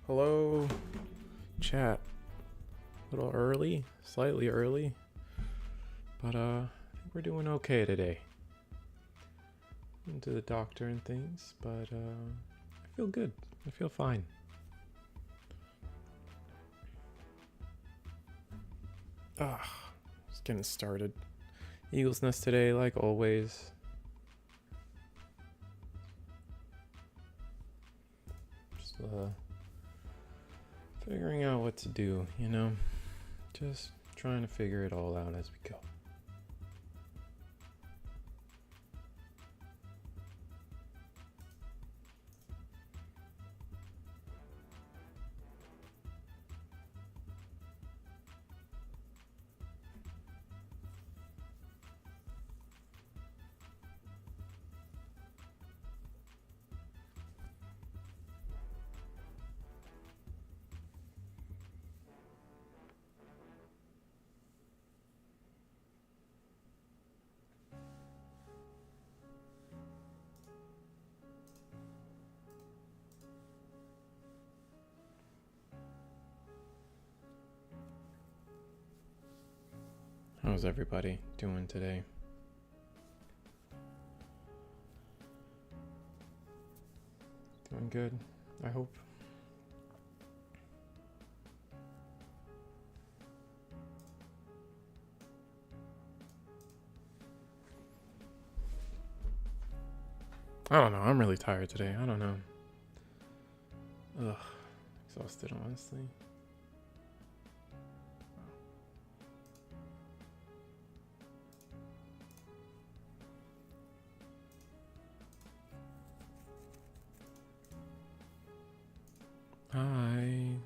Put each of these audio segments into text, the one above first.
Hello, chat. A little early, slightly early, but I think we're doing okay today. Went to the doctor and things, but I feel good. I feel fine. Just getting started. Eagle's Nest today, like always. Just figuring out what to do, you know? Just trying to figure it all out as we go. How's everybody doing today? Doing good, I hope. I don't know, I'm really tired today. I don't know. Ugh, exhausted, honestly. Hi.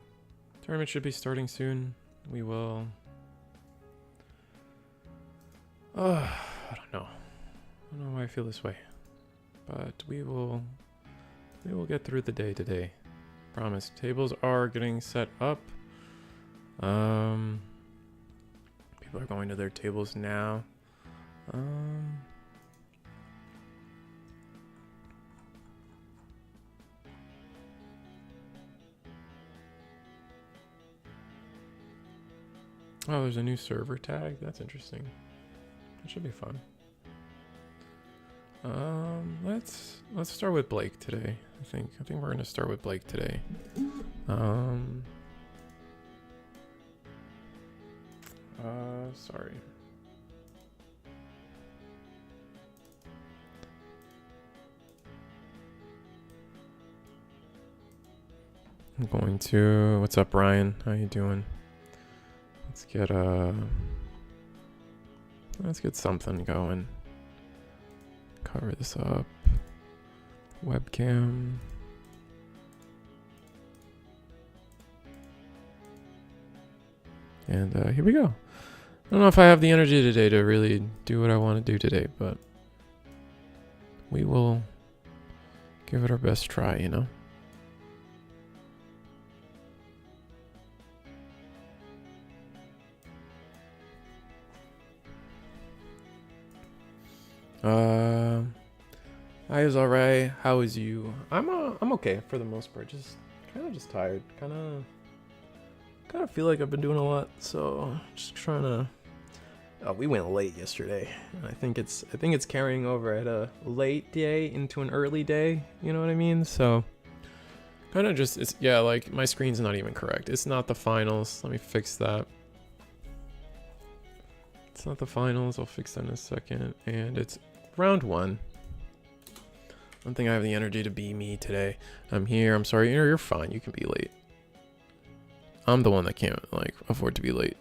Tournament should be starting soon. We will. I don't know. I don't know why I feel this way. But we will get through the day today. Promise. Tables are getting set up. People are going to their tables now. Oh, there's a new server tag. That's interesting. That should be fun. Let's start with Blake today. I think we're gonna start with Blake today. Sorry. I'm going to. What's up, Ryan? How you doing? Let's get something going. Cover this up. Webcam. And here we go. I don't know if I have the energy today to really do what I want to do today, but we will give it our best try, you know? I was alright. How is you? I'm okay for the most part. Just kind of tired. Kind of feel like I've been doing a lot. So just trying to. Oh, we went late yesterday. I think it's carrying over at a late day into an early day. You know what I mean? So kind of just like my screen's not even correct. It's not the finals. Let me fix that. It's not the finals. I'll fix that in a second. And it's round one. I don't think I have the energy to be me today. I'm here. I'm sorry. You're fine. You can be late. I'm the one that can't afford to be late.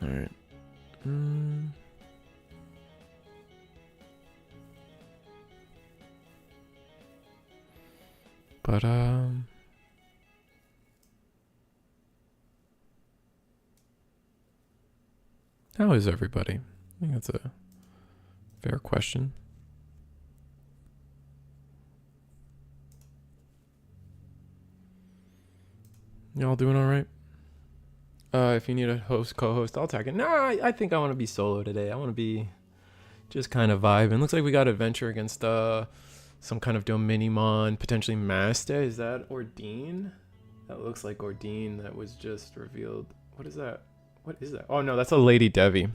All right. But how is everybody? I think that's a fair question. Y'all doing all right? If you need a host, co-host, I'll tag it. Nah, I think I want to be solo today. I want to be just kind of vibing. Looks like we got a venture against some kind of Dominimon, potentially Master. Is that Ordine? That looks like Ordine that was just revealed. What is that? What is that? Oh no, that's a Lady Devi.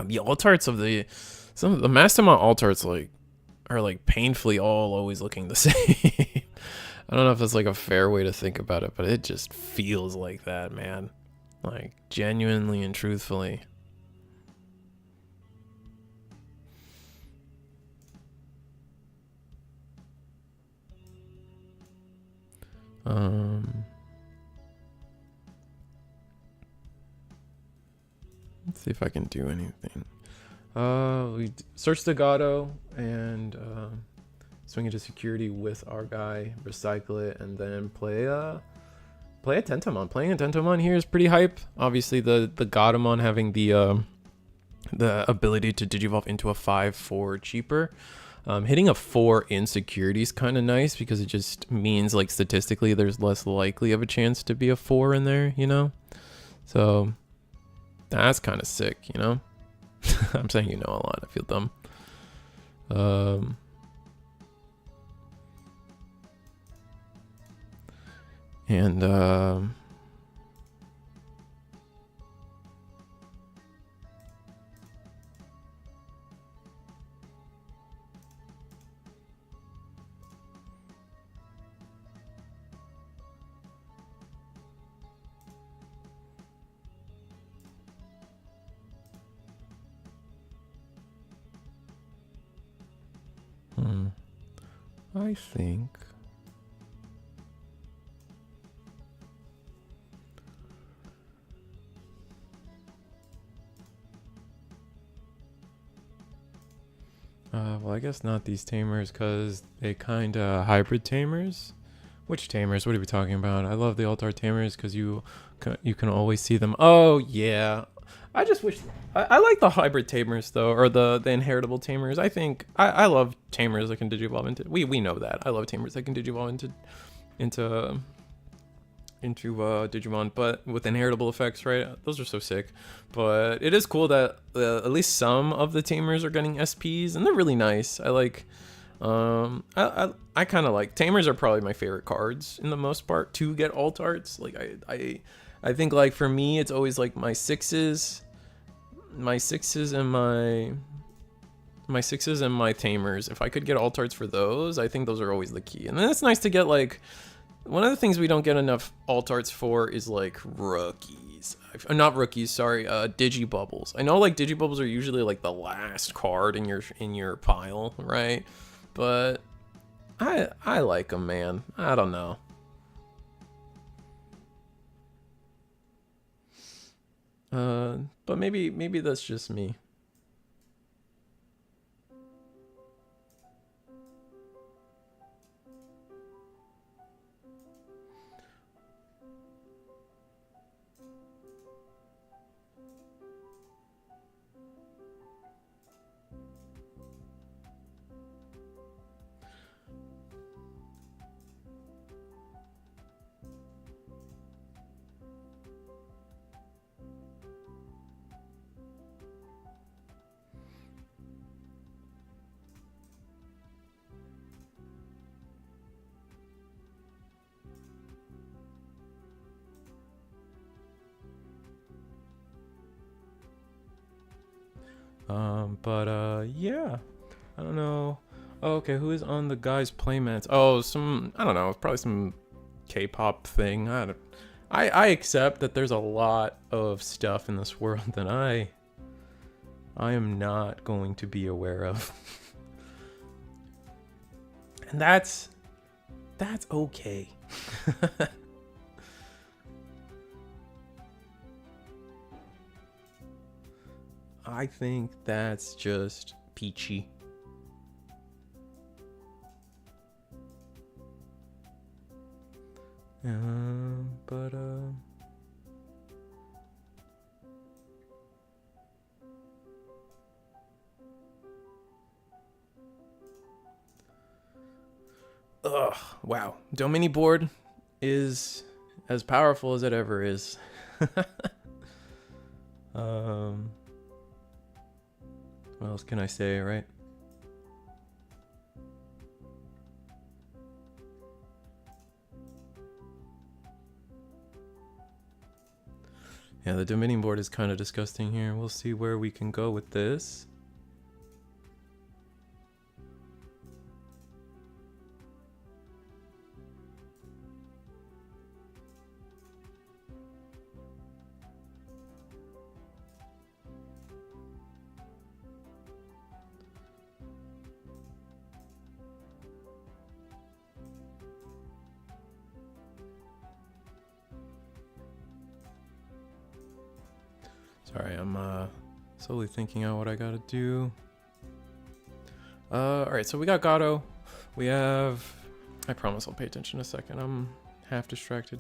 The alt arts of some of the Mastermon alt arts are like painfully all always looking the same. I don't know if that's like a fair way to think about it, but it just feels like that, man. Like genuinely and truthfully. Let's see if I can do anything. We search the Gato and swing into security with our guy, recycle it, and then play a Tentomon. Playing a Tentomon here is pretty hype. Obviously, the Gatomon having the ability to digivolve into a 5/4 cheaper. Hitting a 4 in security is kind of nice because it just means like statistically there's less likely of a chance to be a 4 in there, you know? So that's kind of sick, you know? I'm saying you know a lot. I feel dumb. I think well, I guess not these tamers because they kind of hybrid tamers. Which tamers? What are we talking about? I love the altar tamers because you can always see them. Oh yeah, I just wish I like the hybrid tamers though, or the inheritable tamers. I think I love tamers that can digivolve into. We know that. I love tamers that can digivolve into Digimon, but with inheritable effects, right? Those are so sick. But it is cool that at least some of the tamers are getting SPs, and they're really nice. I like. I kind of like tamers are probably my favorite cards in the most part to get alt arts. Like I think like for me it's always like my sixes and my tamers. If I could get alt arts for those, I think those are always the key. And then it's nice to get like one of the things we don't get enough alt arts for is like rookies. Not rookies, sorry, digibubbles. I know like digibubbles are usually like the last card in your pile, right? But I like them, man. I don't know. But maybe that's just me. Yeah, I don't know. Oh, okay, who is on the guys' playmats? Oh, I don't know, probably some K-pop thing. I accept that there's a lot of stuff in this world that I am not going to be aware of. And that's okay. I think that's just peachy. Ugh, wow. Domini board is as powerful as it ever is. What else can I say, right? Yeah, the Dominion board is kind of disgusting here. We'll see where we can go with this. Sorry, I'm slowly thinking out what I gotta do. Alright, so we got Gato. We have... I promise I'll pay attention in a second. I'm half distracted.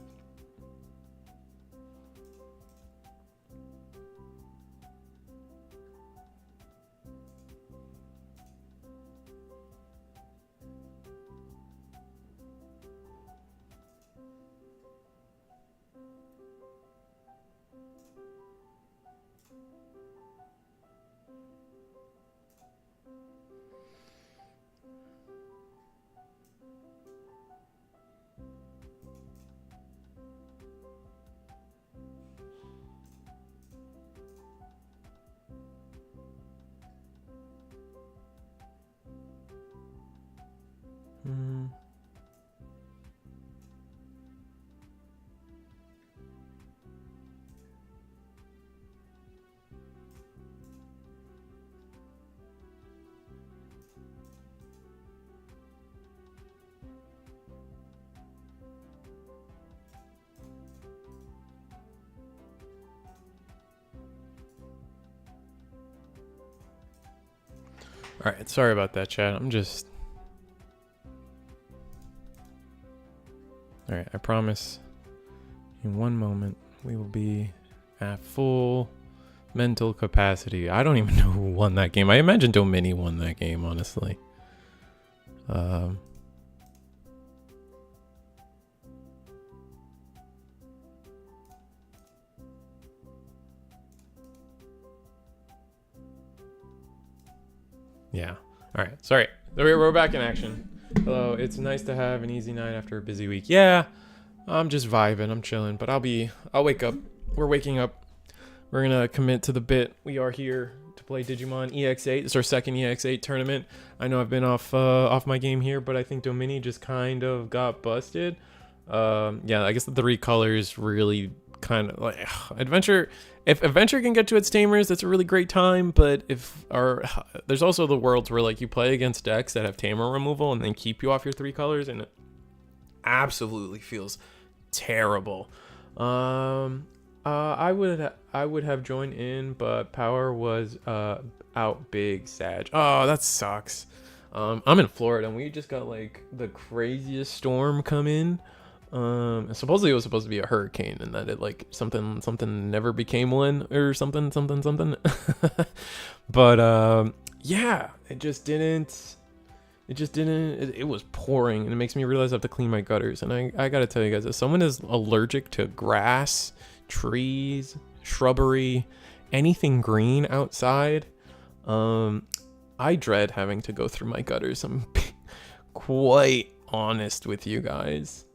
Alright, sorry about that, chat. I'm just... Alright, I promise in one moment we will be at full mental capacity. I don't even know who won that game. I imagine Domini won that game, honestly. Yeah. Alright, sorry. We're back in action. Hello, it's nice to have an easy night after a busy week. Yeah, I'm just vibing, I'm chilling, but I'll wake up. We're waking up. We're gonna commit to the bit. We are here to play Digimon EX8. It's our second EX8 tournament. I know I've been off my game here, but I think Domini just kind of got busted. Yeah, I guess the three colors really kind of like Adventure. If Adventure can get to its tamers, that's a really great time. But there's also the worlds where like you play against decks that have tamer removal and then keep you off your three colors, and it absolutely feels terrible. I would have joined in, but power was out big Sag. Oh, that sucks. I'm in Florida and we just got like the craziest storm come in. And supposedly it was supposed to be a hurricane, and that it like something never became one or something. But yeah, it just didn't. It was pouring, and it makes me realize I have to clean my gutters. And I gotta tell you guys, if someone is allergic to grass, trees, shrubbery, anything green outside, I dread having to go through my gutters. I'm quite honest with you guys.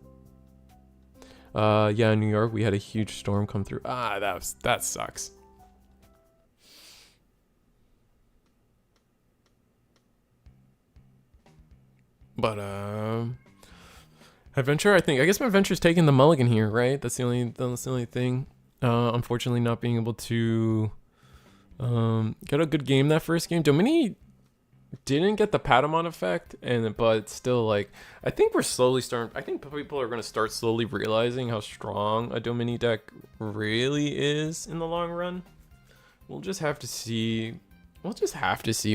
Yeah, in New York, we had a huge storm come through. That sucks. But, Adventure, I guess my Adventure's taking the mulligan here, right? That's the only thing. Unfortunately, not being able to, get a good game that first game. Domini didn't get the Patamon effect, but still, like, I think people are going to start slowly realizing how strong a Domini deck really is in the long run. We'll just have to see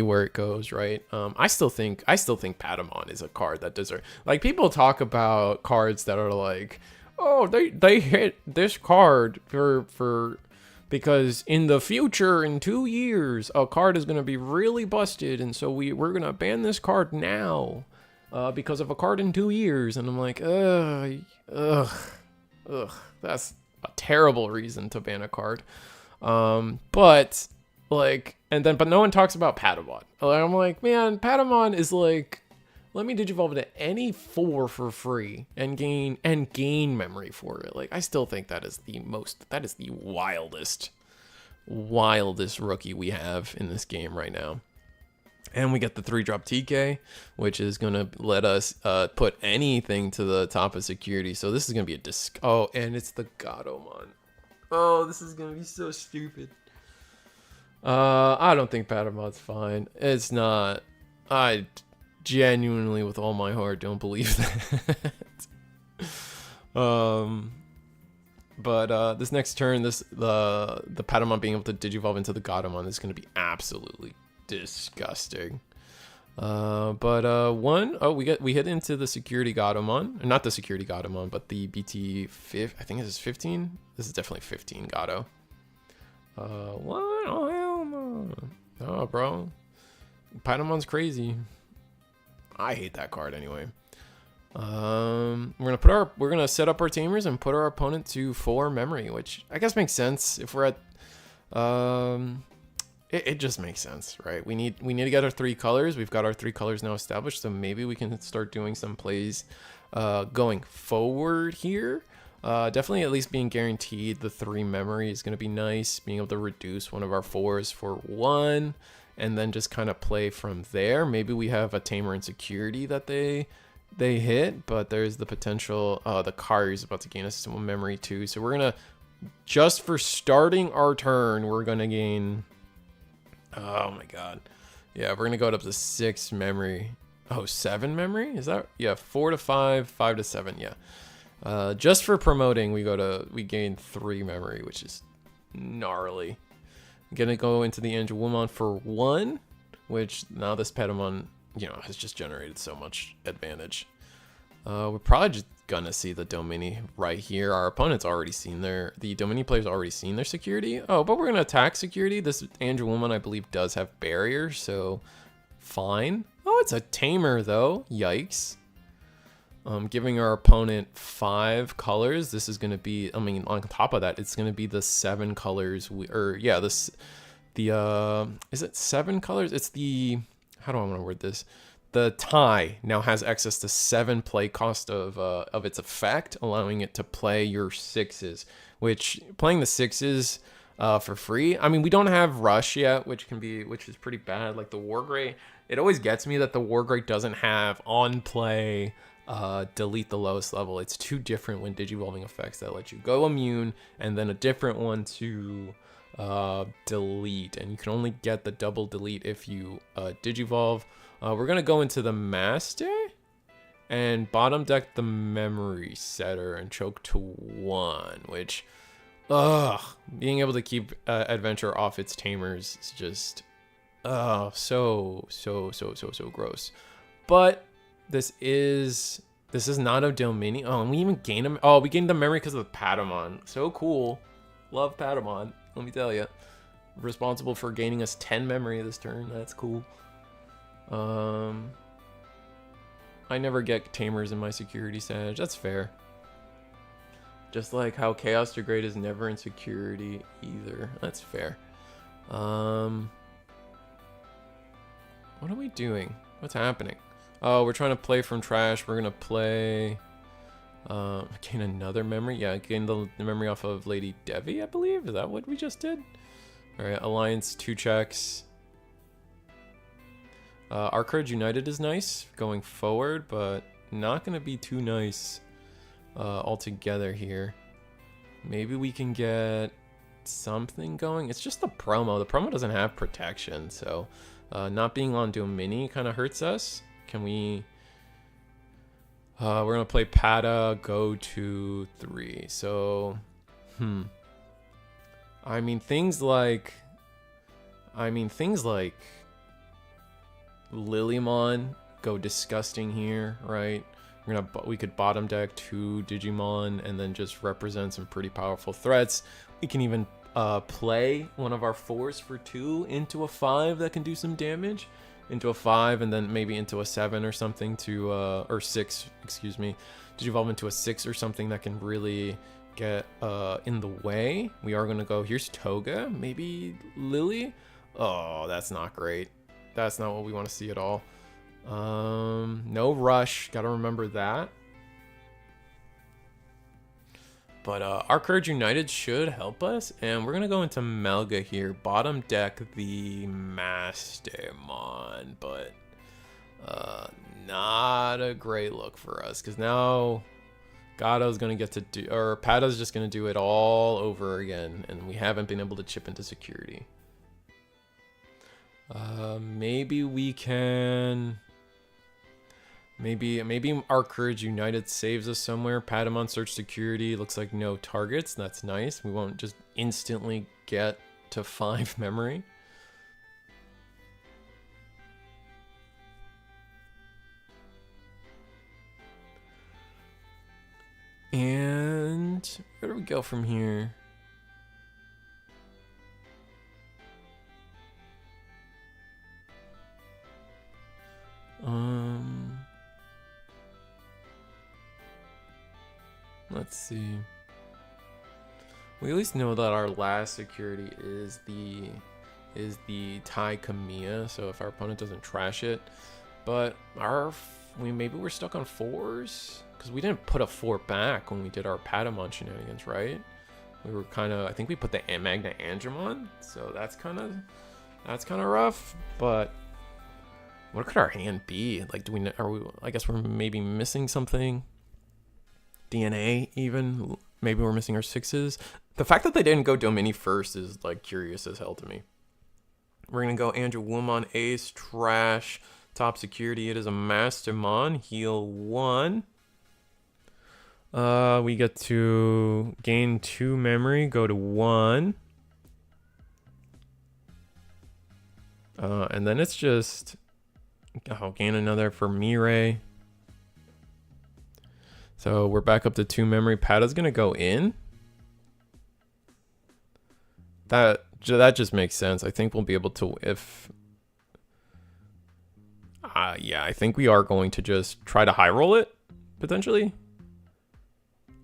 where it goes, right? I still think Patamon is a card that deserves, like, people talk about cards that are like, oh, they hit this card for because in the future, in 2 years, a card is going to be really busted, and so we're going to ban this card now because of a card in 2 years. And I'm like, ugh, that's a terrible reason to ban a card. But like, but no one talks about Patamon. I'm like, man, Patamon is like, let me digivolve into any 4 for free and gain memory for it. Like, I still think that is the wildest rookie we have in this game right now. And we get the 3-drop TK, which is going to let us put anything to the top of security. So this is going to be oh, and it's the Gatomon. Oh, this is going to be so stupid. I don't think Patamon's fine. It's not. I genuinely, with all my heart, don't believe that. But this next turn, the Patamon being able to digivolve into the Gatomon is going to be absolutely disgusting. We hit into the security Gatomon, not the security Gatomon, but the BT 5. I think this is 15. This is definitely 15 Gato. What? Oh hell no! Oh, bro, Patamon's crazy. I hate that card anyway. We're gonna set up our tamers and put our opponent to 4 memory, which I guess makes sense if we're at. It just makes sense, right? We need to get our 3 colors. We've got our 3 colors now established, so maybe we can start doing some plays going forward here. Definitely at least being guaranteed the 3 memory is going to be nice. Being able to reduce one of our 4s for 1 and then just kind of play from there. Maybe we have a tamer in security that they hit, but there's the potential. The Kari is about to gain us some memory too. So we're going to, just for starting our turn, we're going to gain... Oh my god. Yeah, we're going to go up to 6 memory. Oh, 7 memory? Is that? Yeah, 4 to 5, 5 to 7, yeah. Just for promoting, we gain 3 memory, which is gnarly. I'm gonna go into the fancyWhamon for 1, which now this Patamon, has just generated so much advantage. We're probably just gonna see the Domini right here. Our opponent's already seen the Domini player's already seen their security. Oh, but we're gonna attack security. This fancyWhamon, I believe, does have barriers, so fine. Oh, it's a tamer though. Yikes. Giving our opponent 5 colors. This is going to be, on top of that, it's going to be the 7 colors. Is it 7 colors? It's how do I want to word this? The tie now has access to 7 play cost of its effect, allowing it to play your 6s, which playing the 6s for free. We don't have Rush yet, which is pretty bad. Like the Wargrave, it always gets me that the Wargrave doesn't have on play delete the lowest level. It's 2 different when digivolving effects that let you go immune, and then a different one to delete, and you can only get the double delete if you digivolve. We're gonna go into the master and bottom deck the memory setter and choke to 1, which being able to keep adventure off its tamers is just so gross. But this is not a Domini. Oh, and we even gained him. Oh, we gained the memory because of the Patamon. So cool. Love Patamon. Let me tell you. Responsible for gaining us 10 memory this turn. That's cool. I never get tamers in my security sage. That's fair. Just like how Chaos Degrade is never in security either. That's fair. What are we doing? What's happening? Oh, we're trying to play from trash. We're gonna play gain another memory. Yeah, gain the memory off of Lady Devi, I believe. Is that what we just did? Alright, Alliance 2 checks. Our Courage United is nice going forward, but not gonna be too nice altogether here. Maybe we can get something going. It's just the promo. The promo doesn't have protection, so not being on Domini kind of hurts us. Can we... we're going to play Pata, go to 3. So, things like Lilymon go disgusting here, right? We could bottom deck 2 Digimon and then just represent some pretty powerful threats. We can even play one of our 4s for 2 into a 5 that can do some damage. Into a 5 and then maybe into a 7 or something to or 6, excuse me, digivolve into a 6 or something that can really get in the way. We are gonna go, here's Toga, maybe Lily. Oh, that's not great. That's not what we want to see at all. No rush, gotta remember that. But our Courage United should help us, and we're gonna go into Melga here. Bottom deck the Mastermon, but not a great look for us, because now Gato's gonna get to do, or Pata's just gonna do it all over again, and we haven't been able to chip into security. Maybe we can. Maybe our Courage United saves us somewhere. Patamon search security. Looks like no targets. That's nice. We won't just instantly get to 5 memory. And where do we go from here? Let's see. We at least know that our last security is the Tai Kamiya, so if our opponent doesn't trash it. But maybe we're stuck on 4s? Because we didn't put a 4 back when we did our Patamon shenanigans, right? We were kind of, I think we put the Magna Andromon, so that's kind of rough. But what could our hand be? Like, I guess we're maybe missing something. DNA even. Maybe we're missing our 6s. The fact that they didn't go Domini first is like curious as hell to me. We're gonna go fancyWhamon, Ace, trash, top security. It is a Mastermon, heal 1. We get to gain 2 memory, go to 1. And then it's just, I'll gain another for Mirai. So we're back up to 2 memory. Pata's gonna go in. That just makes sense. I think we'll be able to, yeah, I think we are going to just try to high roll it, potentially.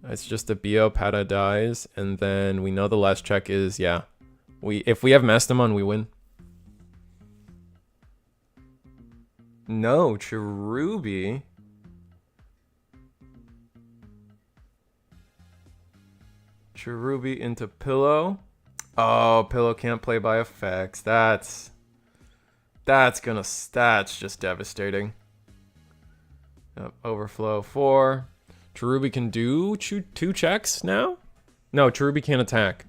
It's just a BO, Pata dies, and then we know the last check is, yeah. If we have Mastamon, we win. No, Cherubi. Cherubi into Pillow. Oh, Pillow can't play by effects. That's just devastating. Yep, overflow 4. Cherubi can do 2 checks now? No, Cherubi can't attack.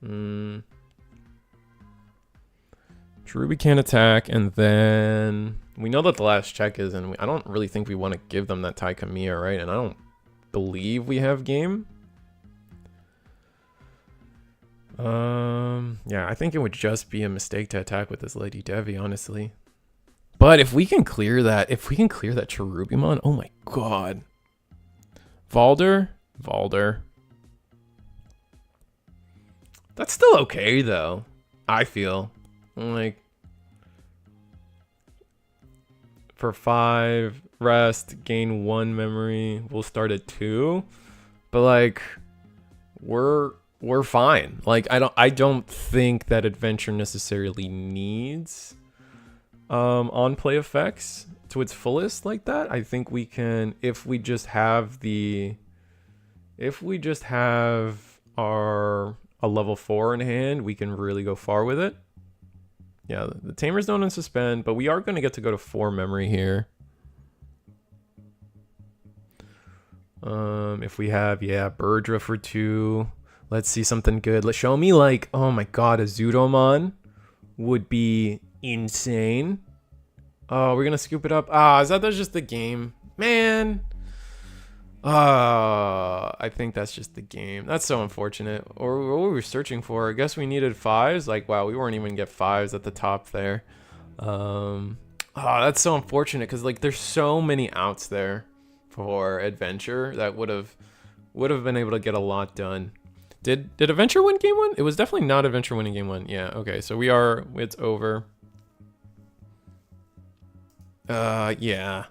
Cherubi can't attack, and then we know that the last check is, and I don't really think we want to give them that Tai Kamiya, right? And I don't believe we have game. Yeah, I think it would just be a mistake to attack with this Lady Devi, honestly. But if we can clear that, Cherubimon, oh my god. Valder. That's still okay though, I feel. Like, for 5, rest, gain 1 memory, we'll start at 2. But like, we're fine. Like, I don't think that adventure necessarily needs on play effects to its fullest like that. I think we can, if we just have a level 4 in hand, we can really go far with it. Yeah, the Tamers don't unsuspend, but we are going to get to go to 4 memory here. If we have, yeah, Burdra for 2. Let's see something good. Let's show me, like, oh my god, a Zudomon would be insane. Oh, we're gonna scoop it up. Is that just the game? Man. I think that's just the game. That's so unfortunate. Or what were we searching for? I guess we needed 5s. Like, wow, we weren't even get 5s at the top there. That's so unfortunate, because like there's so many outs there for adventure that would have been able to get a lot done. Did adventure win game 1? It was definitely not adventure winning game 1. Yeah, okay, so it's over. Yeah.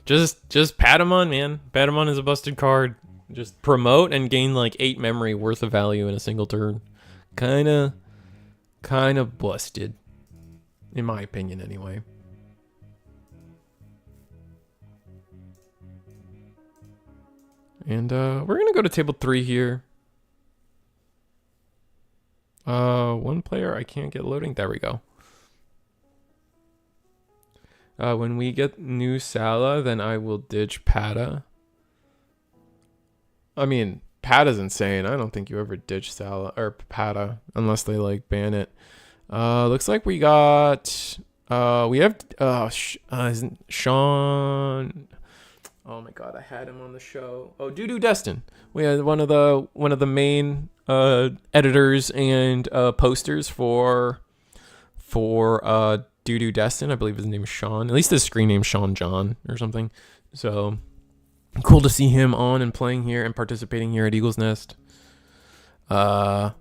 Just Patamon, man. Patamon is a busted card. Just promote and gain like 8 memory worth of value in a single turn. Kind of busted. In my opinion, anyway. And we're going to go to table 3 here. One player I can't get loading. There we go. When we get new Sala, then I will ditch Pata. I mean, Pata's insane. I don't think you ever ditch Sala or Pata unless they like ban it. Looks like we got we have Sean. Oh my god, I had him on the show. Oh, Doo Destin. We had one of the main editors and posters for Doo Destin. I believe his name is Sean. At least his screen name is Sean John or something. So cool to see him on and playing here and participating here at Eagle's Nest. But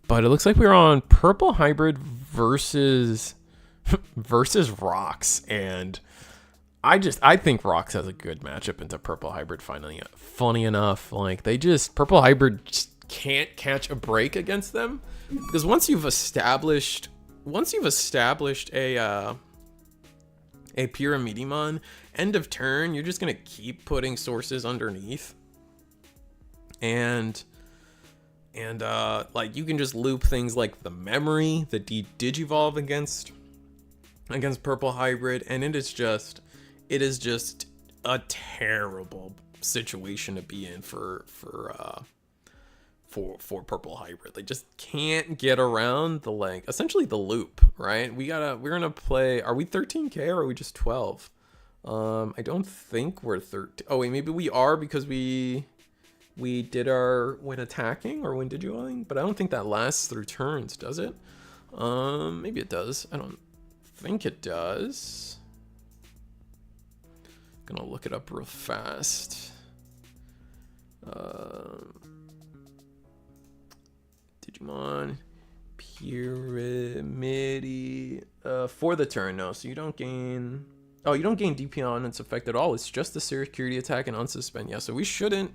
it looks like we're on Purple Hybrid versus Rocks, and I think Rocks has a good matchup into Purple Hybrid. Finally, funny enough, like Purple Hybrid just can't catch a break against them, because once you've established a Pyramidimon, end of turn, you're just gonna keep putting sources underneath, and like you can just loop things like the memory, the Digivolve against Purple Hybrid, and it is just a terrible situation to be in for Purple Hybrid. They just can't get around the essentially the loop, right? We're gonna play. Are we 13k or are we just 12? I don't think we're 13. Oh wait, maybe we are, because we did our when attacking or when digivolving, but I don't think that lasts through turns, does it? Maybe it does. I don't think it does. Gonna look it up real fast. Digimon Pyramidi for the turn. No, so you don't gain. Oh, you don't gain DP on its effect at all. It's just the security attack and unsuspend. Yeah, so we shouldn't.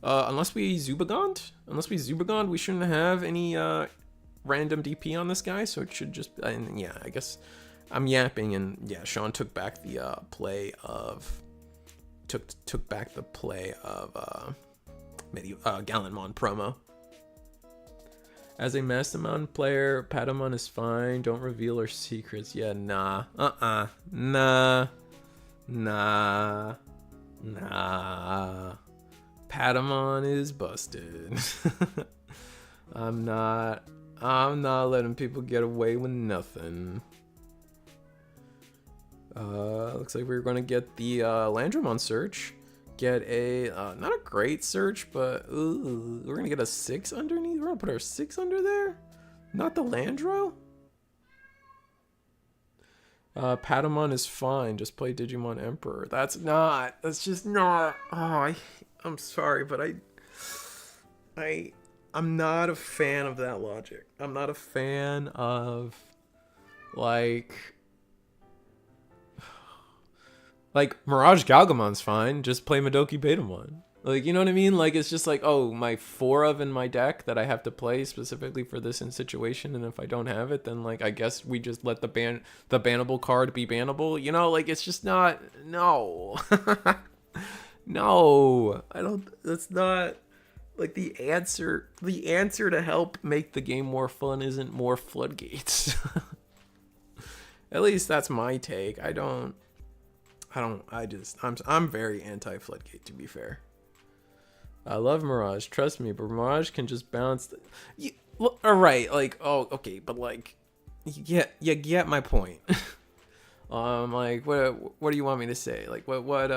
Unless we Zubagond, we shouldn't have any random DP on this guy. So it should just. And yeah, I guess I'm yapping, and yeah, Sean took back the play of Galantmon promo. As a Mastermon player, Patamon is fine. Don't reveal our secrets. Yeah, nah. Nah. Patamon is busted. I'm not letting people get away with nothing. Looks like we're gonna get the Landramon search. Get a not a great search, but we're gonna get a 6 underneath. We're gonna put our 6 under there, not the Landro. Patamon is fine. Just play Digimon Emperor. That's just not. Oh, I'm sorry, but I'm not a fan of that logic. I'm not a fan of like Mirage Galgamon's fine. Just play Madoki Betamon. Like, you know what I mean? Like, it's just like, oh, my 4 of in my deck that I have to play specifically for this situation, and if I don't have it, then like I guess we just let the bannable card be bannable. You know, like it's just not. No. No, I don't. That's not like the answer. The answer to help make the game more fun isn't more floodgates. At least that's my take. I'm very anti-floodgate, to be fair. I love Mirage, trust me, but Mirage can just bounce. Alright, like, oh, okay, but like, you get my point. Like, what do you want me to say? Like, what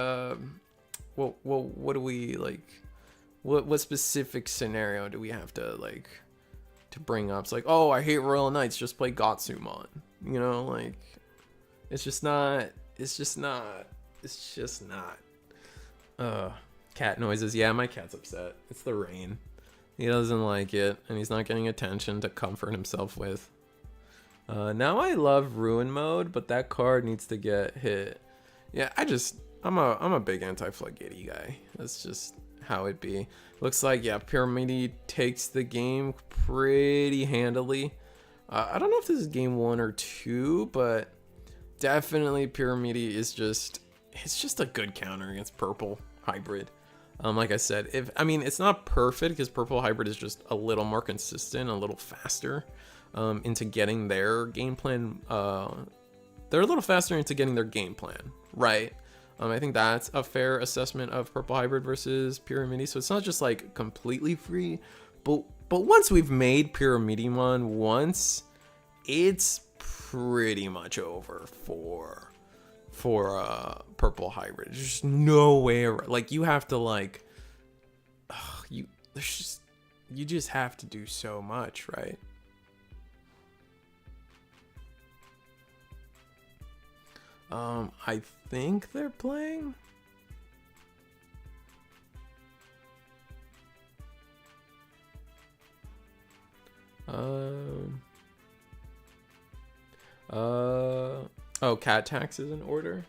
do we, like, what specific scenario do we have to, like, to bring up? It's like, oh, I hate Royal Knights, just play Gotsumon. You know, like, it's just not. Cat noises. Yeah, my cat's upset. It's the rain. He doesn't like it, and he's not getting attention to comfort himself with. Now I love Ruin Mode, but that card needs to get hit. Yeah, I'm a big anti-floodgatey guy. That's just how it be. Looks like, yeah, Pyramidi takes the game pretty handily. I don't know if this is game 1 or 2, but definitely Pyramidi is just, it's just a good counter against Purple Hybrid. Like I said, it's not perfect because Purple Hybrid is just a little more consistent, a little faster into getting their game plan. They're a little faster into getting their game plan, right? I think that's a fair assessment of Purple Hybrid versus Pyramidi. So it's not just like completely free, but once we've made Pyramidimon once, it's pretty much over for Purple Hybrid. There's just no way around. Like, you have to like, you just have to do so much, right? I think they're playing. Oh, cat tax is in order.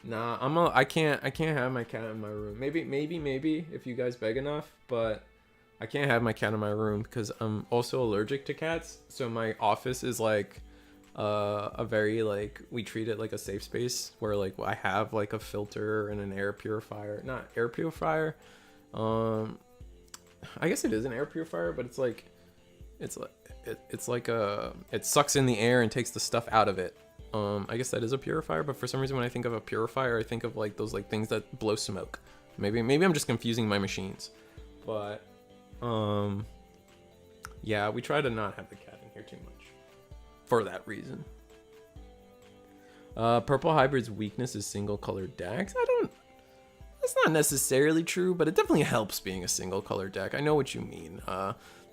Nah, I can't have my cat in my room. Maybe if you guys beg enough, but I can't have my cat in my room because I'm also allergic to cats. So my office is like a very, like, we treat it like a safe space where like I have like a filter and an air purifier. Not air purifier. I guess it is an air purifier, but it's like it sucks in the air and takes the stuff out of it. I guess that is a purifier, but for some reason when I think of a purifier, I think of like those like things that blow smoke. Maybe I'm just confusing my machines. But yeah, we try to not have the cat in here too much for that reason. Purple Hybrid's weakness is single color decks. That's not necessarily true, but it definitely helps being a single color deck. I know what you mean.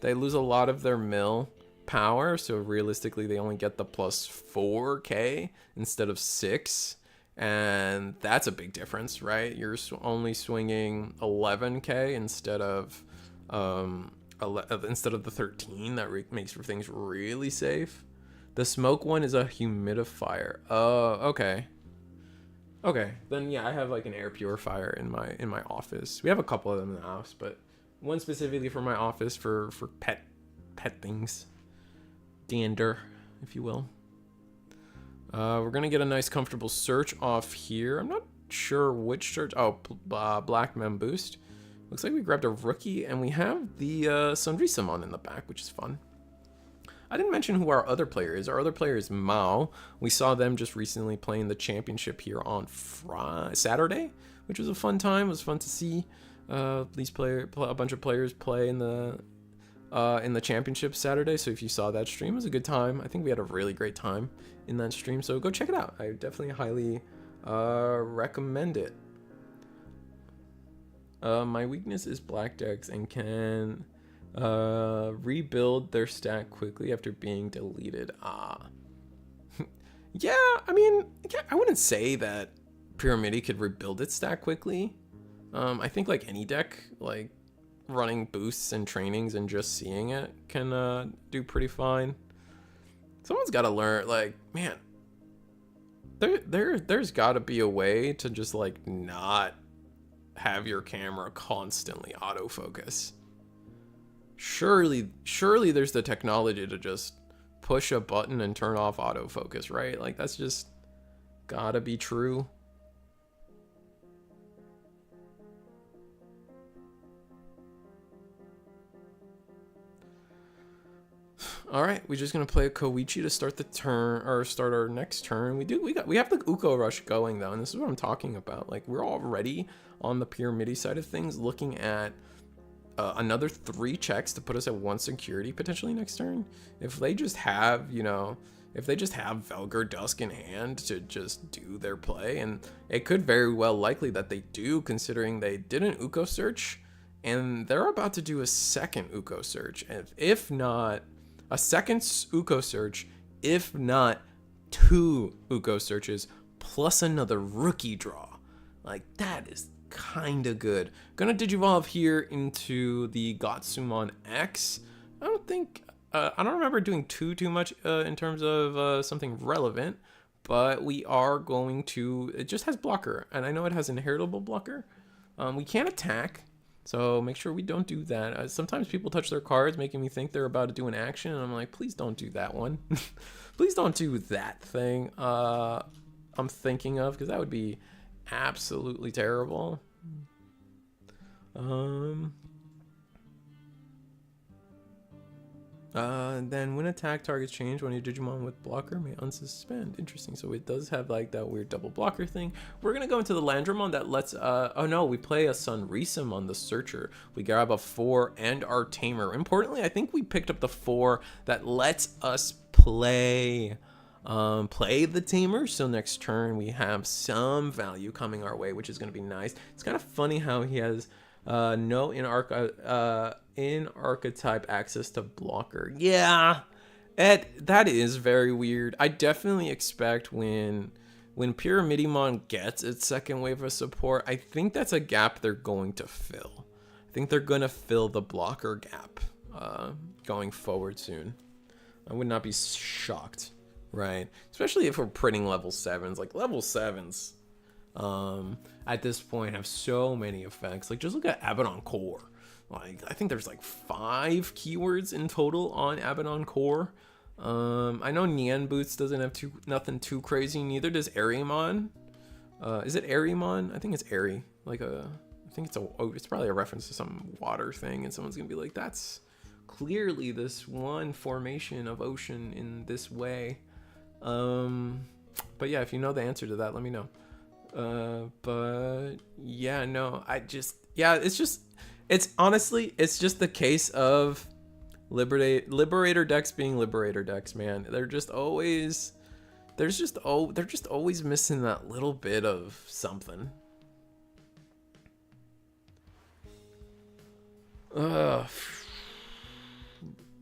They lose a lot of their mill power, so realistically they only get the plus 4k instead of 6, and that's a big difference, right? You're only swinging 11k instead of the 13. That makes for things really safe. The smoke one is a humidifier. Oh, okay. Okay, then yeah, I have like an air purifier in my office. We have a couple of them in the house, but one specifically for my office for pet things. Dander, if you will. We're gonna get a nice comfortable search off here. I'm not sure which search. Oh, Black Mem Boost. Looks like we grabbed a rookie, and we have the fancyWhamon in the back, which is fun. I didn't mention who our other player is. Our other player is Mao. We saw them just recently playing the championship here on Saturday, which was a fun time. It was fun to see a bunch of players play in the championship Saturday. So if you saw that stream, it was a good time. I think we had a really great time in that stream. So go check it out. I definitely highly recommend it. My weakness is black decks and can rebuild their stack quickly after being deleted. Yeah, I mean, I wouldn't say that Pyramidi could rebuild its stack quickly. I think like any deck, like running boosts and trainings and just seeing it can do pretty fine. Someone's got to learn, like, man, there's got to be a way to just like not have your camera constantly autofocus. Surely there's the technology to just push a button and turn off autofocus, right? Like, that's just gotta be true. All right, we're just gonna play a Koichi to start the turn, or start our next turn. We have the Uko rush going though, and this is what I'm talking about. Like, we're already on the Pyramidi side of things, looking at another 3 checks to put us at 1 security potentially next turn. If they just have, if they just have Velgar Dusk in hand to just do their play, and it could very well likely that they do, considering they did an Uko search, and they're about to do a second Uko search, and if not a second Uko search, if not 2 Uko searches plus another rookie draw. Like, that is kind of good. Gonna digivolve here into the Gotsumon X. I don't remember doing too much in terms of something relevant, but we are going to, it just has blocker, and I know it has inheritable blocker. We can't attack, So make sure we don't do that. Sometimes people touch their cards, making me think they're about to do an action, and I'm like, please don't do that one. Please don't do that thing I'm thinking of, because that would be absolutely terrible. Then when attack targets change when your Digimon with blocker may unsuspend. Interesting. So it does have like that weird double blocker thing. We're gonna go into the Landramon that lets oh no, we play a Sunrisum on the Searcher. We grab a 4 and our Tamer. Importantly, I think we picked up the 4 that lets us play the Tamer. So next turn we have some value coming our way, which is gonna be nice. It's kind of funny how he has no in archetype access to blocker. Yeah, that is very weird. I definitely expect when Pyramidimon gets its second wave of support, I think that's a gap they're going to fill. I think they're going to fill the blocker gap going forward soon. I would not be shocked, right? Especially if we're printing level 7s. Like level 7s at this point have so many effects. Like just look at Abaddon Core. Like I think there's like 5 keywords in total on Abaddon Core. I know Nian Boots doesn't have nothing too crazy. Neither does Arimon. Is it Arimon? I think it's Ari. Like I think it's probably a reference to some water thing, and someone's gonna be like, that's clearly this one formation of ocean in this way. But yeah, if you know the answer to that, let me know. But yeah, no, it's honestly, it's just the case of Liberator decks being Liberator decks, man. They're just always missing that little bit of something.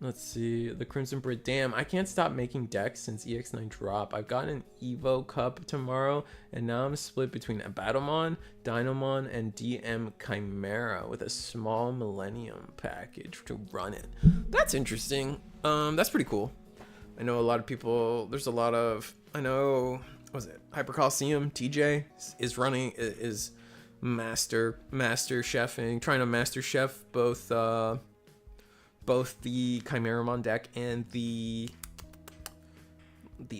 Let's see, the Crimson Brit. Damn, I can't stop making decks since EX9 drop. I've got an Evo Cup tomorrow, and now I'm split between Abaddon, Dynamon, and DM Chimera with a small Millennium package to run it. That's interesting. That's pretty cool. I know a lot of people. There's a lot of. I know. What was it? Hyper Coliseum. TJ is running. Is master chefing, trying to master chef both the Chimeramon deck and the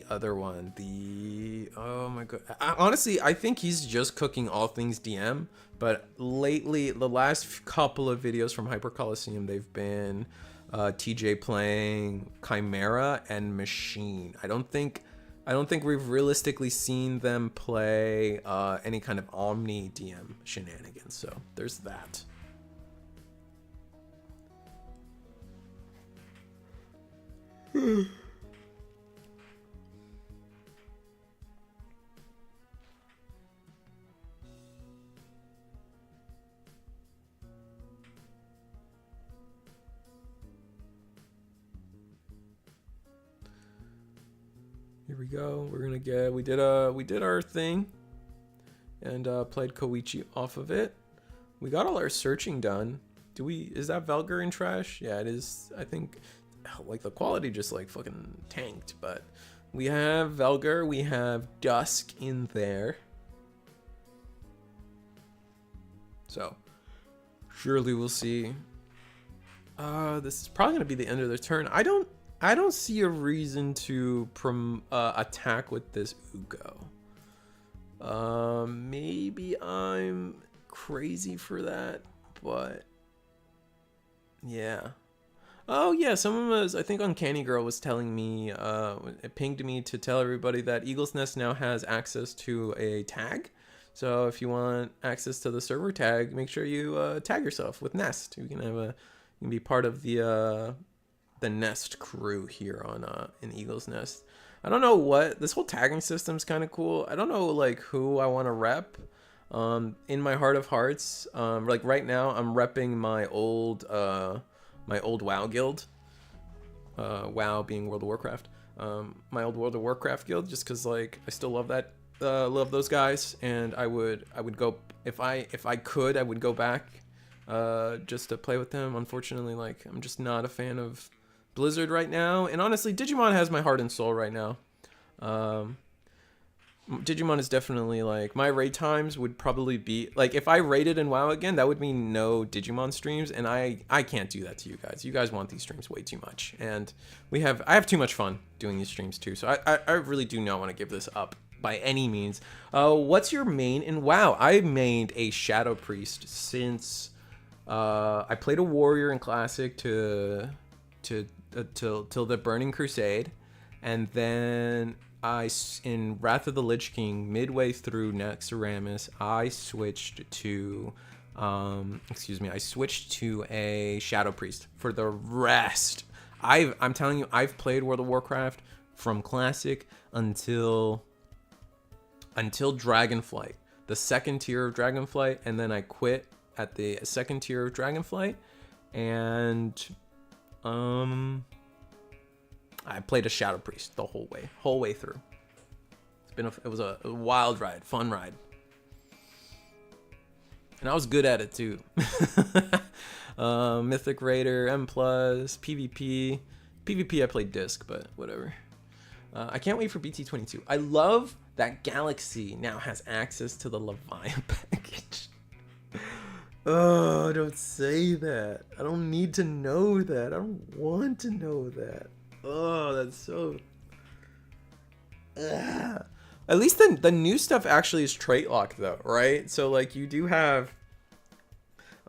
other one, oh my god, honestly I think he's just cooking all things DM, but lately the last couple of videos from Hyper Coliseum, they've been TJ playing Chimera and Machine. I don't think we've realistically seen them play any kind of Omni DM shenanigans, so there's that. Here we go. We did our thing and played Koichi off of it. We got all our searching done. Is that Velgar in trash? Yeah, it is. I think like the quality just like fucking tanked, but we have Velgar, we have Dusk in there, so surely we'll see. This is probably gonna be the end of their turn. I don't see a reason to attack with this Ugo. Maybe I'm crazy for that, but yeah. Oh yeah, someone was, I think Uncanny Girl was telling me, it pinged me to tell everybody that Eagle's Nest now has access to a tag. So if you want access to the server tag, make sure you tag yourself with Nest. You can be part of the Nest crew here on in Eagle's Nest. I don't know what, this whole tagging system's kind of cool. I don't know like who I want to rep. In my heart of hearts, like right now I'm repping my old WoW guild, WoW being World of Warcraft, my old World of Warcraft guild, just because like I still love that, love those guys, and I would go, if I could, I would go back just to play with them. Unfortunately, like I'm just not a fan of Blizzard right now, and honestly Digimon has my heart and soul right now. Digimon is definitely like, my raid times would probably be like, if I raided in WoW again, that would mean no Digimon streams, and I can't do that to you guys. You guys want these streams way too much, and I have too much fun doing these streams too, so I really do not want to give this up by any means. What's your main in WoW? I mained a Shadow Priest since I played a warrior in Classic till the Burning Crusade, and then in Wrath of the Lich King, midway through Naxxramas, I switched to I switched to a Shadow Priest for the rest. I'm telling you, I've played World of Warcraft from Classic until Dragonflight, the second tier of Dragonflight, and then I quit at the second tier of Dragonflight, and I played a Shadow Priest the whole way through. It was a wild ride, fun ride, and I was good at it too. Mythic Raider, M+, PvP. I played Disc, but whatever. I can't wait for BT22. I love that Galaxy now has access to the Leviathan package. Oh, don't say that. I don't need to know that. I don't want to know that. Oh, that's so... Ugh. At least the new stuff actually is trait locked though, right? So like you do have...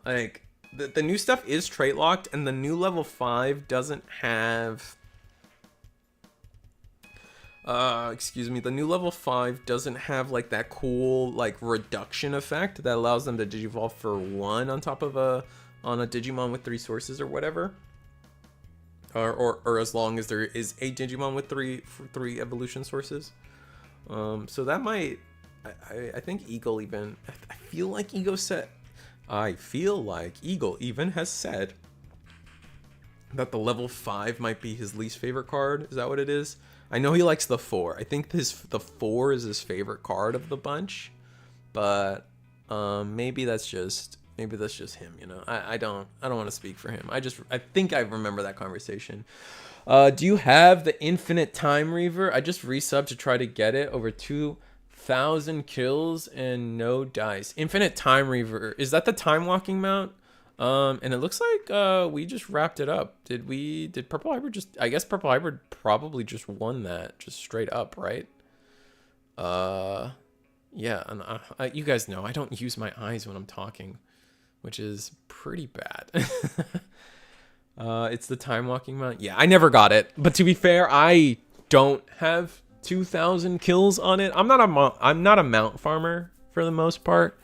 Like, the new stuff is trait locked, and the new level 5 doesn't have... the new level 5 doesn't have like that cool like reduction effect that allows them to digivolve for 1 on top of a Digimon with 3 sources or whatever, or as long as there is a Digimon with three evolution sources. So that might, I think Eagle even, I feel like Eagle even has said that the level 5 might be his least favorite card. Is that what it is? I know he likes the 4. I think the 4 is his favorite card of the bunch, but maybe that's just him, you know. I don't want to speak for him. I think I remember that conversation. Do you have the Infinite Time Reaver? I just resubbed to try to get it. Over 2,000 kills and no dice. Infinite Time Reaver, is that the time walking mount? And it looks like we just wrapped it up. Did Purple Hybrid just... I guess Purple Hybrid probably just won that, just straight up, right? Yeah, and you guys know I don't use my eyes when I'm talking, which is pretty bad. It's the time walking mount. Yeah, I never got it, but to be fair, I don't have 2,000 kills on it. I'm not a mount farmer for the most part.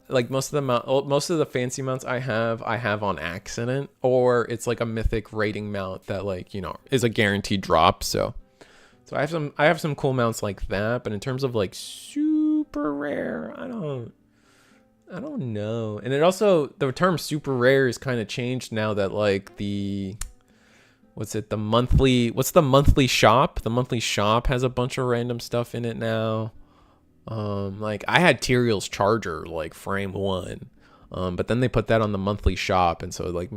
Like most of the fancy mounts I have on accident, or it's like a mythic rating mount that, like, you know, is a guaranteed drop. So I have some cool mounts like that, but in terms of like super rare, I don't know. And it also, the term super rare is kind of changed now that like what's the monthly shop? The monthly shop has a bunch of random stuff in it now. Like I had Tyrael's Charger, like frame 1, but then they put that on the monthly shop, and so like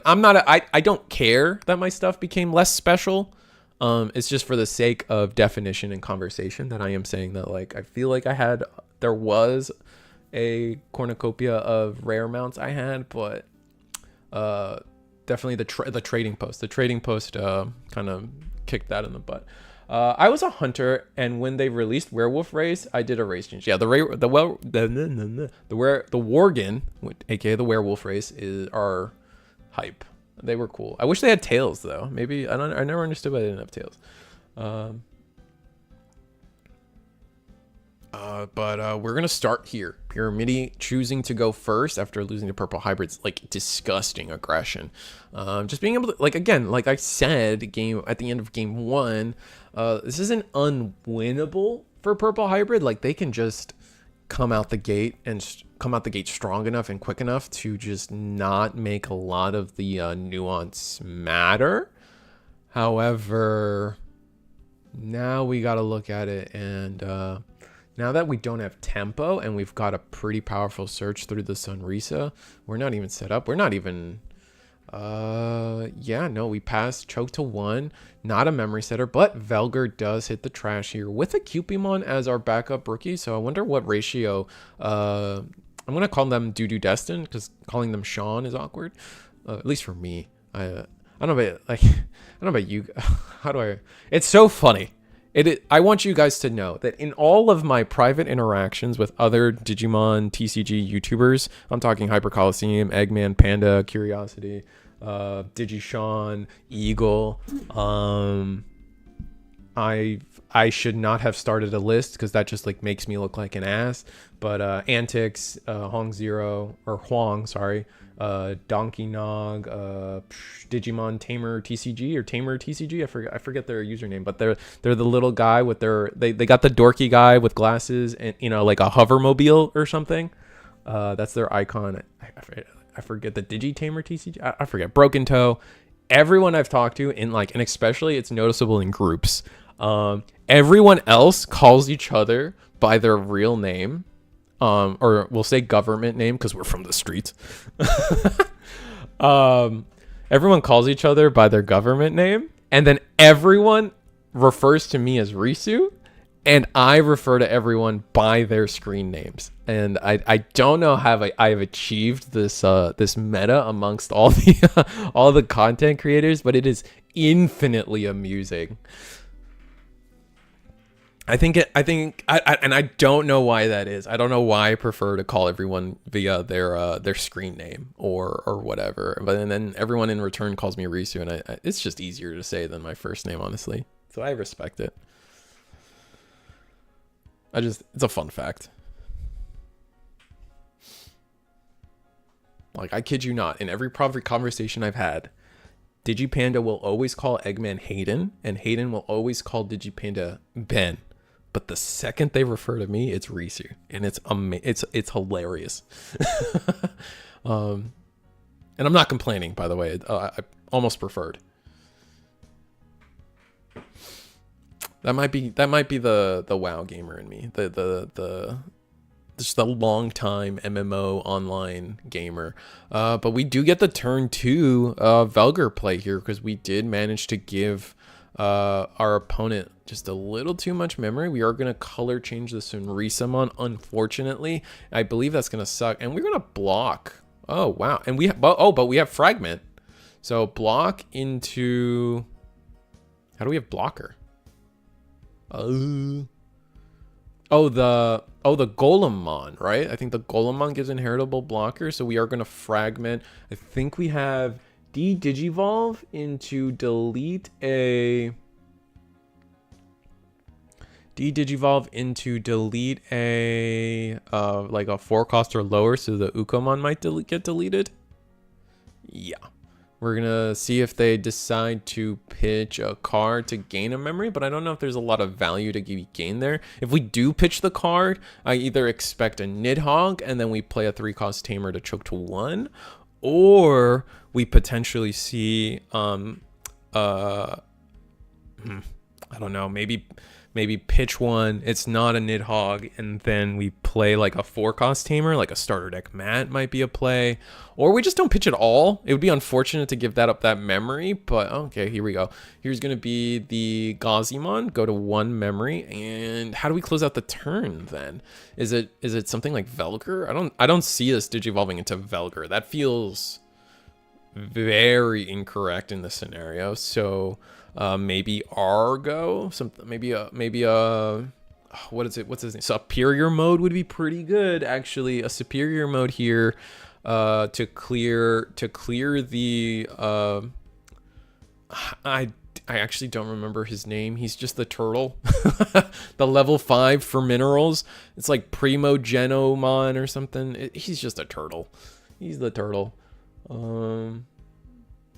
I don't care that my stuff became less special. It's just for the sake of definition and conversation that I am saying that, like, I feel like there was a cornucopia of rare mounts I had, but definitely the trading post kind of kicked that in the butt. I was a hunter, and when they released Werewolf Race, I did a race change. Yeah, the Worgen, aka the Werewolf Race, are hype. They were cool. I wish they had tails though. Maybe I never understood why they didn't have tails. But we're gonna start here. Pyramidi choosing to go first after losing to Purple Hybrid's like disgusting aggression. Just being able to, like, again, like I said, at the end of game 1, this isn't unwinnable for Purple Hybrid. Like, they can just come out the gate strong enough and quick enough to just not make a lot of the nuance matter. However, now we got to look at it, and now that we don't have tempo and we've got a pretty powerful search through the Sunrisa, we're not even set up. We're not even Yeah, no, we passed choke to 1. Not a memory setter, but Velgar does hit the trash here with a Cupimon as our backup rookie. So I wonder what ratio. I'm gonna call them Doo Destin because calling them Sean is awkward. At least for me. I don't know about like I don't know about you. How do I? It's so funny. I want you guys to know that in all of my private interactions with other Digimon TCG YouTubers, I'm talking Hyper Coliseum, Eggman, Panda, Curiosity, DigiSean, Eagle. I should not have started a list because that just like makes me look like an ass. But Antics, Huang, sorry, Donkey Nog, Digimon Tamer TCG or Tamer TCG. I forget their username, but they're the little guy with they got the dorky guy with glasses and like a hovermobile or something. That's their icon. I forget the Digitamer TCG. I forget. Broken Toe. Everyone I've talked to and especially it's noticeable in groups. Everyone else calls each other by their real name. Or we'll say government name because we're from the streets. Everyone calls each other by their government name, and then everyone refers to me as Risu, and I refer to everyone by their screen names. And I don't know how I've achieved this this meta amongst all the all the content creators, but it is infinitely amusing. I and I don't know why that is. I don't know why I prefer to call everyone via their screen name or whatever. But then everyone in return calls me Risu, and it's just easier to say than my first name, honestly. So I respect it. It's a fun fact. I kid you not, in every conversation I've had, Digipanda will always call Eggman Hayden, and Hayden will always call Digipanda Ben. But the second they refer to me, it's Risu, and it's hilarious. And I'm not complaining, by the way. I almost preferred. That might be the WoW gamer in me. Just a long time MMO online gamer. But we do get the turn 2 Velgar play here because we did manage to give our opponent just a little too much memory. We are going to color change the Sunrisamon, unfortunately. I believe that's going to suck. And we're going to block. Oh, wow. And but we have Fragment. So block into... How do we have blocker? The Golemon, right? I think the Golemon gives inheritable blocker, so we are going to Fragment. I think we have Digivolve into delete a like a 4-cost or lower, so the Ukomon might get deleted. Yeah. We're going to see if they decide to pitch a card to gain a memory, but I don't know if there's a lot of value to be gained there. If we do pitch the card, I either expect a Nidhogg and then we play a 3-cost Tamer to choke to 1, or we potentially see, I don't know, maybe pitch one, it's not a Nidhogg, and then we play like a 4-cost Tamer, like a starter deck Mat might be a play, or we just don't pitch at all. It would be unfortunate to give that memory, but okay, here we go. Here's going to be the Gazimon, go to 1 memory, and how do we close out the turn then? Is it something like Velgar? I don't see us digivolving into Velgar. That feels very incorrect in this scenario, so... maybe Argo, maybe a what is it? What's his name? Superior mode would be pretty good, actually. A superior mode here, to clear the I actually don't remember his name. He's just the turtle, the level 5 for minerals. It's like Primogenomon or something. He's just a turtle. He's the turtle.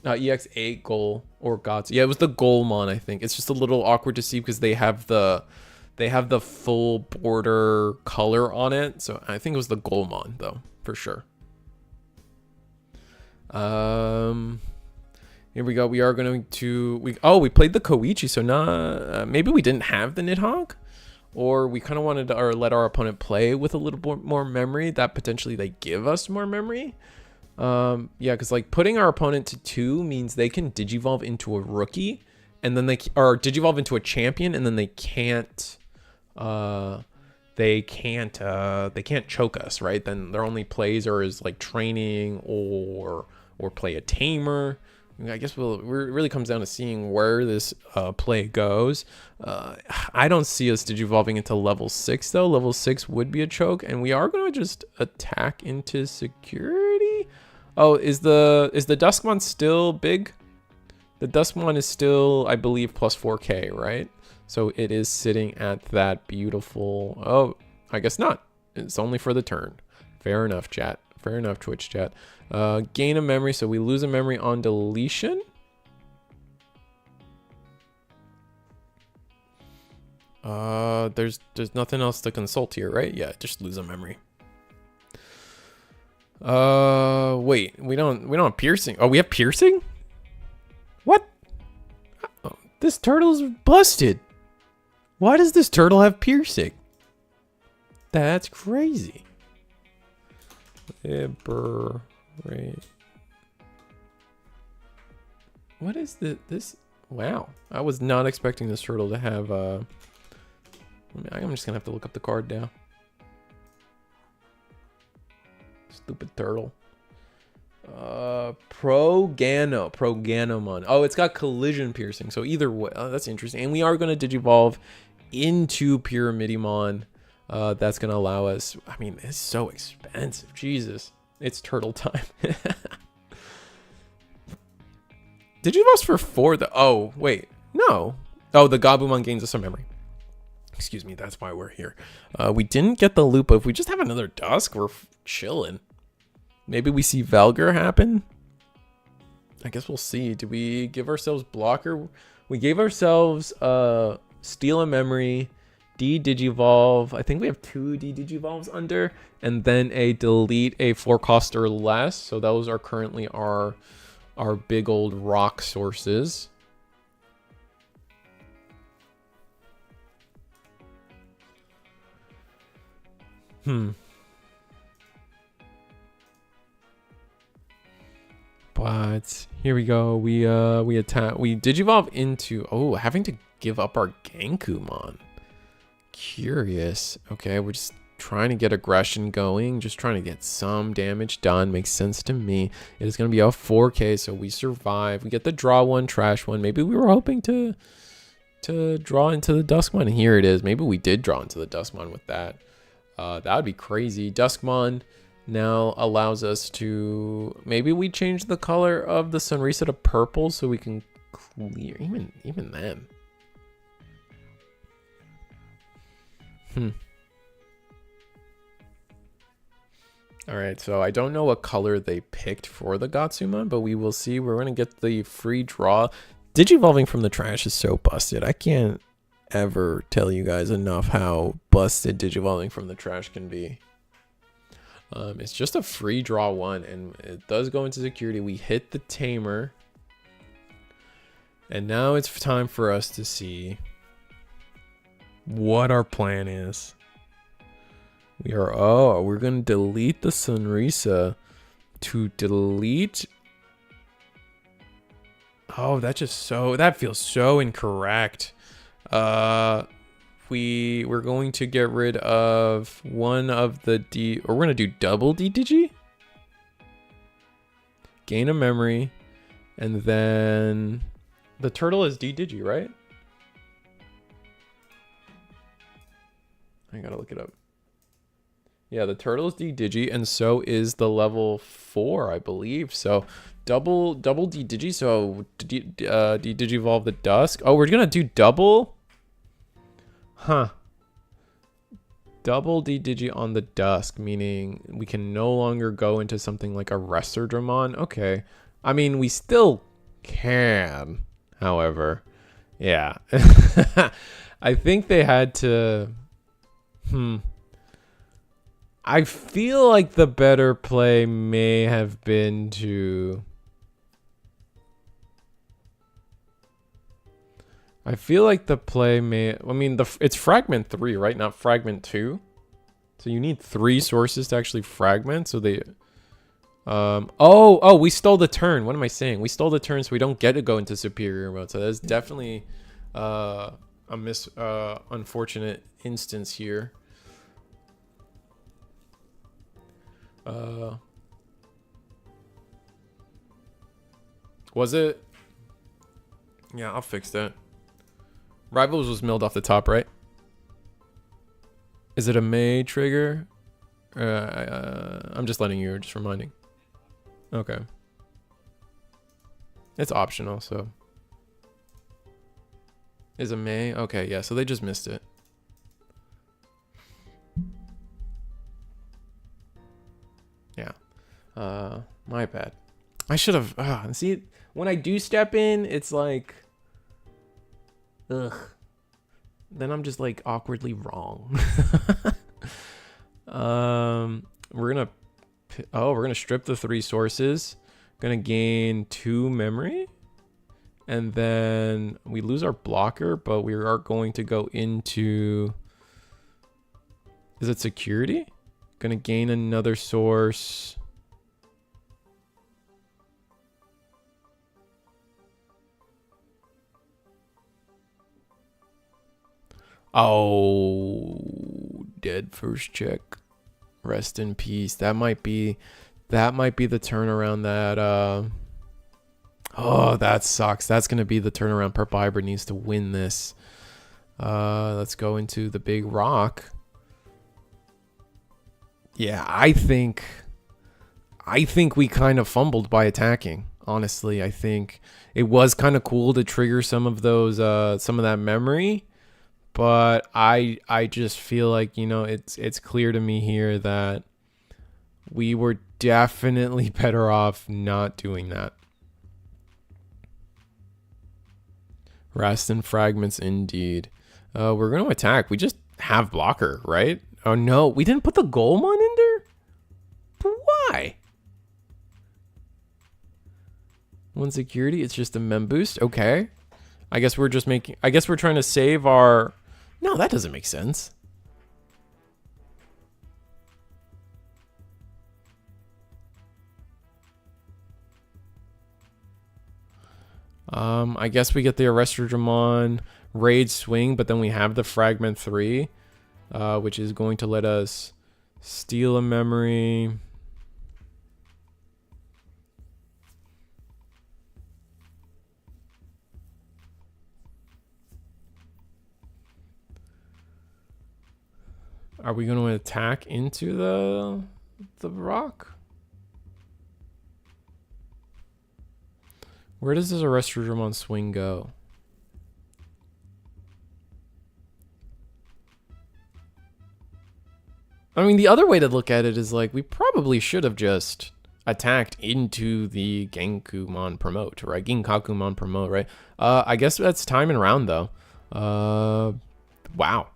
EX8 goal or gods. Yeah, it was the Golemon, I think. It's just a little awkward to see because they have the full border color on it. So I think it was the Golemon though, for sure. Here we go. We are going to we played the Koichi, so maybe we didn't have the Nidhogg, or we kind of wanted to let our opponent play with a little more memory that potentially they give us more memory. Yeah, because like putting our opponent to 2 means they can digivolve into a rookie, and then or digivolve into a champion, and then they can't choke us, right? Then their only plays are is like training or play a tamer. I guess it really comes down to seeing where this play goes. I don't see us digivolving into level 6 though. Level 6 would be a choke, and we are going to just attack into security. Oh, is the Duskmon still big? The Duskmon is still, I believe, plus 4K, right? So it is sitting at that beautiful... Oh, I guess not. It's only for the turn. Fair enough, chat. Fair enough, Twitch chat. Gain a memory, so we lose a memory on deletion. There's nothing else to consult here, right? Yeah, just lose a memory. Wait, we don't have piercing. Oh, we have piercing? What? Oh, this turtle's busted. Why does this turtle have piercing? That's crazy. Right. What is this? Wow, I was not expecting this turtle to have. I'm just gonna have to look up the card now. Stupid turtle. Proganomon. Oh, it's got collision piercing. So either way, that's interesting. And we are gonna digivolve into Pyramidimon. That's gonna allow us. I mean, it's so expensive. Jesus, it's turtle time. Digivolves for 4. Oh wait, no. Oh, the Gabumon gains us some memory. Excuse me. That's why we're here. We didn't get the loop. If we just have another Dusk, we're chilling. Maybe we see Velgar happen. I guess we'll see. Do we give ourselves blocker? We gave ourselves steal a memory. D-Digivolve. I think we have 2 D-Digivolves under, and then a delete a 4 cost or less. So those are currently our big old rock sources. But here we go. We attack. We Digivolve into having to give up our Genkumon. Curious. Okay, we're just trying to get aggression going, just trying to get some damage done. Makes sense to me. It is going to be a 4K, so we survive. We get the draw 1, trash 1. Maybe we were hoping to draw into the Duskmon, and here it is. Maybe we did draw into the Duskmon with that. That would be crazy. Duskmon now allows us to, maybe we change the color of the Sunrisa to purple so we can clear even then. All right, so I don't know what color they picked for the Gatsumon, but we will see. We're going to get the free draw. Digivolving from the trash is so busted. I can't ever tell you guys enough how busted Digivolving from the trash can be. It's just a free draw 1, and it does go into security. We hit the Tamer. And now it's time for us to see what our plan is. We're going to delete the Sunrisa to delete. Oh, that feels so incorrect. We're going to get rid of one of the D, or we're going to do double D-Digi. Gain a memory, and then the turtle is D-Digi, right? I gotta look it up. Yeah, the turtle is D-Digi, and so is the level 4, I believe. So double D-Digi, so D-Digivolve the Dusk. Oh, we're gonna do double? Huh. Double D-Digi on the Dusk, meaning we can no longer go into something like a Resordramon. Okay. I mean, we still can, however. Yeah. I think they had to... I feel like the better play may have been to... I feel like the play may... I mean, it's fragment 3, right? Not fragment 2. So you need 3 sources to actually fragment. So they... Oh, we stole the turn. What am I saying? We stole the turn, so we don't get to go into superior mode. So that's definitely a unfortunate instance here. Was it? Yeah, I'll fix that. Rivals was milled off the top, right? Is it a May trigger? I'm just letting you, just reminding. Okay. It's optional, so. Is it May? Okay, yeah, so they just missed it. Yeah. My bad. I should have, see, when I do step in, it's like, ugh. Then I'm just like awkwardly wrong. We're gonna strip the 3 sources. Gonna gain 2 memory. And then we lose our blocker, but we are going to go into, is it security? Gonna gain another source. Oh, dead first check. Rest in peace. That might be the turnaround that oh, that sucks. That's gonna be the turnaround. Purple Hybrid needs to win this. Let's go into the big rock. Yeah, I think we kind of fumbled by attacking. Honestly, I think it was kind of cool to trigger some of those some of that memory. But I just feel like, you know, it's clear to me here that we were definitely better off not doing that. Rest and fragments indeed. We're going to attack. We just have blocker, right? Oh no, we didn't put the Golemon in there? But why? One security, it's just a mem boost. Okay. I guess we're trying to save our... No, that doesn't make sense. I guess we get the Arrestor Dramon raid swing, but then we have the Fragment 3, which is going to let us steal a memory. Are we going to attack into the rock? Where does this Arrestor Dramon swing go? I mean, the other way to look at it is like, we probably should have just attacked into the Genkumon promote, right? Ginkakumon promote, right? I guess that's time and round though. Wow.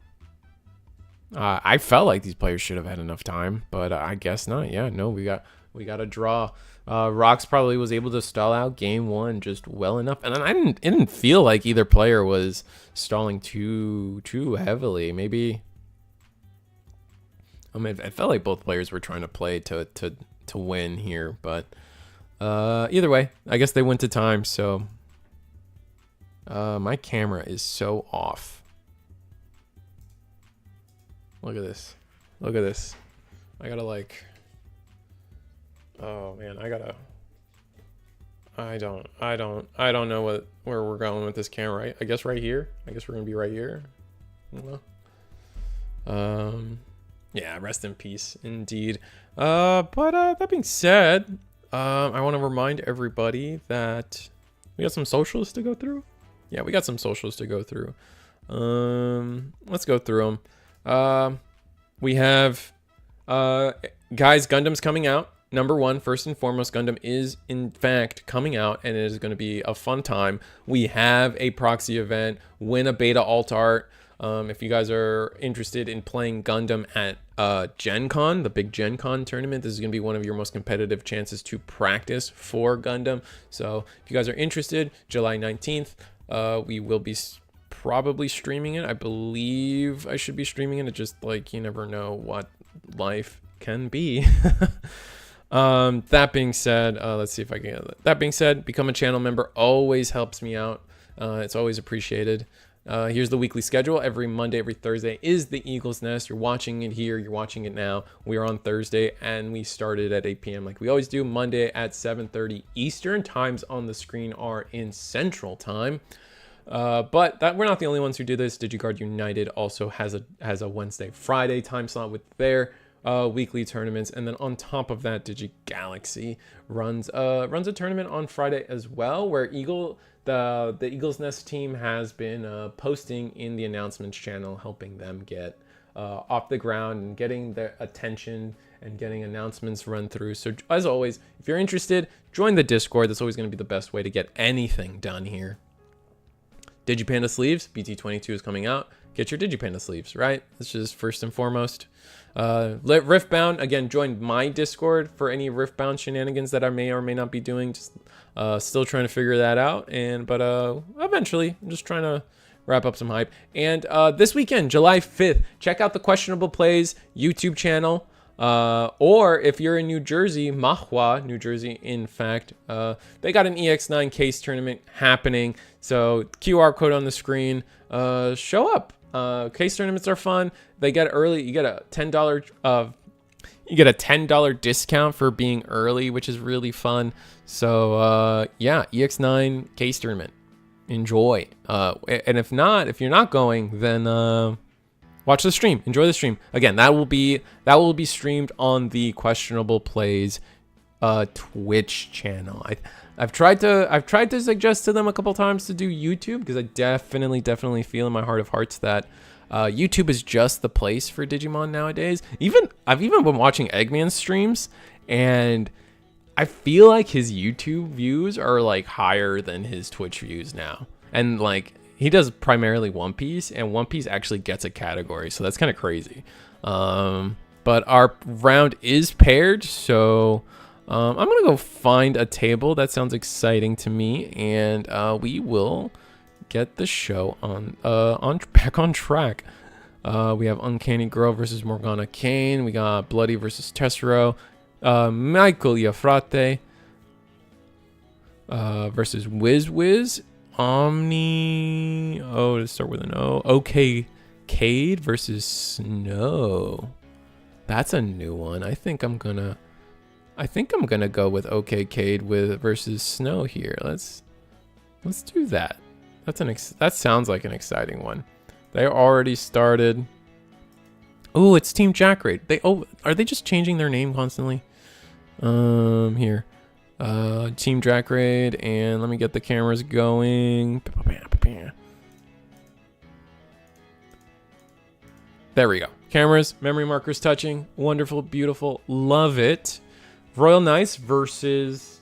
I felt like these players should have had enough time, but I guess not. Yeah, no, we got a draw. Rox probably was able to stall out game 1 just well enough, and it didn't feel like either player was stalling too heavily. Maybe, I mean, it felt like both players were trying to play to win here, but either way, I guess they went to time. So my camera is so off. Look at this. Look at this. I gotta like... Oh man, I don't know where we're going with this camera. I guess right here. I guess we're gonna be right here. Yeah, rest in peace indeed. But that being said, I want to remind everybody that we got some socials to go through. Yeah, we got some socials to go through. Let's go through them. We have guys, Gundam's coming out. Number 1, first and foremost, Gundam is in fact coming out, and it is going to be a fun time. We have a proxy event, win a beta alt art. If you guys are interested in playing Gundam at Gen Con, the big Gen Con tournament, this is going to be one of your most competitive chances to practice for Gundam. So if you guys are interested, July 19th, we will be probably streaming it. I believe I should be streaming it. It's just like, you never know what life can be. That being said, let's see if I can get that. That being said, become a channel member always helps me out. It's always appreciated. Here's the weekly schedule. Every Monday, every Thursday is the Eagle's Nest. You're watching it here. You're watching it now. We are on Thursday, and we started at 8 p.m. like we always do. Monday at 7:30 Eastern. Times on the screen are in Central Time. But we're not the only ones who do this. DigiGuard United also has a Wednesday, Friday time slot with their weekly tournaments, and then on top of that, DigiGalaxy runs a tournament on Friday as well, where the Eagle's Nest team has been posting in the announcements channel, helping them get off the ground and getting their attention and getting announcements run through. So as always, if you're interested, join the Discord. That's always going to be the best way to get anything done here. DigiPanda sleeves, BT22 is coming out. Get your DigiPanda sleeves, right? That's just first and foremost. Riftbound, again, join my Discord for any Riftbound shenanigans that I may or may not be doing. Just still trying to figure that out. But eventually, I'm just trying to wrap up some hype. And this weekend, July 5th, check out the Questionable Plays YouTube channel. Or if you're in New Jersey, Mahwah, New Jersey, in fact, they got an EX9 case tournament happening. So QR code on the screen, show up. Case tournaments are fun. They get early. You get a $10 discount for being early, which is really fun. So yeah, EX9 case tournament. Enjoy. And if you're not going, then watch the stream. Enjoy the stream. Again, that will be streamed on the Questionable Plays Twitch channel. I've tried to suggest to them a couple times to do YouTube, because I definitely feel in my heart of hearts that YouTube is just the place for Digimon nowadays. I've even been watching Eggman's streams, and I feel like his YouTube views are like higher than his Twitch views now. And like, he does primarily One Piece, and One Piece actually gets a category, so that's kind of crazy. But our round is paired, so I'm gonna go find a table. That sounds exciting to me, and we will get the show back on track. We have Uncanny Girl versus Morgana Kane. We got Bloody versus Tessero. Michael Iafrate versus Wiz. To start with an O. OK Cade versus Snow. That's a new one. I think I'm gonna go with OK Cade versus Snow here. Let's do that. That sounds like an exciting one. They already started. Oh, it's Team Jackraid. Are they just changing their name constantly? Here. Team Jackraid, and let me get the cameras going. There we go. Cameras, memory markers touching. Wonderful, beautiful. Love it. Royal Knights versus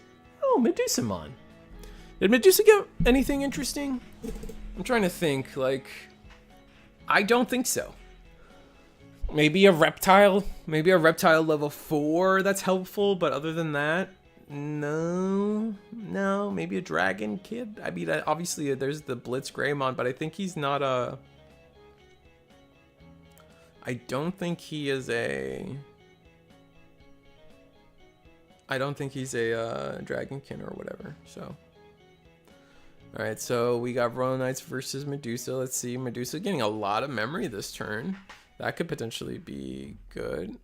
Medusamon. Did Medusa get anything interesting? I'm trying to think. Like, I don't think so. Maybe a reptile level 4 that's helpful, but other than that, no. Maybe a dragon kid. I mean, obviously there's the Blitz Greymon, but I think he's not a. I don't think he's a dragonkin or whatever. So, all right. So we got Royal Knights versus Medusa. Let's see. Medusa getting a lot of memory this turn. That could potentially be good.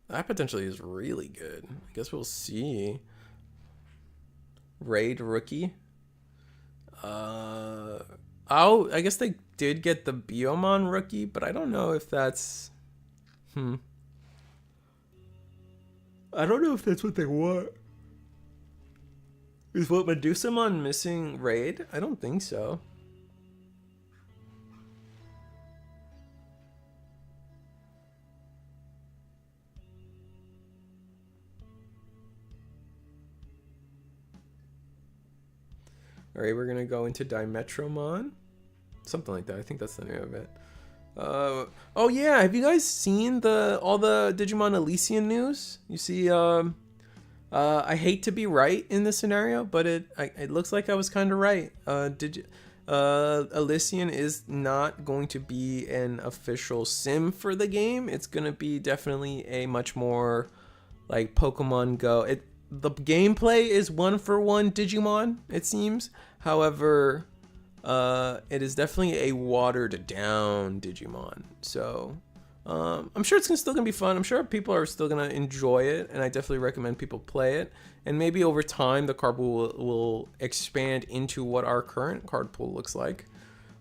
That potentially is really good. I guess we'll see. Raid rookie. I guess they did get the Biomon rookie, but I don't know if that's. I don't know if that's what they want. Is what Medusamon missing Raid? I don't think so. All right, we're gonna go into Dimetromon, something like that. I think that's the name of it. Oh yeah, have you guys seen all the Digimon Elysian news? You see, I hate to be right in this scenario, but it looks like I was kind of right. Elysian is not going to be an official sim for the game. It's gonna be definitely a much more like Pokemon Go. The gameplay is 1-for-1 Digimon, it seems. However, it is definitely a watered down Digimon. So I'm sure it's still gonna be fun. I'm sure people are still gonna enjoy it, and I definitely recommend people play it. And maybe over time, the card pool will expand into what our current card pool looks like.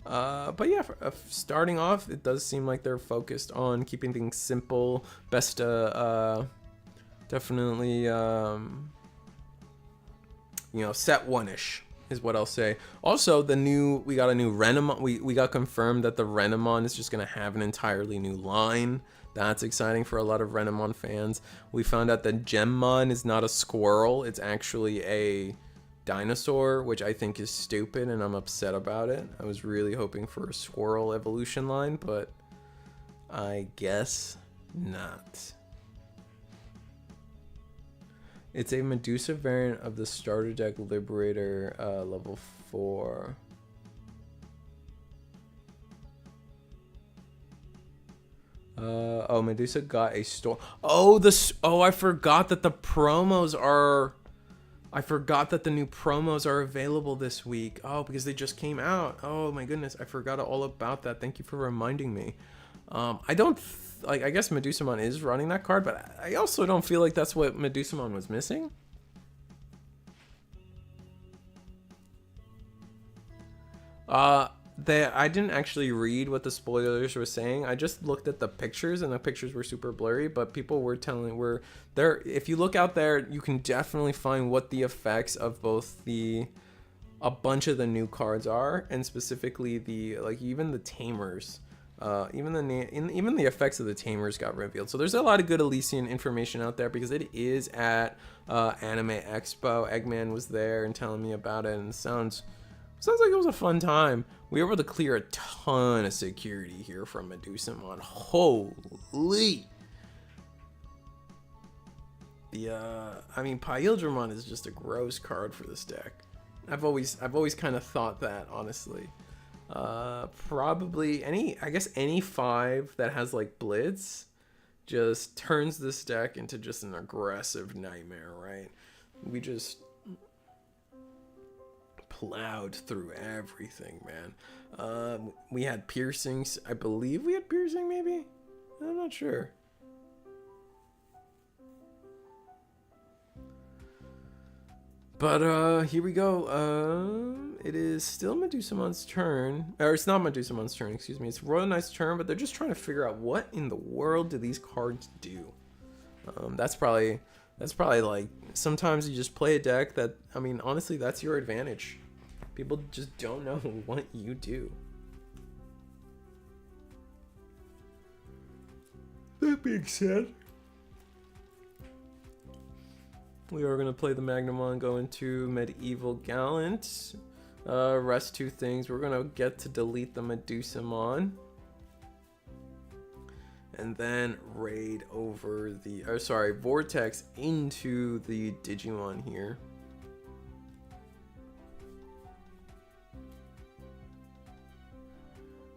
But yeah, starting off, it does seem like they're focused on keeping things simple. Best definitely, set one-ish is what I'll say. Also, we got a new Renamon. We got confirmed that the Renamon is just gonna have an entirely new line. That's exciting for a lot of Renamon fans. We found out that Gemmon is not a squirrel. It's actually a dinosaur, which I think is stupid, and I'm upset about it. I was really hoping for a squirrel evolution line, but I guess not. It's a Medusa variant of the starter deck Liberator level 4. Oh, Medusa got a store. Oh, I forgot that the promos are. I forgot that the new promos are available this week. Oh, because they just came out. Oh my goodness, I forgot all about that. Thank you for reminding me. I don't I guess Medusamon is running that card, but I also don't feel like that's what Medusamon was missing. I didn't actually read what the spoilers were saying. I just looked at the pictures, and the pictures were super blurry, but people were telling if you look out there, you can definitely find what the effects of both a bunch of the new cards are, and specifically even the tamers. Even the effects of the tamers got revealed. So there's a lot of good Elysian information out there because it is at Anime Expo. Eggman was there and telling me about it, and it sounds like it was a fun time. We were able to clear a ton of security here from Medusamon. Holy! Pyildramon is just a gross card for this deck. I've always kind of thought that, honestly. Probably any 5 that has like Blitz just turns this deck into just an aggressive nightmare, right? We just plowed through everything, man. We had piercings. I believe we had piercing, maybe? I'm not sure. But here we go. It is still Medusamon's turn. Or it's not Medusamon's turn, excuse me. It's Royal Knight's turn, but they're just trying to figure out what in the world do these cards do. That's probably like, sometimes you just play a deck that, honestly, that's your advantage. People just don't know what you do. That being said, we are going to play the Magnamon, go into Medieval Gallant. Rest 2 things. We're going to get to delete the Medusamon. And then raid over Vortex into the Digimon here.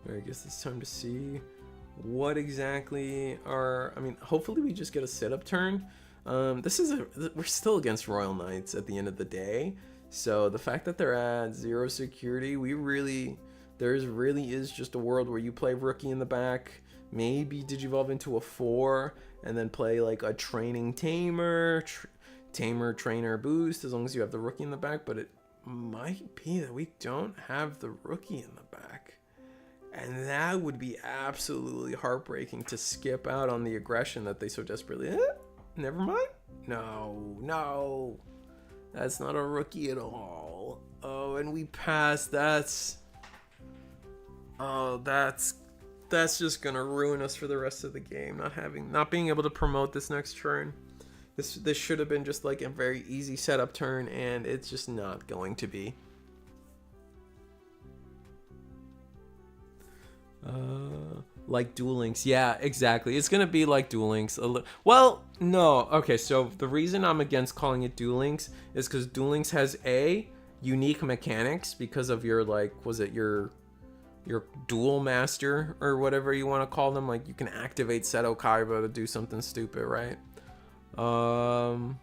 I guess it's time to see what exactly hopefully we just get a setup turn. We're still against Royal Knights at the end of the day. So the fact that they're at 0 security, there really is just a world where you play Rookie in the back, maybe Digivolve into a 4, and then play like a training Tamer, Tamer Trainer boost, as long as you have the Rookie in the back. But it might be that we don't have the Rookie in the back. And that would be absolutely heartbreaking to skip out on the aggression that they so desperately... Never mind. No. That's not a Rookie at all. Oh, and we passed. That's just gonna ruin us for the rest of the game. Not being able to promote this next turn. This should have been just like a very easy setup turn, and it's just not going to be. Like Duel Links. Yeah, exactly. It's gonna be like Duel Links. Well, no. Okay, so the reason I'm against calling it Duel Links is because Duel Links has unique mechanics because of your, like, was it your dual master or whatever you want to call them? Like, you can activate Seto Kaiba to do something stupid, right? And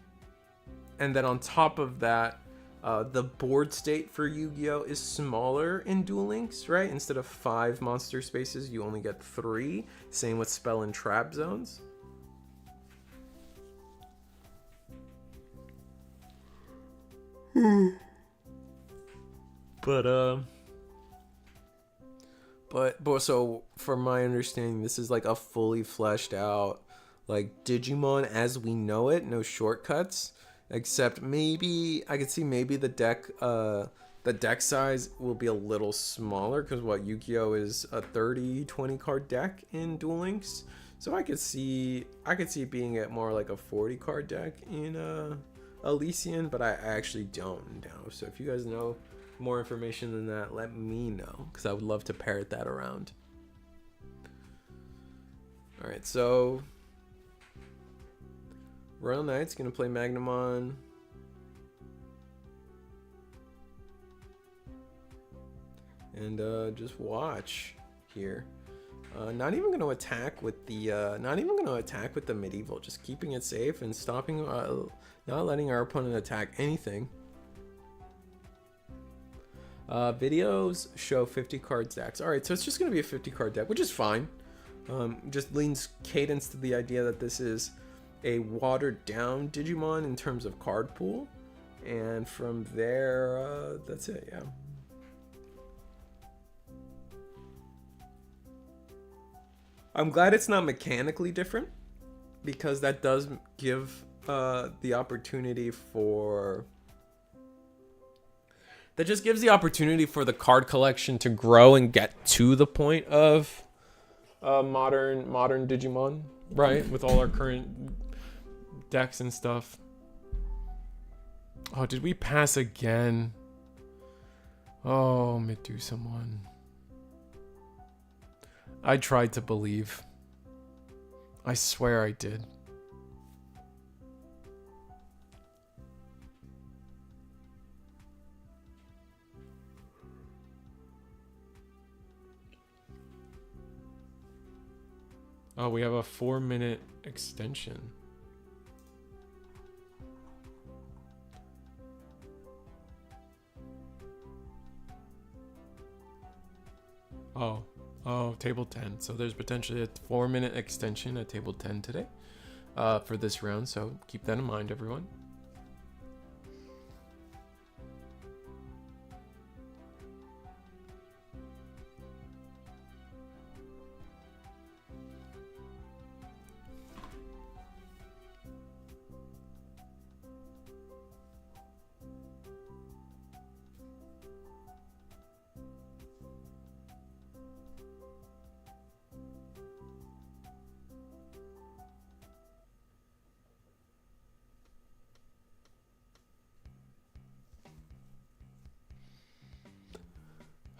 then on top of that, the board state for Yu-Gi-Oh is smaller in Duel Links, right? Instead of 5 monster spaces, you only get 3. Same with spell and trap zones. But so from my understanding, this is like a fully fleshed out, like, Digimon as we know it, no shortcuts, except maybe I could see maybe the deck size will be a little smaller, because what, Yu-Gi-Oh is a 30-20 card deck in Duel Links, so I could see it being at more like a 40 card deck in Elysian, but I actually don't know. So if you guys know more information than that, let me know, because I would love to parrot that around. All right, so Royal Knight's gonna play Magnamon. And just watch here. Not even gonna attack with the medieval, just keeping it safe and stopping, not letting our opponent attack anything. Videos show 50 card decks. All right, so it's just gonna be a 50 card deck, which is fine. Just leans cadence to the idea that this is a watered down Digimon in terms of card pool, and from there, that's it. Yeah. I'm glad it's not mechanically different, because that does give the opportunity for... That just gives the opportunity for the card collection to grow and get to the point of modern Digimon, right? With all our current decks and stuff. Oh, did we pass again? Oh, Medusa won. I tried to believe. I swear I did. Oh, we have a 4-minute extension. Oh, table 10. So there's potentially a 4-minute extension at table 10 today for this round. So keep that in mind, everyone.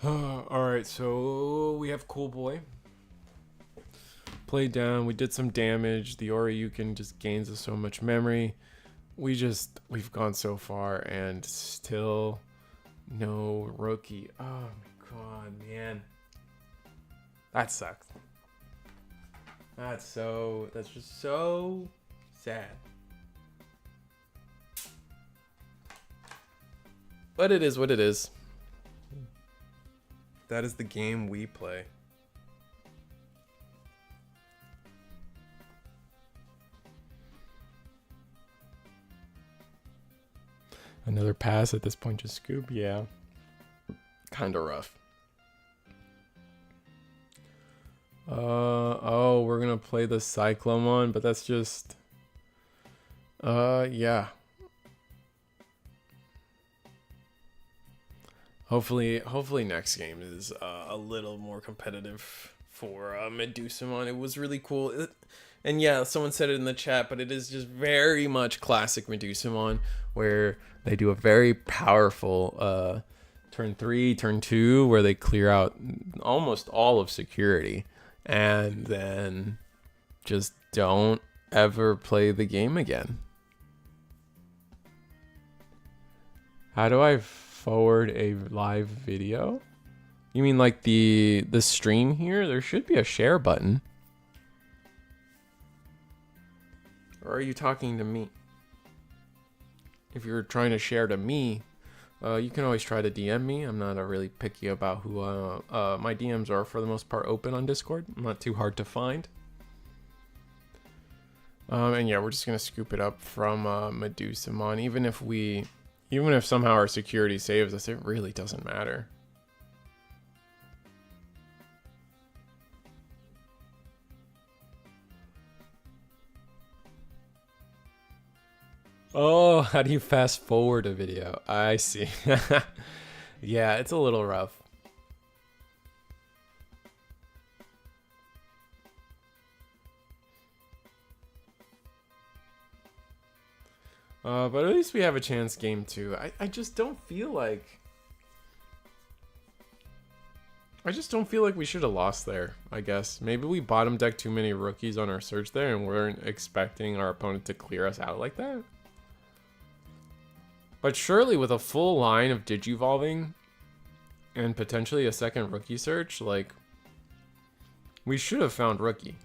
Alright, so we have Cool Boy. Played down, we did some damage. The Oryukin just gains us so much memory. We've gone so far and still no rookie. Oh my god, man. That sucks. That's just so sad. But it is what it is. That is the game we play. Another pass at this point, just scoop, yeah. Kinda rough. Oh, we're gonna play the Cyclomon, but that's just... yeah. Hopefully next game is a little more competitive for Medusamon. It was really cool. And yeah, someone said it in the chat, but it is just very much classic Medusamon, where they do a very powerful turn 3, turn 2, where they clear out almost all of security, and then just don't ever play the game again. How do I forward a live video? You mean like the stream here? There should be a share button. Or are you talking to me? If you're trying to share to me, you can always try to DM me. I'm not really picky about who my DMs are for the most part open on Discord. I'm not too hard to find. And yeah, we're just gonna scoop it up from Medusa. Even if somehow our security saves us, it really doesn't matter. Oh, how do you fast forward a video? I see. Yeah, it's a little rough. But at least we have a chance game 2. I just don't feel like... I just don't feel like we should have lost there, I guess. Maybe we bottom decked too many rookies on our search there and weren't expecting our opponent to clear us out like that. But surely with a full line of Digivolving and potentially a second rookie search, like, we should have found rookie.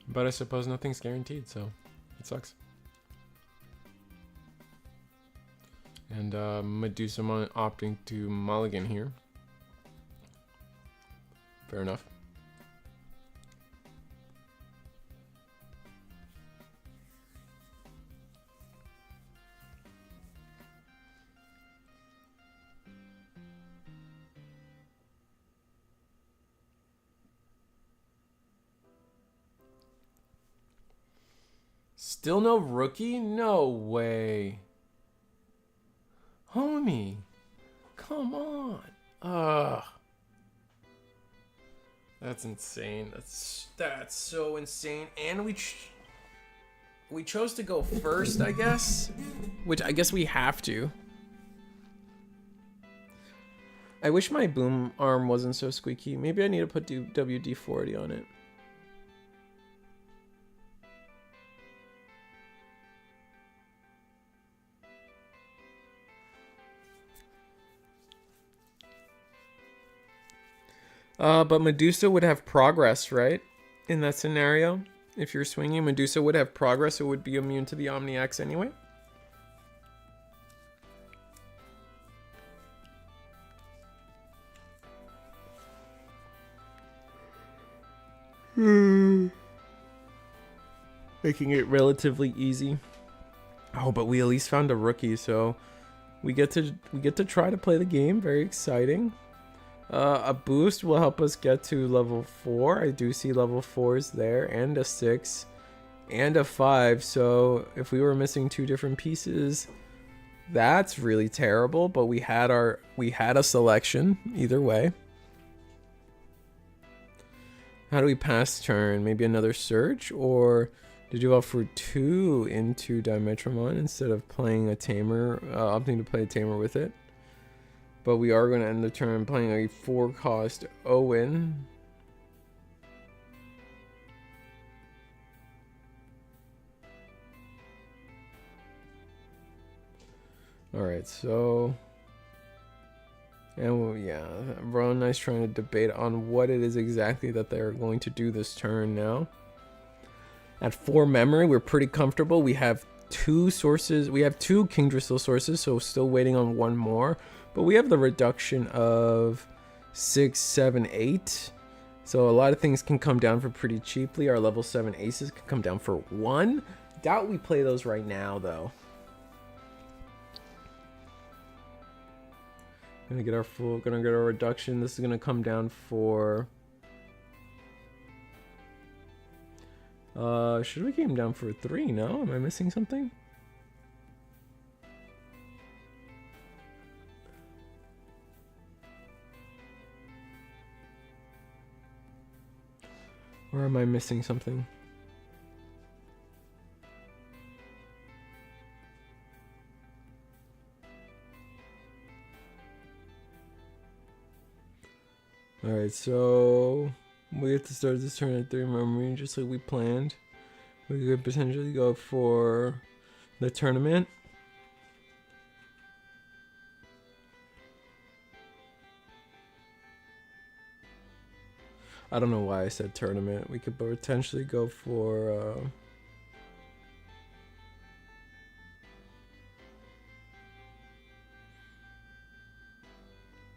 But I suppose nothing's guaranteed, so it sucks. And Medusa opting to mulligan here. Fair enough. Still no rookie? No way. Homie. Come on. Ugh. That's insane. That's so insane. And we chose to go first, I guess. Which I guess we have to. I wish my boom arm wasn't so squeaky. Maybe I need to put WD-40 on it. But Medusa would have progress, right? In that scenario, if you're swinging, Medusa would have progress. It would be immune to the Omni-X anyway. Making it relatively easy. Oh, but we at least found a rookie, so we get to try to play the game. Very exciting. A boost will help us get to level 4. I do see level 4s there, and a 6, and a 5. So if we were missing 2 different pieces, that's really terrible. But we had a selection either way. How do we pass turn? Maybe another search, or did you offer 2 into Dimetramon instead of playing a tamer, opting to play a tamer with it? But we are going to end the turn playing a 4-cost Owen. Alright, so... And well, yeah, Ron and I's trying to debate on what it is exactly that they're going to do this turn now. At 4 memory, we're pretty comfortable. We have 2 sources. We have 2 Kingdristle sources, so still waiting on 1 more. But we have the reduction of 6, 7, 8. So a lot of things can come down for pretty cheaply. Our level 7 aces can come down for 1. Doubt we play those right now, though. Gonna get our reduction. This is gonna come down for... should we came down for 3? No? Am I missing something? Or am I missing something? Alright, so we have to start this turn at 3 memory, just like we planned. We could potentially go for the tournament. I don't know why I said tournament. We could potentially go for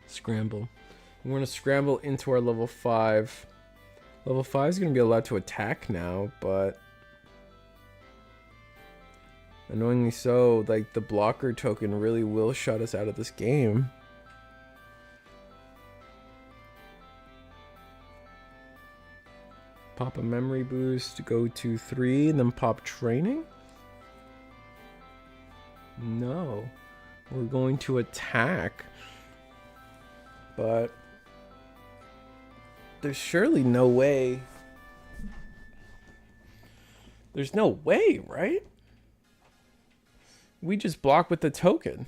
scramble. We're going to scramble into our level 5. Level 5 is going to be allowed to attack now, but annoyingly so, like the blocker token really will shut us out of this game. Pop a memory boost, go to 3, and then pop training? No. We're going to attack. But there's surely no way. There's no way, right? We just block with the token.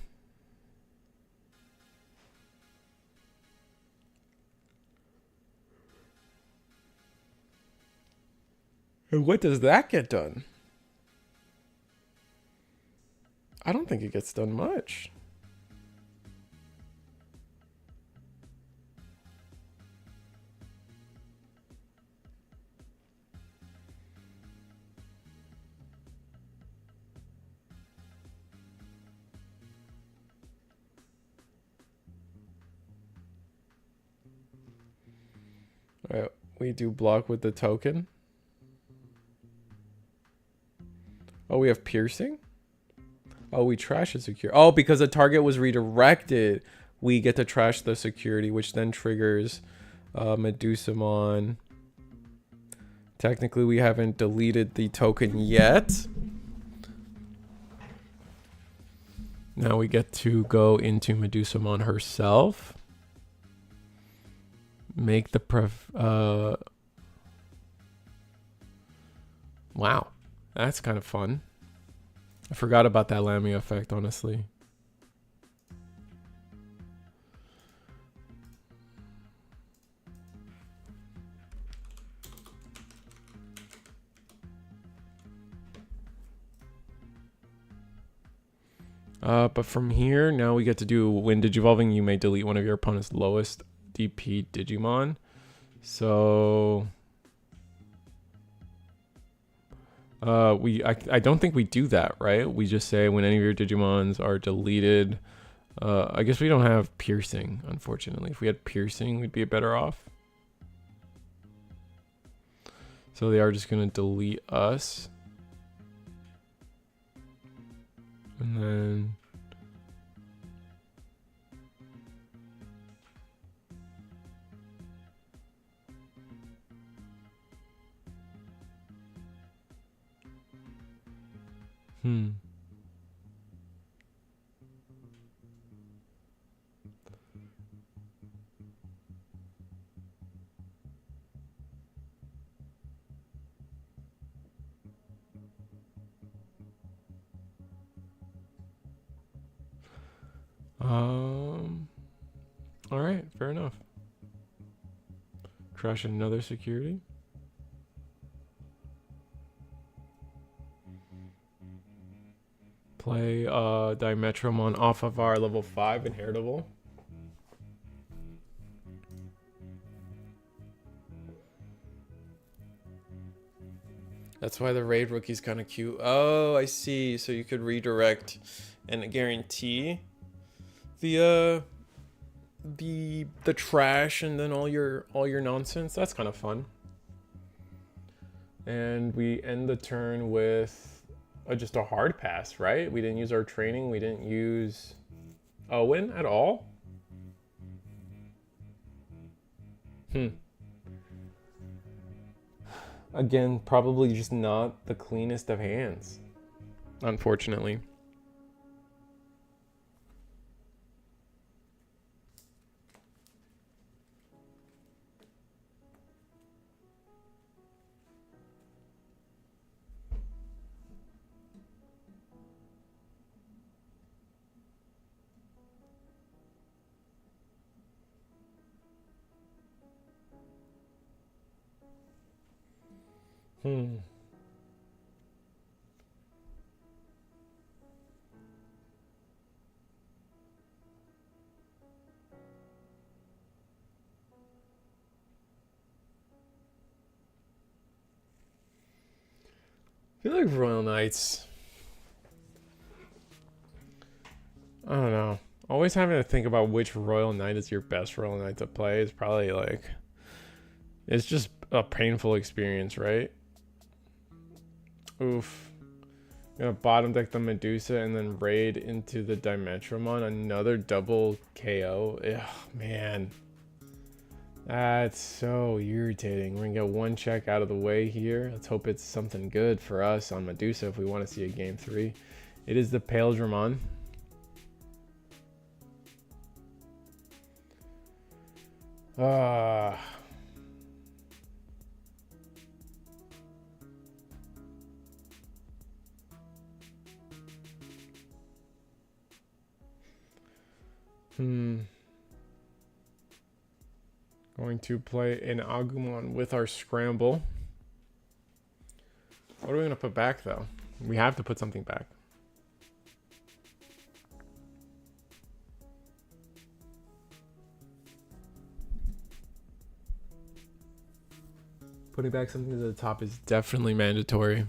And what does that get done? I don't think it gets done much. All right, we do block with the token. Oh, we have piercing? Oh, we trash a security. Oh, because the target was redirected, we get to trash the security, which then triggers Medusamon. Technically, we haven't deleted the token yet. Now we get to go into Medusamon herself. Make the wow. That's kind of fun. I forgot about that Lamia effect, honestly. But from here, now we get to do when digivolving, you may delete one of your opponent's lowest DP Digimon. So I don't think we do that, right? We just say when any of your Digimons are deleted. I guess we don't have piercing, unfortunately. If we had piercing, we'd be better off. So they are just gonna delete us. And then all right, fair enough. Crash another security. Play Dimetromon off of our level 5 inheritable. That's why the raid rookie's kind of cute. Oh, I see. So you could redirect and guarantee the trash and then all your nonsense. That's kind of fun. And we end the turn with just a hard pass, right? We didn't use our training. We didn't use Owen at all. Again, probably just not the cleanest of hands, unfortunately. feel like Royal Knights. I don't know. Always having to think about which Royal Knight is your best Royal Knight to play is probably like, it's just a painful experience, right? Oof. Gonna bottom deck the Medusa and then raid into the Dimensionmon. Another double KO. Ugh, man. That's so irritating. We're gonna get one check out of the way here. Let's hope it's something good for us on Medusa if we want to see a game 3. It is the Paildramon. Going to play an Agumon with our scramble. What are we going to put back, though? We have to put something back. Putting back something to the top is definitely mandatory.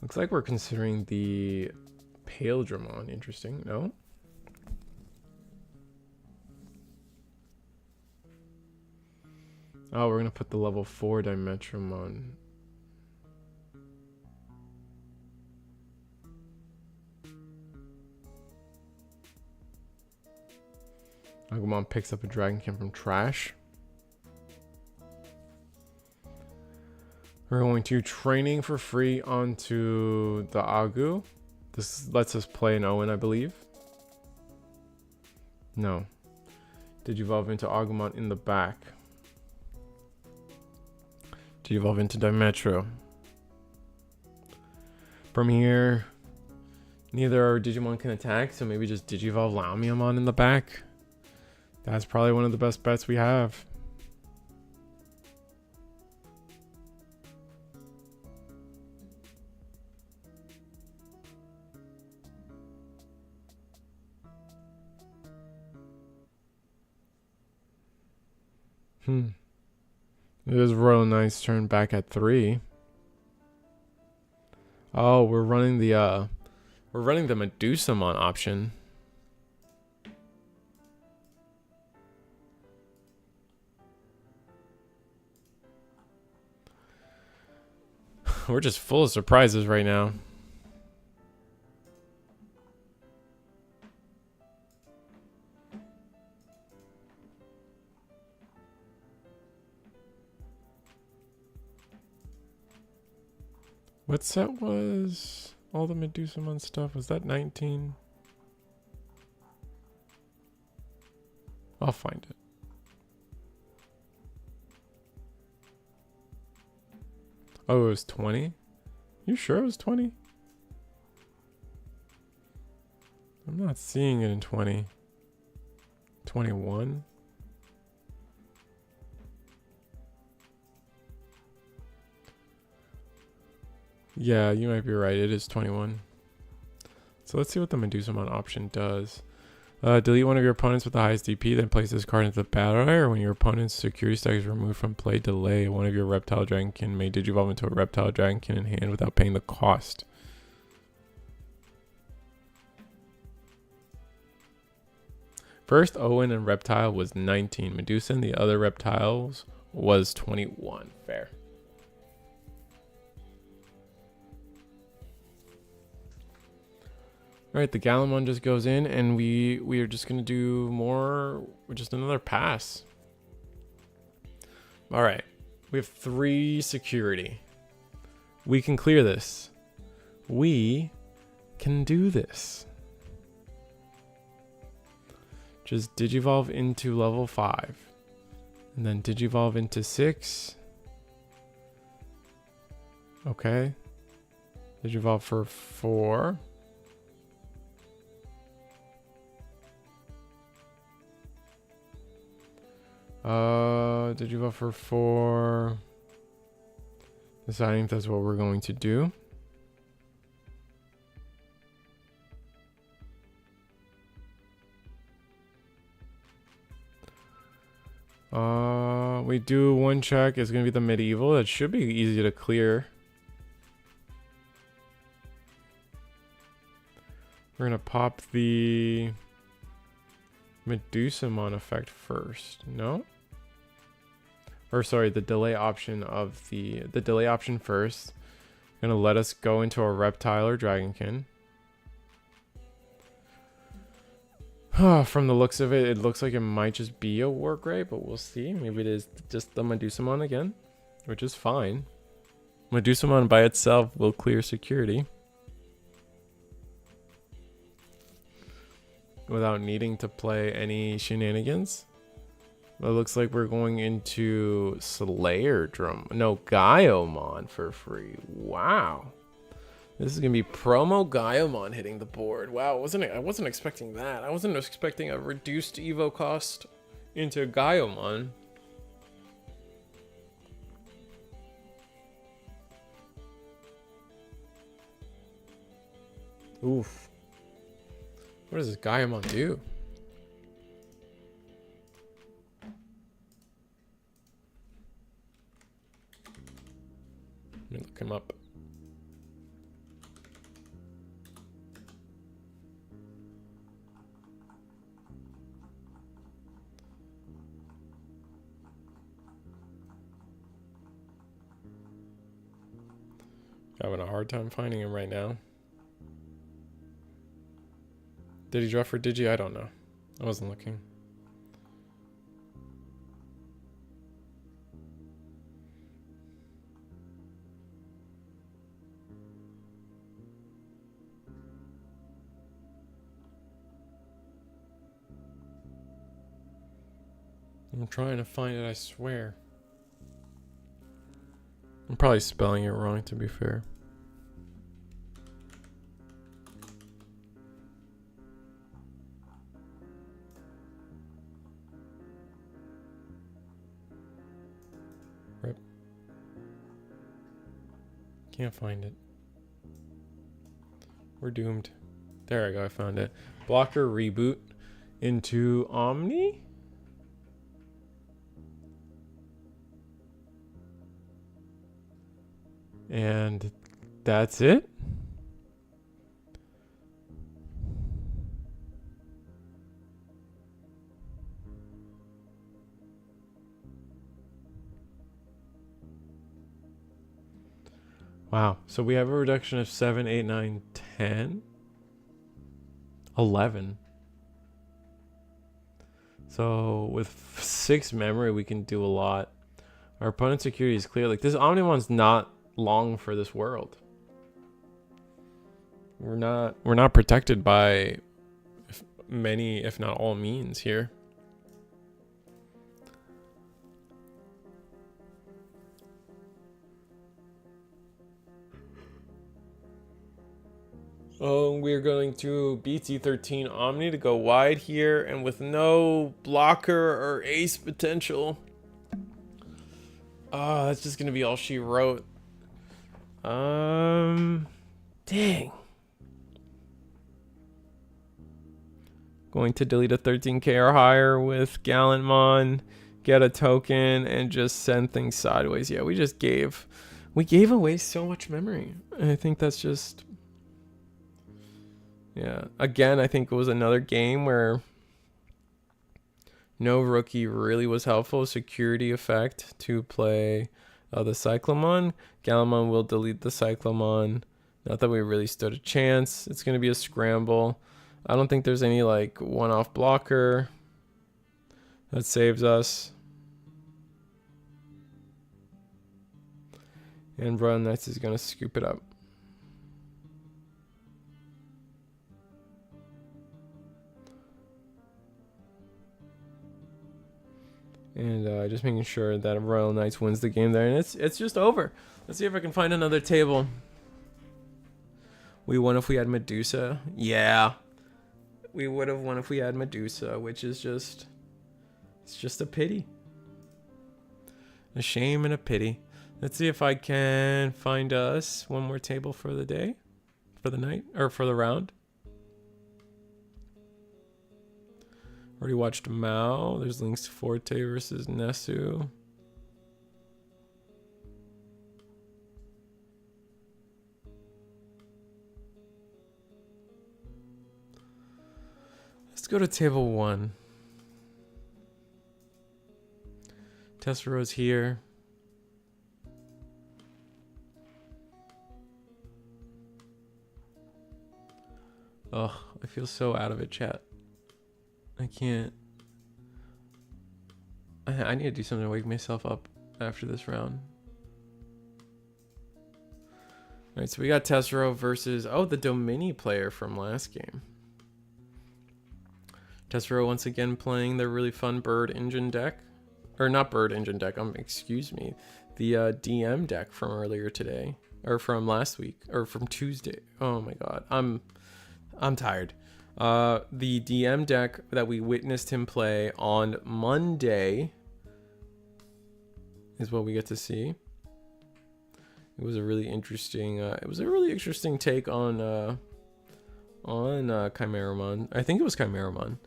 Looks like we're considering the Paildramon. Interesting. No? Oh, we're going to put the level 4 Dimensionmon. Agumon picks up a Dragonkin from trash. We're going to training for free onto the Agu. This lets us play an Owen, I believe. No. Digivolve into Agumon in the back. Digivolve into Dimetro. From here, neither our Digimon can attack, so maybe just Digivolve Lamiamon in the back. That's probably one of the best bets we have. It is Royal Knight's turn back at 3. Oh, we're running the Medusamon option. We're just full of surprises right now. What set was all the Medusamon stuff? Was that 19? I'll find it. Oh, it was 20? You sure it was 20? I'm not seeing it in 20. 21? Yeah, you might be right. It is 21. So let's see what the Medusamon option does. Delete one of your opponents with the highest DP, then place this card into the battle area. When your opponent's security stack is removed from play, delay. One of your Reptile Dragonkin may Digivolve into a Reptile Dragonkin in hand without paying the cost. First Owen and Reptile was 19. Medusa and the other reptiles was 21. Fair. All right, the Galamon just goes in, and we are just gonna do more, just another pass. All right, we have 3 security. We can clear this. We can do this. Just Digivolve into level 5, and then Digivolve into 6. Okay. Digivolve for 4. Digivolve for 4. Deciding if that's what we're going to do. We do one check. It's gonna be the medieval. It should be easy to clear. We're gonna pop the Medusa effect first. No? Or sorry, the delay option of the delay option first. Gonna let us go into a reptile or dragonkin. From the looks of it, it looks like it might just be a Wargrave, but we'll see. Maybe it is just the Medusa again, which is fine. Medusa by itself will clear security without needing to play any shenanigans. It looks like we're going into Slayer Drum. No, Gaiomon for free. Wow. This is gonna be promo Gaiomon hitting the board. Wow, I wasn't expecting that. I wasn't expecting a reduced Evo cost into Gaiomon. Oof. What does this Gaiomon do? Let me look him up. Having a hard time finding him right now. Did he draw for Digi? I don't know. I wasn't looking. I'm trying to find it, I swear. I'm probably spelling it wrong, to be fair. Rip. Can't find it. We're doomed. There I go, I found it. Blocker reboot into Omni? And that's it. Wow. So we have a reduction of 7, 8, 9, 10, 11. So with 6 memory, we can do a lot. Our opponent's security is clear. Like, this Omnimon's not long for this world. We're not protected by many, if not all, means here. Oh, we're going to BT13 Omni to go wide here, and with no blocker or ace potential. Oh, that's just gonna be all she wrote. Dang. Going to delete a 13k or higher with Gallantmon, get a token, and just send things sideways. Yeah, we gave away so much memory. I think that's just, yeah. Again, I think it was another game where no rookie really was helpful. Security effect to play the Cyclomon. Gallantmon will delete the Cyclomon. Not that we really stood a chance. It's going to be a scramble. I don't think there's any like one-off blocker that saves us. And Royal Knights is going to scoop it up. And just making sure that Royal Knights wins the game there. And it's just over. Let's see if I can find another table. We won if we had Medusa. Yeah. We would have won if we had Medusa, which is just, it's just a pity. A shame and a pity. Let's see if I can find us one more table for the day, for the night, or for the round. Already watched Mao. There's links to Forte versus Nesu. Let's go to table 1. Tessero's here. Oh, I feel so out of it, chat. I can't. I need to do something to wake myself up after this round. Alright, so we got Tessero versus, oh, the Domini player from last game. Tessero once again playing the really fun Bird Engine deck. Or not Bird Engine deck, excuse me. The DM deck from earlier today. Or from last week. Or from Tuesday. Oh my god. I'm tired. The DM deck that we witnessed him play on Monday is what we get to see. It was a really interesting. It was a really interesting take on Chimeramon. I think it was Chimeramon.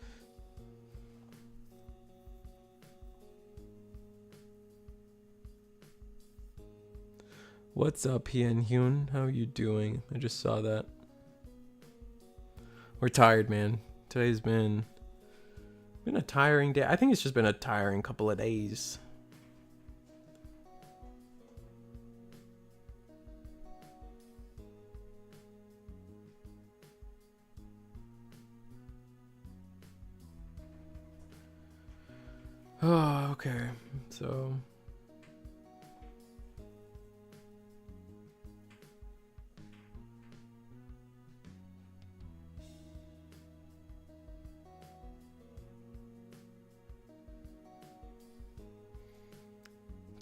What's up, Hien Hyun? How are you doing? I just saw that. We're tired, man. Today's been a tiring day. I think it's just been a tiring couple of days. Oh, okay. So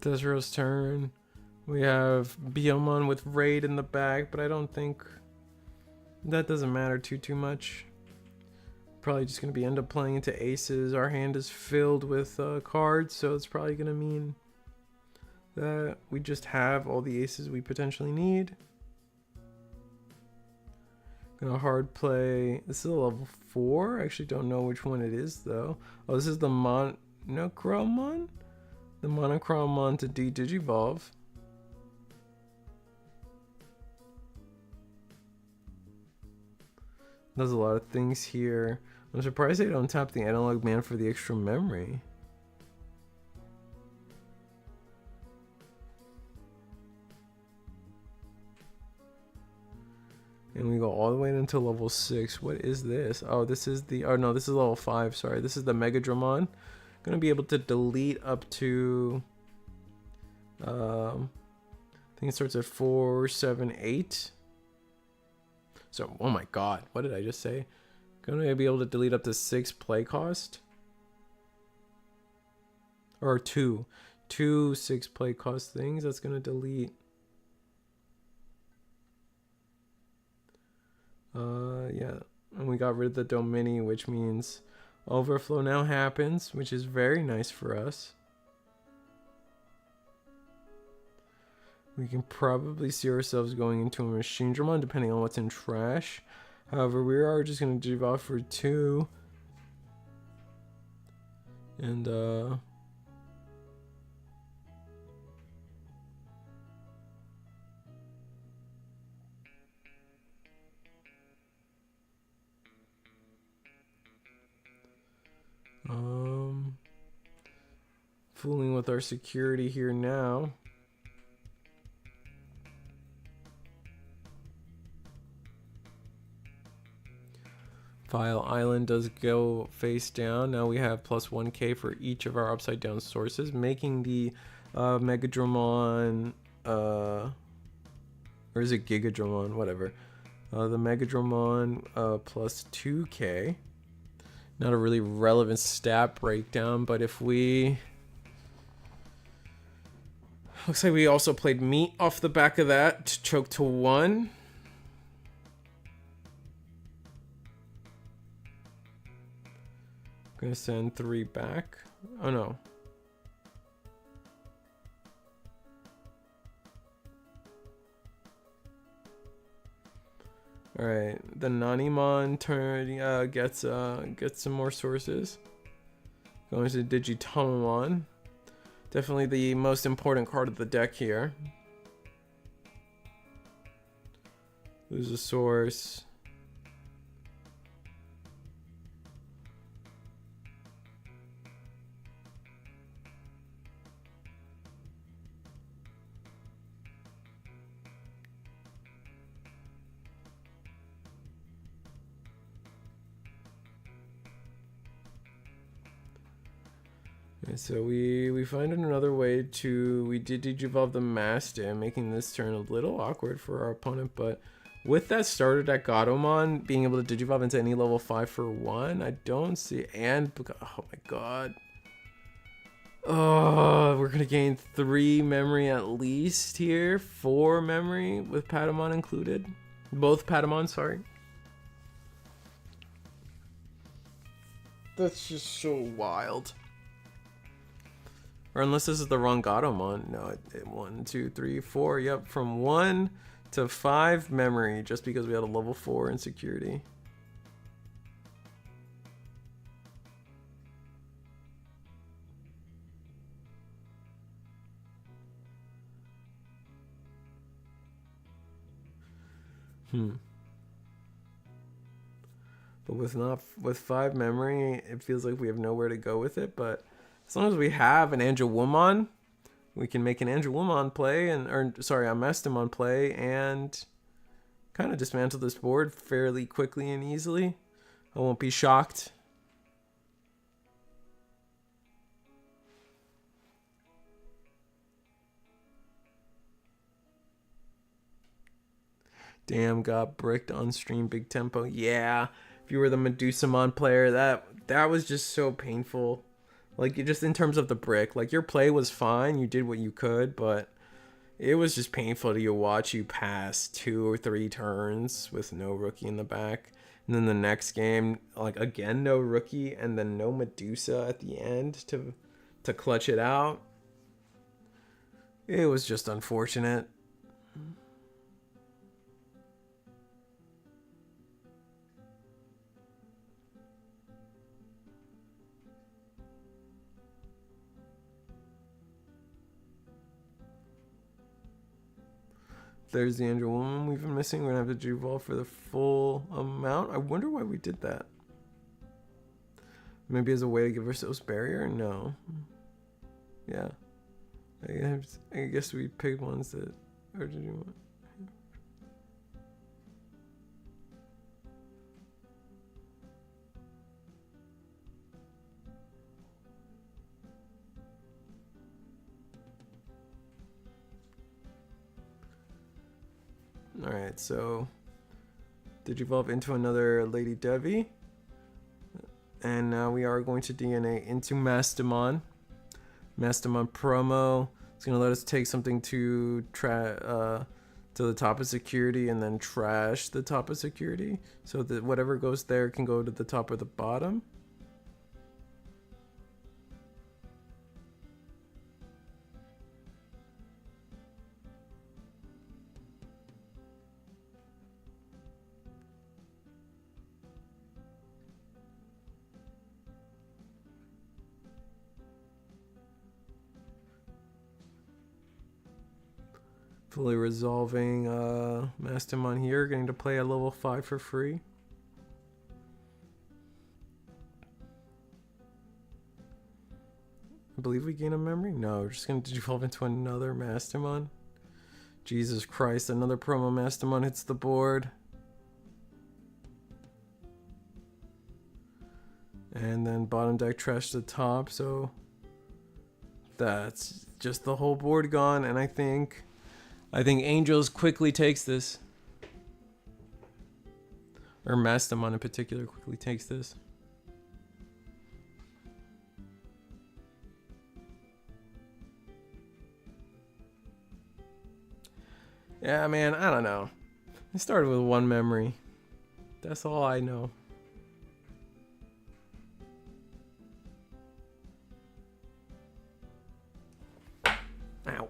Tessero's turn. We have Biomon with Raid in the back, but I don't think that doesn't matter too much. Probably just gonna be end up playing into aces. Our hand is filled with cards, so it's probably gonna mean that we just have all the aces we potentially need. Gonna hard play. This is a level 4. I actually don't know which one it is though. Oh, this is the Monochromon? The Monochromon to Digivolve. Does a lot of things here. I'm surprised they don't tap the analog man for the extra memory. And we go all the way into level 6. What is this? Oh, this is the... Oh, no, this is level 5. Sorry. This is the Megadramon. Going to be able to delete up to... I think it starts at 4, 7, 8. So, oh my god. What did I just say? Going to be able to delete up to 6 play cost. Or 2. 2 6 play cost things. That's going to delete... yeah, and we got rid of the Domini, which means overflow now happens, which is very nice for us. We can probably see ourselves going into a Machine Dramon depending on what's in trash. However, we are just going to give off for 2. And fooling with our security here now. File Island does go face down. Now we have plus 1k for each of our upside down sources, making the Megadramon, or is it Gigadramon? Whatever. The Megadramon plus 2k. Not a really relevant stat breakdown, but if we... Looks like we also played Meat off the back of that to choke to 1. Gonna send 3 back. Oh no. Alright, the Nanimon turn gets some more sources. Going to Digimon. Definitely the most important card of the deck here. Lose a source. Okay, so we find another way to, we did digivolve the Master, making this turn a little awkward for our opponent, but with that starter deck Gatomon being able to digivolve into any level 5 for 1, I don't see, and, oh my god. Oh, we're gonna gain 3 memory at least here, 4 memory with Patamon included. Both Patamon, sorry. That's just so wild. Or unless this is the wrong Gatomon. No, 1, 2, 3, 4. Yep, from 1 to 5 memory just because we had a level 4 in security. But with 5 memory, it feels like we have nowhere to go with it, but as long as we have an fancyWhamon, we can make an fancyWhamon play, a Mastamon play, and kind of dismantle this board fairly quickly and easily. I won't be shocked. Damn, got bricked on stream, big tempo. Yeah, if you were the Medusamon player, that was just so painful. Like, just in terms of the brick, like, your play was fine, you did what you could, but it was just painful to watch you pass 2 or 3 turns with no rookie in the back. And then the next game, like, again, no rookie, and then no Medusa at the end to clutch it out. It was just unfortunate. There's the fancyWhamon we've been missing. We're gonna have to digivolve for the full amount. I wonder why we did that. Maybe as a way to give ourselves barrier? No. Yeah. I guess we picked ones that are Digimon. Alright, so digivolve into another Lady Devi. And now we are going to DNA into Mastamon. Mastamon promo. It's going to let us take something to the top of security and then trash the top of security. So that whatever goes there can go to the top or the bottom. Fully resolving Mastamon here, getting to play at level 5 for free. I believe we gain a memory? No, we're just going to devolve into another Mastamon. Jesus Christ, another promo Mastamon hits the board. And then bottom deck trash to the top, so that's just the whole board gone, and I think Angels quickly takes this. Or Mastamon in particular quickly takes this. Yeah, man, I don't know. I started with 1 memory. That's all I know. Ow.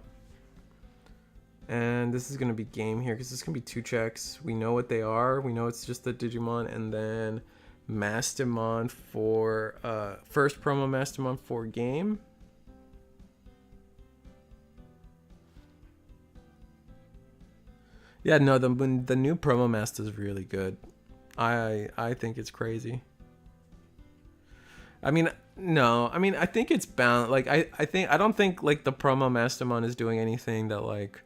And this is going to be game here because this is going to be 2 checks. We know what they are. We know it's just the Digimon and then Mastamon for first promo Mastamon for game. Yeah, no, the new promo master is really good. I think it's crazy. I mean, no, I mean, I think it's bound. Like, I don't think like the promo Mastamon is doing anything that like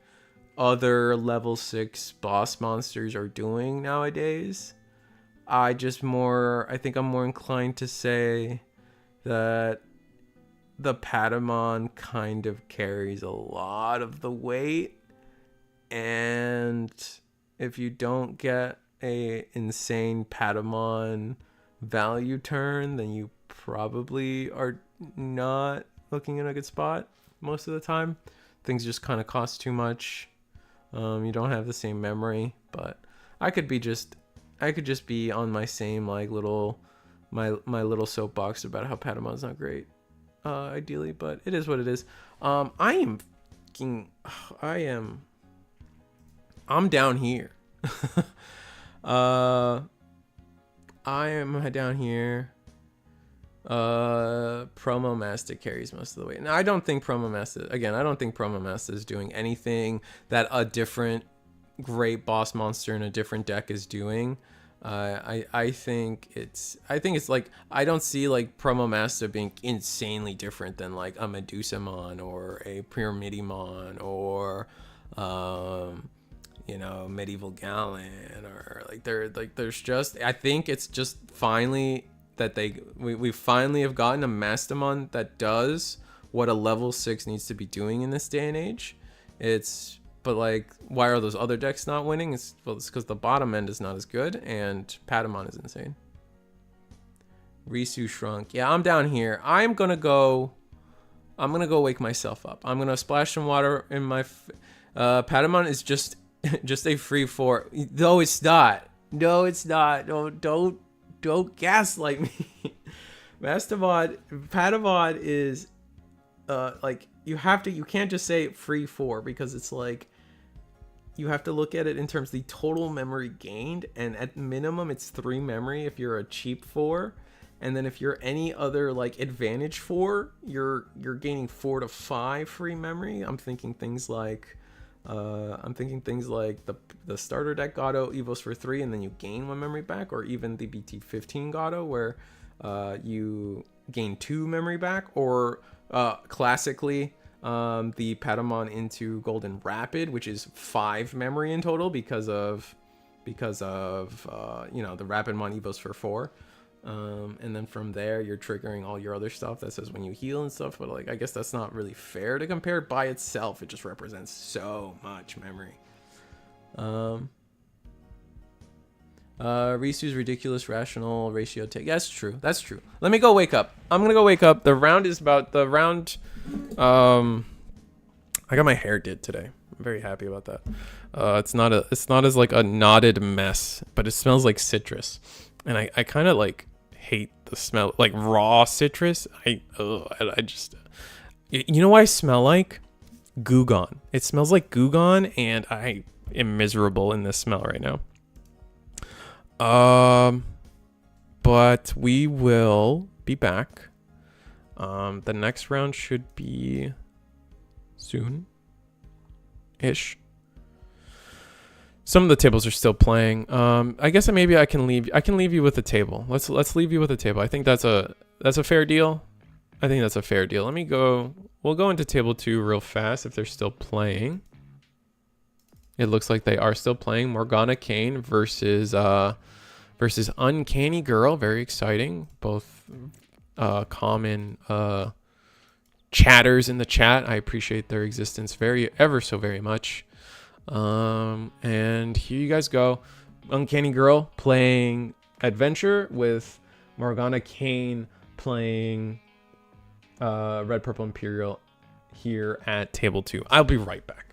other level 6 boss monsters are doing nowadays. I think I'm more inclined to say that the Patamon kind of carries a lot of the weight, and if you don't get a insane Patamon value turn, then you probably are not looking in a good spot most of the time. Things just kind of cost too much. You don't have the same memory, but I could just be on my same like little my little soapbox about how Patamon's not great, ideally, but it is what it is. I'm down here. I am down here. Promo Master carries most of the way. Now, I don't think Promo Master is doing anything that a different great boss monster in a different deck is doing. I think it's like, I don't see like Promo Master being insanely different than like a Medusamon or a Pyramidimon or Medieval Gallon, or like there's just, I think it's just finally that we finally have gotten a Mastamon that does what a level 6 needs to be doing in this day and age. But like, why are those other decks not winning? It's because the bottom end is not as good, and Patamon is insane. Risu shrunk. Yeah, I'm down here. I'm gonna go wake myself up. I'm gonna splash some water in my Patamon is just a free 4. No, it's not. No, don't gaslight me. Patamon is like, you can't just say free 4, because it's like, you have to look at it in terms of the total memory gained, and at minimum it's 3 memory if you're a cheap 4, and then if you're any other like advantage 4, you're gaining 4 to 5 free memory. I'm thinking things like the starter deck Gato Evos for 3, and then you gain 1 memory back, or even the BT15 Gato where you gain 2 memory back, or classically the Patamon into Golden Rapid, which is 5 memory in total because of the Rapidmon Evos for 4. And then from there you're triggering all your other stuff that says when you heal and stuff, but like, I guess that's not really fair to compare. By itself, it just represents so much memory. Risu's ridiculous rational ratio take. That's true. Let me go wake up. I'm gonna go wake up. The round. I got my hair did today. I'm very happy about that. It's not as like a knotted mess, but it smells like citrus, and I kind of like hate the smell, like raw citrus. I just, you know what I smell like? Goo-Gone. It smells like Goo-Gone, and I am miserable in this smell right now. But we will be back. The next round should be soon-ish. Some of the tables are still playing. I guess maybe I can leave you with a table. Let's leave you with a table. I think that's a fair deal. Let me go. We'll go into table 2 real fast if they're still playing. It looks like they are still playing. Morgana Kane versus Uncanny Girl. Very exciting. Both common chatters in the chat. I appreciate their existence ever so very much. And here you guys go. Uncanny Girl playing Adventure with Morgana Kane playing Red Purple Imperial here at table 2. I'll be right back.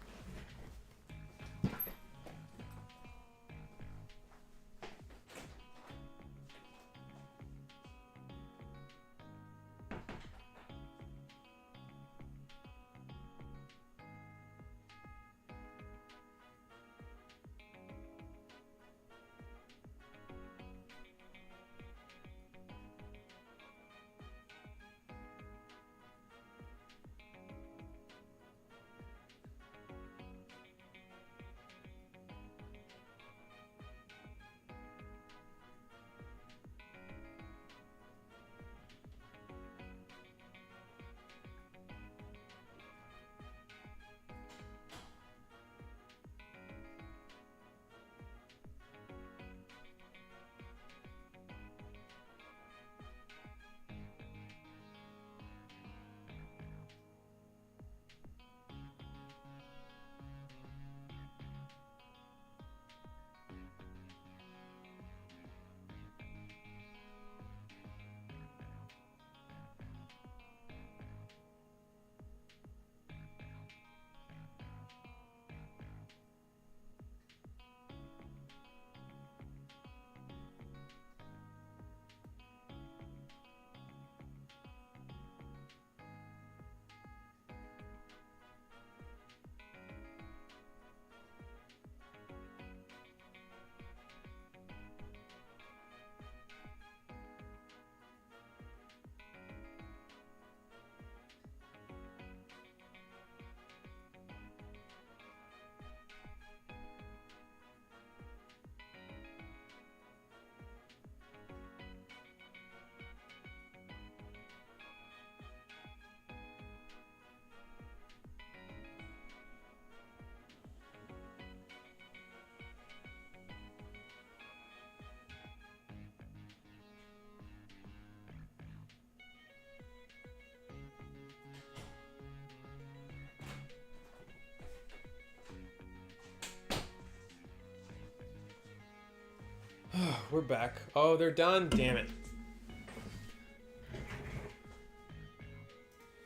We're back. Oh, they're done? Damn it.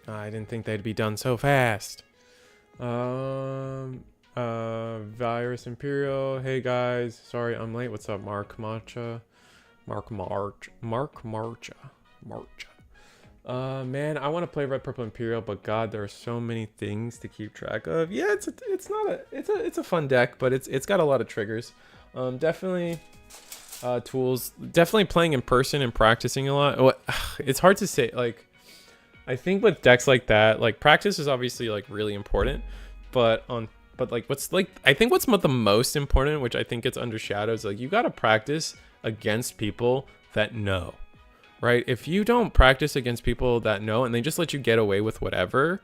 I didn't think they'd be done so fast. Virus Imperial. Hey guys. Sorry I'm late. What's up, Mark Marcha? Mark Marcha. Man, I want to play Red Purple Imperial, but God, there are so many things to keep track of. Yeah, it's a fun deck, but it's got a lot of triggers. Definitely tools. Definitely playing in person and practicing a lot. It's hard to say. Like, I think with decks like that, like practice is obviously like really important, but like I think what's the most important, which I think gets undershadowed, is like you gotta practice against people that know. Right? If you don't practice against people that know and they just let you get away with whatever,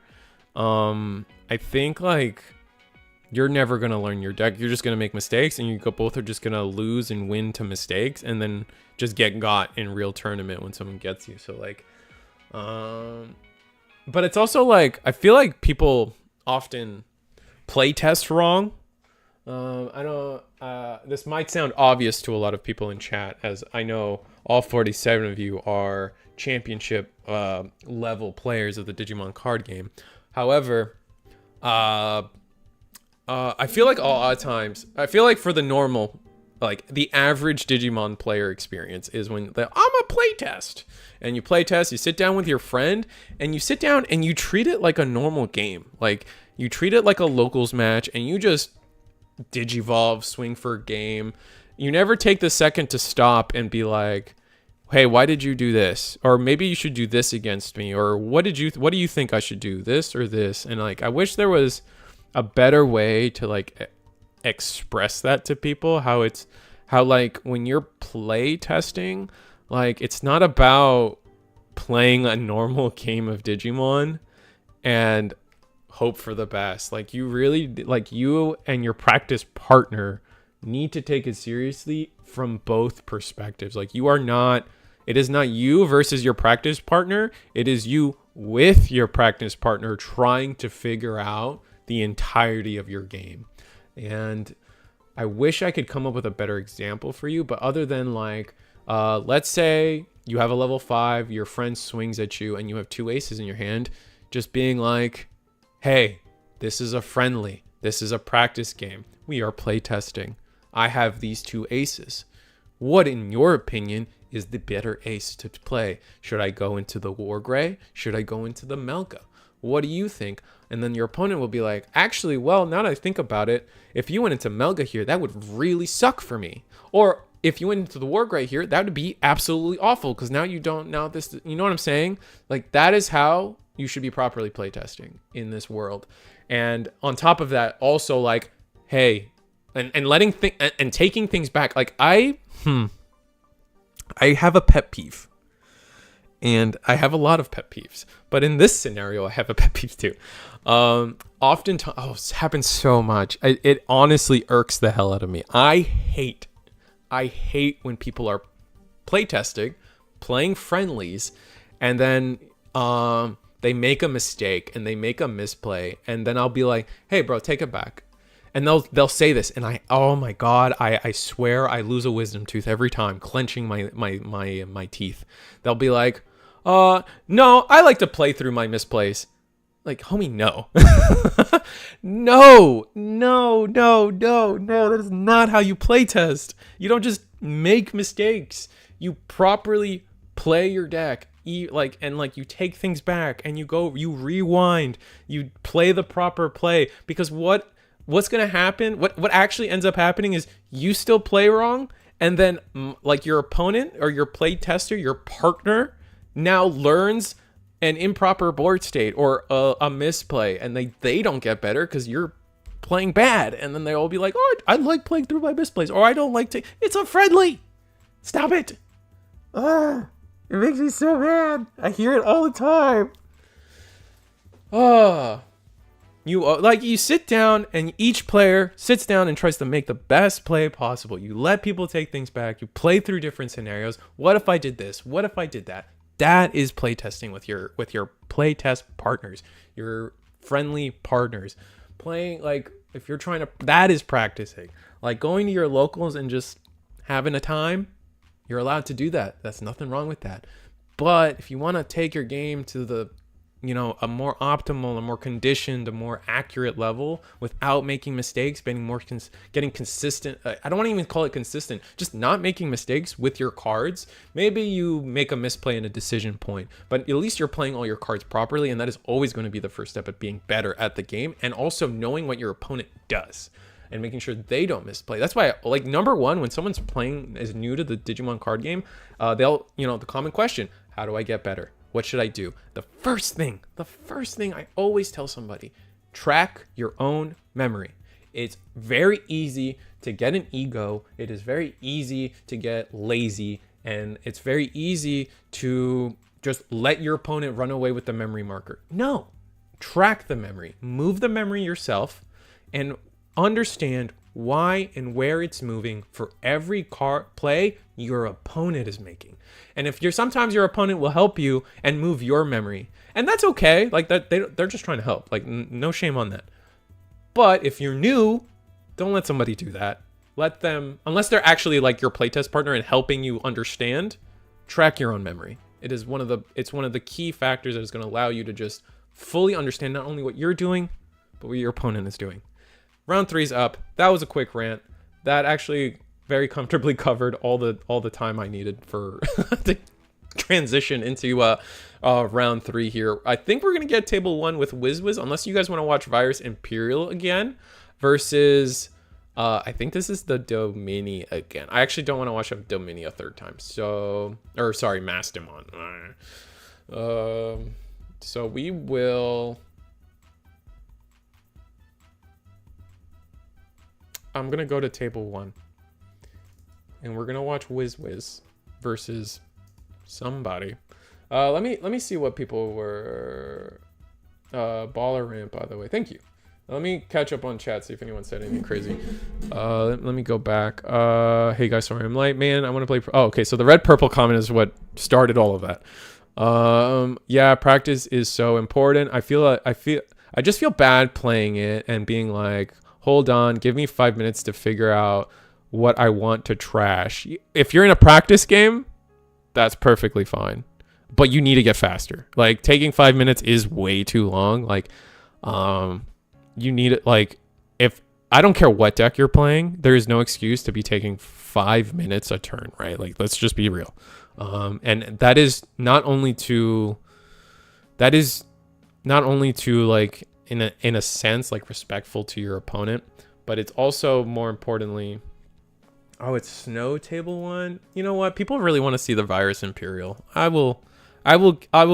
I think like you're never going to learn your deck. You're just going to make mistakes, and both are just going to lose and win to mistakes, and then just get got in real tournament when someone gets you. So like, but it's also like, I feel like people often play test wrong. This might sound obvious to a lot of people in chat, as I know all 47 of you are championship level players of the Digimon card game. However, I feel like a lot of times, I feel like for the normal, like the average Digimon player experience is when I'm a playtest, and you playtest, you sit down with your friend, and you sit down and you treat it like a normal game. Like you treat it like a locals match, and you just digivolve, swing for a game. You never take the second to stop and be like, hey, why did you do this? Or maybe you should do this against me. Or what do you think I should do, this or this? And like, I wish there was a better way to like express that to people, how like when you're play testing, like it's not about playing a normal game of Digimon and hope for the best. Like you really, like you and your practice partner need to take it seriously from both perspectives. Like it is not you versus your practice partner. It is you with your practice partner trying to figure out the entirety of your game. And I wish I could come up with a better example for you, but other than like, let's say you have a level 5, your friend swings at you and you have 2 aces in your hand, just being like, hey, this is a friendly, this is a practice game. We are play testing. I have these 2 aces. What, in your opinion, is the better ace to play? Should I go into the War Gray? Should I go into the Melga? What do you think? And then your opponent will be like, actually, well, now that I think about it, if you went into Melga here, that would really suck for me. Or if you went into the War Gray here, that would be absolutely awful, because now you know what I'm saying? Like, that is how you should be properly playtesting in this world. And on top of that, also like, hey, and letting and taking things back. Like I have a pet peeve, and I have a lot of pet peeves, but in this scenario, I have a pet peeve too. Oftentimes, it happens so much. It honestly irks the hell out of me. I hate when people are playtesting, playing friendlies, and then they make a mistake and they make a misplay, and then I'll be like, hey bro, take it back. And they'll say this, and oh my God, I swear I lose a wisdom tooth every time, clenching my teeth. They'll be like, no, I like to play through my misplays. Like, homie, no. No, that is not how you play test. You don't just make mistakes. You properly play your deck. You take things back, and you rewind, you play the proper play, because what's going to happen, what actually ends up happening is you still play wrong, and then like your opponent or your play tester, your partner, now learns an improper board state or a misplay, and they don't get better because you're playing bad, and then they'll be like, oh, I like playing through my misplays, or I don't like to. It's a friendly. Stop it. It makes me so mad. I hear it all the time. You sit down, and each player sits down and tries to make the best play possible. You let people take things back. You play through different scenarios. What if I did this? What if I did that? That is playtesting with your playtest partners, your friendly partners. Playing, like, if you're trying to, that is practicing. Like going to your locals and just having a time, you're allowed to do that. That's nothing wrong with that. But if you want to take your game to the, a more optimal, a more conditioned, a more accurate level without making mistakes, getting consistent. I don't want to even call it consistent, just not making mistakes with your cards. Maybe you make a misplay in a decision point, but at least you're playing all your cards properly. And that is always going to be the first step of being better at the game, and also knowing what your opponent does and making sure they don't misplay. That's why, like, number one, when someone's playing is new to the Digimon card game, they'll, the common question, how do I get better? What should I do? The first thing I always tell somebody, track your own memory. It's very easy to get an ego. It is very easy to get lazy, and it's very easy to just let your opponent run away with the memory marker. No, track the memory, move the memory yourself, and understand why and where it's moving for every card play your opponent is making. And if sometimes your opponent will help you and move your memory, and that's okay. Like that, they're just trying to help. Like no shame on that. But if you're new, don't let somebody do that. Let them, unless they're actually like your playtest partner and helping you understand, track your own memory. It's one of the key factors that is going to allow you to just fully understand not only what you're doing, but what your opponent is doing. Round 3's up. That was a quick rant. That actually very comfortably covered all the time I needed for to transition into round 3 here. I think we're gonna get table 1 with WizWiz, unless you guys want to watch Virus Imperial again versus I think this is the Domini again. I actually don't want to watch a Domini a third time. So, or sorry, Mastemon. So we will. I'm gonna go to table 1, and we're gonna watch WizWiz versus somebody. Let me see what people were. Baller Ramp, by the way. Thank you. Let me catch up on chat, see if anyone said anything crazy. Let me go back. Hey guys, sorry I'm late, man. I want to play. Oh, okay. So the red purple comment is what started all of that. Yeah, practice is so important. I just feel bad playing it and being like, hold on, give me 5 minutes to figure out what I want to trash. If you're in a practice game, that's perfectly fine, but you need to get faster. Like taking 5 minutes is way too long. Like, you need it. Like, if I don't care what deck you're playing, there is no excuse to be taking 5 minutes a turn, right? Like, let's just be real. And that is not only to like, in a sense, like respectful to your opponent, but it's also more importantly, oh, it's Snow table 1. You know what? People really want to see the Virus Imperial. I will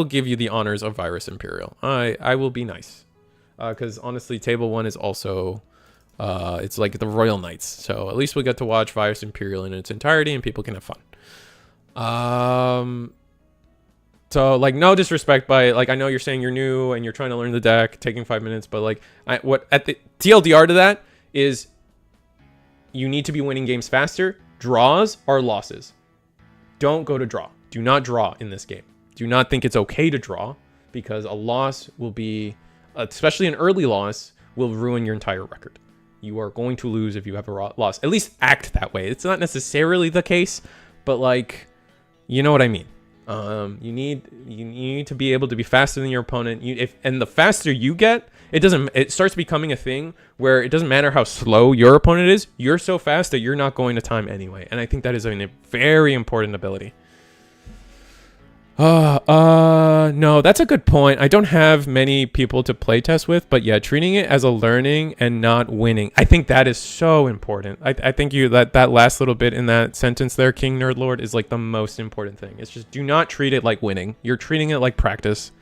give you the honors of Virus Imperial. I will be nice. Because honestly, table 1 is also, it's like the Royal Knights. So at least we get to watch Virus Imperial in its entirety and people can have fun. So like, no disrespect, by like, I know you're saying you're new and you're trying to learn the deck, taking 5 minutes, but like, at the TLDR to that is, you need to be winning games faster. Draws are losses. Don't go to draw. Do not draw in this game. Do not think it's okay to draw, because a loss will be, especially an early loss, will ruin your entire record. You are going to lose if you have a loss. At least act that way. It's not necessarily the case, but like, you know what I mean. You need to be able to be faster than your opponent. And the faster you get, it starts becoming a thing where it doesn't matter how slow your opponent is. You're so fast that you're not going to time anyway. And I think that is a very important ability. No, that's a good point. I don't have many people to playtest with, but yeah, treating it as a learning and not winning. I think that is so important. I think that last little bit in that sentence there, King Nerd Lord, is like the most important thing. It's just, do not treat it like winning. You're treating it like practice.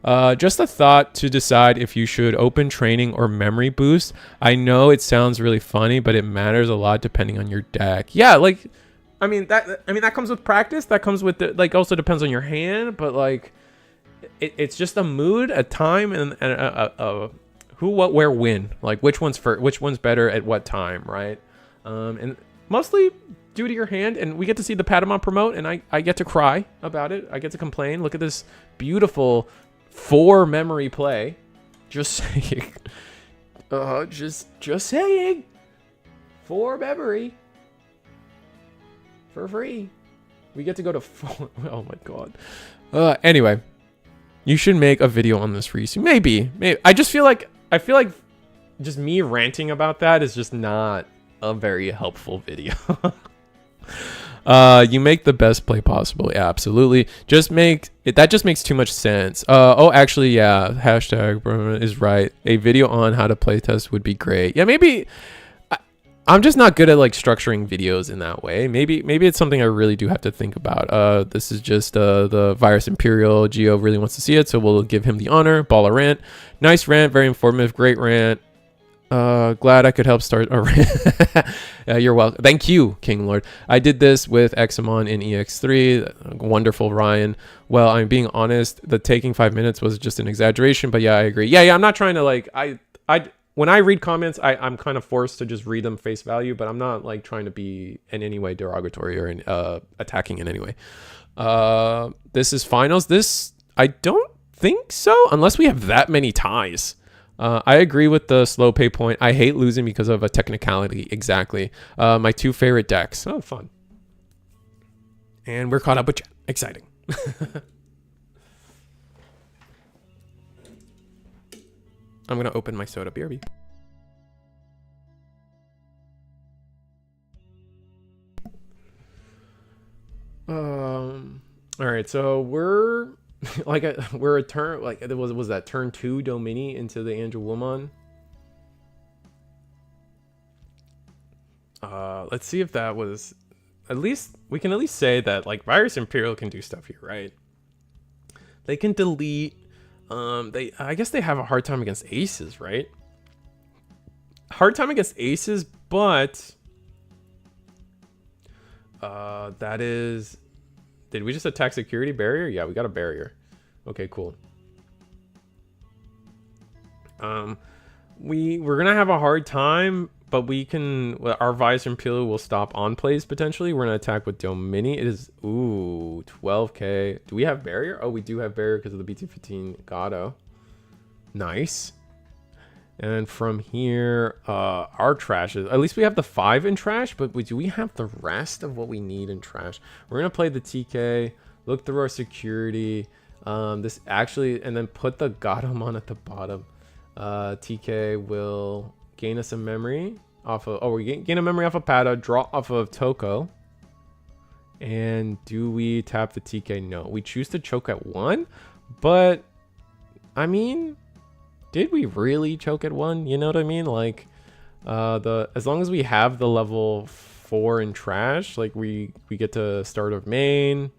Just a thought to decide if you should open training or memory boost. I know it sounds really funny, but it matters a lot depending on your deck. Yeah, like, I mean that comes with practice. That comes with like, also depends on your hand, but like it's just a mood, a time, and who, what, where, when. Like which one's better at what time, right? And mostly due to your hand. And we get to see the Patamon promote, and I get to cry about it. I get to complain. Look at this beautiful 4 memory play. Just saying. Just saying. 4 memory. for free. We get to go to 4. Oh my god. Anyway, you should make a video on this, Reese. Maybe. I feel like just me ranting about that is just not a very helpful video. You make the best play possible. Yeah, absolutely. That just makes too much sense. Oh, actually, yeah. Hashtag is right. A video on how to playtest would be great. Yeah, maybe. I'm just not good at like structuring videos in that way. Maybe it's something I really do have to think about. This is just the Virus Imperial. Geo really wants to see it, so we'll give him the honor. Baller rant. Nice rant, very informative, great rant. Glad I could help start a rant. You're welcome. Thank you, King Lord. I did this with EX09 in EX3. Wonderful, Ryan. Well, I'm being honest, the taking 5 minutes was just an exaggeration, but yeah, I agree. Yeah, I'm not trying to like when I read comments, I'm kind of forced to just read them face value, but I'm not like trying to be in any way derogatory or attacking in any way. This is finals. This, I don't think so, unless we have that many ties. I agree with the slow pay point. I hate losing because of a technicality. Exactly. My 2 favorite decks. Oh, fun. And we're caught up with chat. Exciting. I'm going to open my soda. BRB. All right, so we're like we're a turn, like it was that turn 2 Domini into the fancyWhamon. Let's see if that was, at least we can at least say that like Virus Imperial can do stuff here, right? They can delete. I guess they have a hard time against aces, right? Hard time against aces, but that is, did we just attack security barrier? Yeah, we got a barrier. Okay, cool. We're gonna have a hard time, but we can, our Visor Imperial will stop on plays potentially. We're gonna attack with Domini. It is, ooh, 12k. Do we have barrier? Oh, we do have barrier because of the BT15 Gato. Nice. And from here, our trash is, at least we have the 5 in trash, but do we have the rest of what we need in trash? We're gonna play the TK, look through our security, this actually, and then put the Gatomon at the bottom. TK will gain us a memory off of, oh, we gain a memory off of Pada, draw off of Toko. And do we tap the TK? No, we choose to choke at 1, but I mean, did we really choke at 1? You know what I mean? Like, as long as we have the level 4 in trash, like we get to start of main.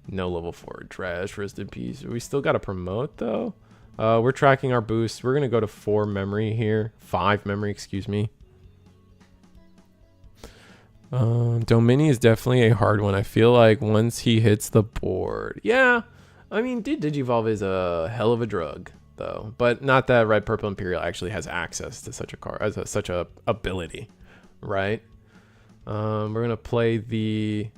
No level 4 in trash, rest in peace. We still got to promote though. We're tracking our boosts. We're gonna go to 4 memory here, 5 memory, excuse me. Domini is definitely a hard one. I feel like once he hits the board, yeah. I mean, Digivolve is a hell of a drug though, but not that Red Purple Imperial actually has access to such a card, as such a ability, right? We're gonna play the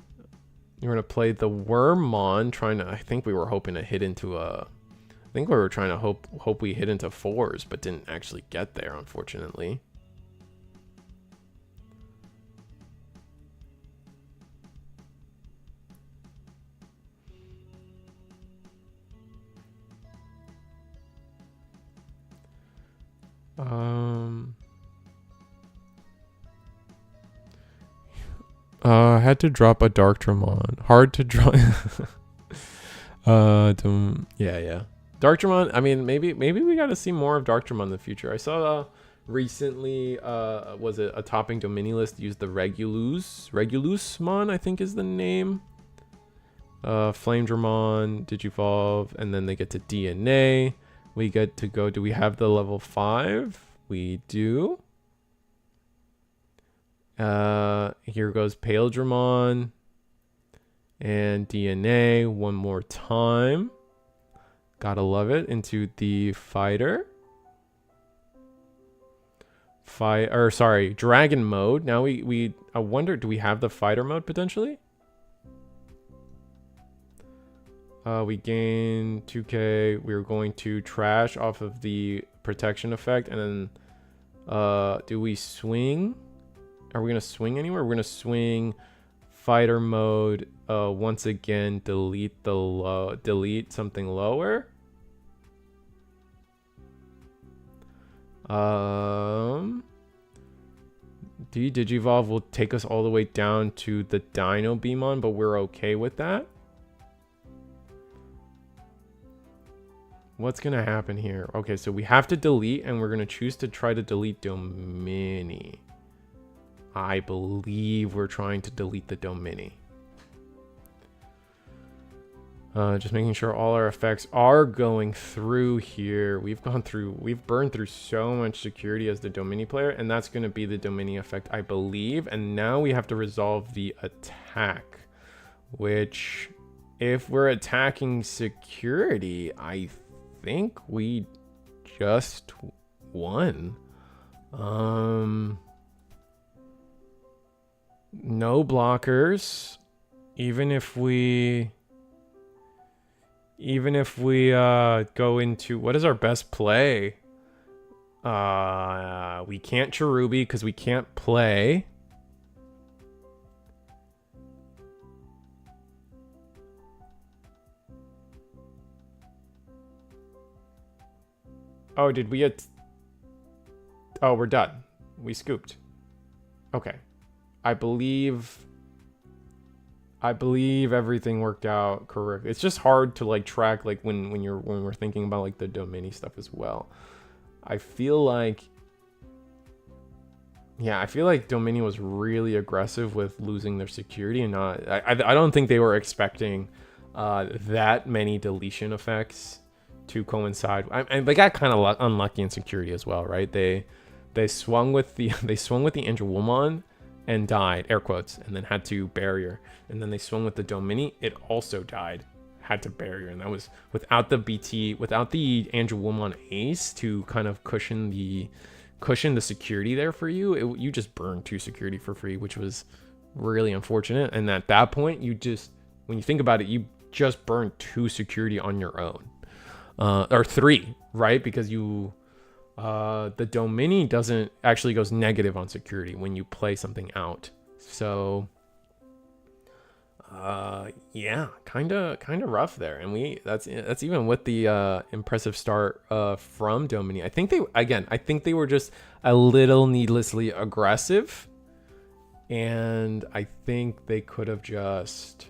Wormmon, trying to, I think we were hoping to hit into a, I think we were trying to hope we hit into 4s, but didn't actually get there, unfortunately. I had to drop a Darktramon. Hard to draw. Yeah. Darktramon, I mean, maybe we got to see more of Darktramon in the future. I saw recently, was it a topping Domini list used the Regulusmon, I think is the name. Flamedramon, Digivolve, and then they get to DNA. We get to go, do we have the level 5? We do. Here goes Paledramon and DNA one more time. Gotta love it. Into the fighter. Dragon mode. Now I wonder, do we have the fighter mode potentially? We gain 2k. We're going to trash off of the protection effect, and then do we swing? Are we gonna swing anywhere? We're gonna swing fighter mode. Once again, delete something lower. Digivolve will take us all the way down to the Digmon, but we're okay with that. What's gonna happen here? Okay, so we have to delete, and we're gonna choose to try to delete Domini. I believe we're trying to delete the Domini. Just making sure all our effects are going through here. We've burned through so much security as the Domini player, and that's going to be the Domini effect, I believe. And now we have to resolve the attack, which, if we're attacking security, I think we just won. No blockers. Even if we go into, what is our best play? We can't Cherubi because we can't play. Oh, did we oh, we're done. We scooped. Okay. I believe everything worked out correct. It's just hard to like track like when we're thinking about like the Domini stuff as well. I feel like Domini was really aggressive with losing their security, and I don't think they were expecting that many deletion effects to coincide. And they got kind of unlucky in security as well, right? They swung with the fancyWhamon and died, air quotes, and then had to barrier. And then they swung with the Domini, it also died, had to barrier. And that was without the fancyWhamon ace to kind of cushion the security there for you. You just burned 2 security for free, which was really unfortunate. And at that point, when you think about it, you just burned 2 security on your own. Or 3, right? Because the Domini actually goes negative on security when you play something out. So yeah, kind of rough there. And that's even with the impressive start from Domini. I think they were just a little needlessly aggressive, and I think they could have just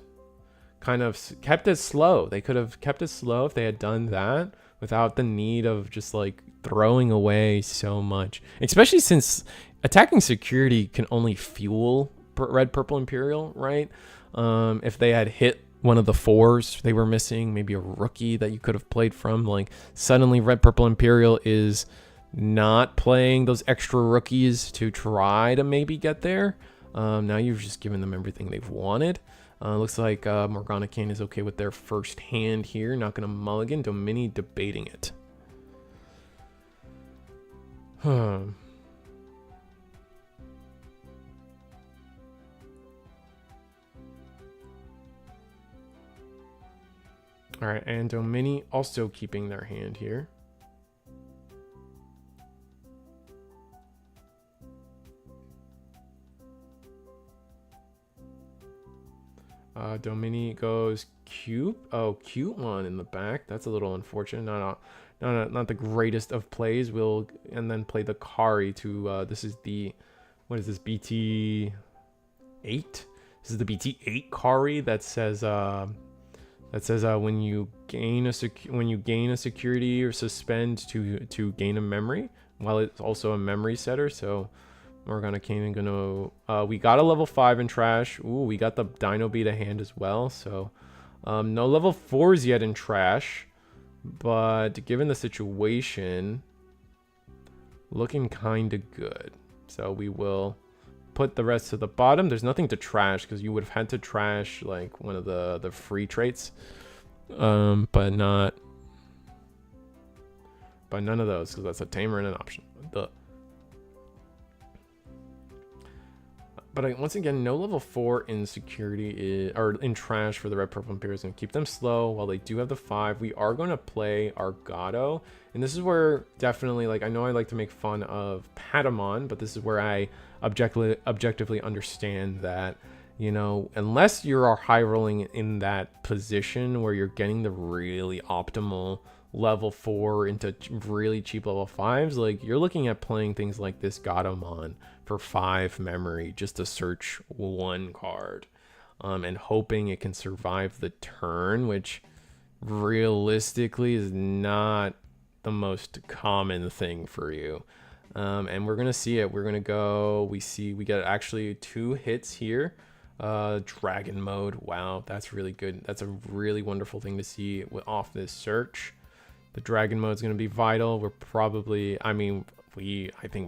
kind of kept it slow. They could have kept it slow if they had done that without the need of just like throwing away so much, especially since attacking security can only fuel red purple imperial, right? If they had hit one of the 4s they were missing, maybe a rookie that you could have played from, like suddenly red purple imperial is not playing those extra rookies to try to maybe get there. Now you've just given them everything they've wanted. Looks like Morgana Kane is okay with their first hand here, not gonna mulligan. Domini debating it. All right, and Domini also keeping their hand here. Domini goes cute. Oh, cute one in the back. That's a little unfortunate. Not the greatest of plays. And then play the Kari to this is the, what is this, BT8? This is the BT8 Kari that says when you gain a security or suspend to gain a memory, while it's also a memory setter. So Morgana Kane gonna we got a level 5 in trash. Ooh, we got the Dino Beta hand as well. So no level 4s yet in trash, but given the situation, looking kind of good. So we will put the rest to the bottom. There's nothing to trash because you would have had to trash like one of the free traits, but none of those, because that's a tamer and an option. But once again, no level 4 in security or in trash for the red purple imperial is going to keep them slow. While they do have the 5, we are going to play Argado, and this is where definitely, like, I know I like to make fun of Patamon, but this is where I objectively understand that You know, unless you are high rolling in that position where you're getting the really optimal level 4 into really cheap level 5s, like you're looking at playing things like this Gatomon for 5 memory just to search 1 card, and hoping it can survive the turn, which realistically is not the most common thing for you. And we're gonna see it. We're gonna go, we get actually 2 hits here. Dragon mode, wow, that's really good. That's a really wonderful thing to see off this search. The dragon mode is going to be vital. We're probably, I think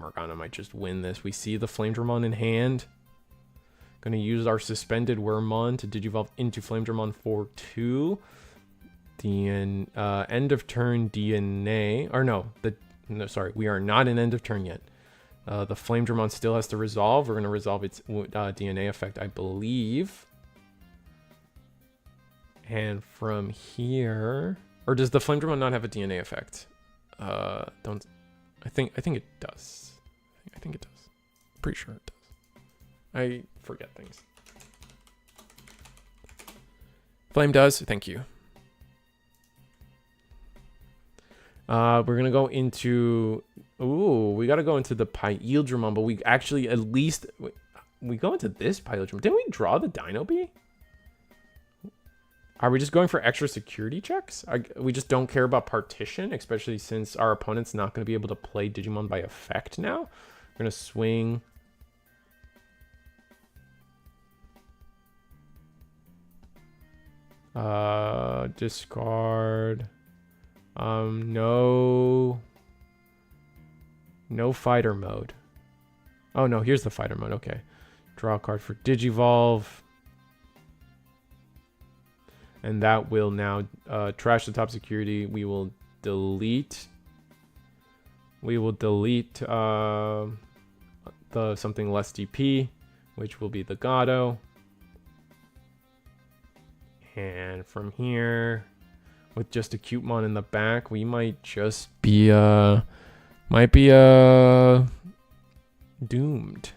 Morgana might just win this. We see the Flamedramon in hand. Going to use our suspended Wormmon to digivolve into Flamedramon for 2. The end of turn DNA, or no, sorry, we are not in end of turn yet. The Flamedramon still has to resolve. We're going to resolve its DNA effect, I believe. And from here, or does the Flamedramon not have a DNA effect? I think it does. I think it does. Pretty sure it does. I forget things. Flame does. Thank you. We're gonna go into. Ooh, we gotta go into the Pyledramon, but we actually at least we go into this Pyledramon. Didn't we draw the Dino Bee? Are we just going for extra security checks? We just don't care about partition, especially since our opponent's not going to be able to play Digimon by effect now. We're going to swing. Discard. No fighter mode. Oh, no, here's the fighter mode. Okay. Draw a card for Digivolve. And that will now trash the top security. We will delete. The something less DP, which will be the Gato. And from here, with just a Cutemon in the back, we might just be doomed.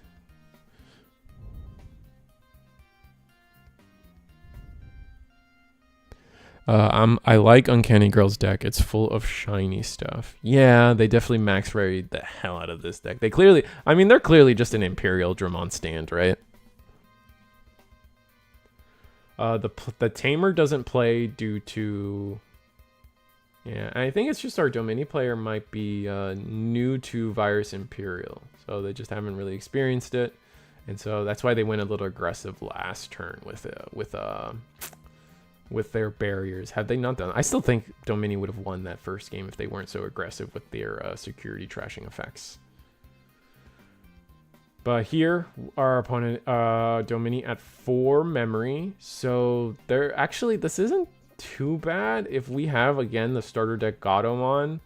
I like Uncanny Girl's deck. It's full of shiny stuff. Yeah, they definitely max raried the hell out of this deck. They're clearly just an Imperial Dramon stand, right? The Tamer doesn't play due to... Yeah, I think it's just our Domini player might be new to Virus Imperial. So they just haven't really experienced it. And so that's why they went a little aggressive last turn with their barriers. Had they not done, I still think Domini would have won that first game if they weren't so aggressive with their security trashing effects. But here, our opponent, Domini at 4 memory. So they're actually, this isn't too bad. If we have, again, the starter deck Gatomon,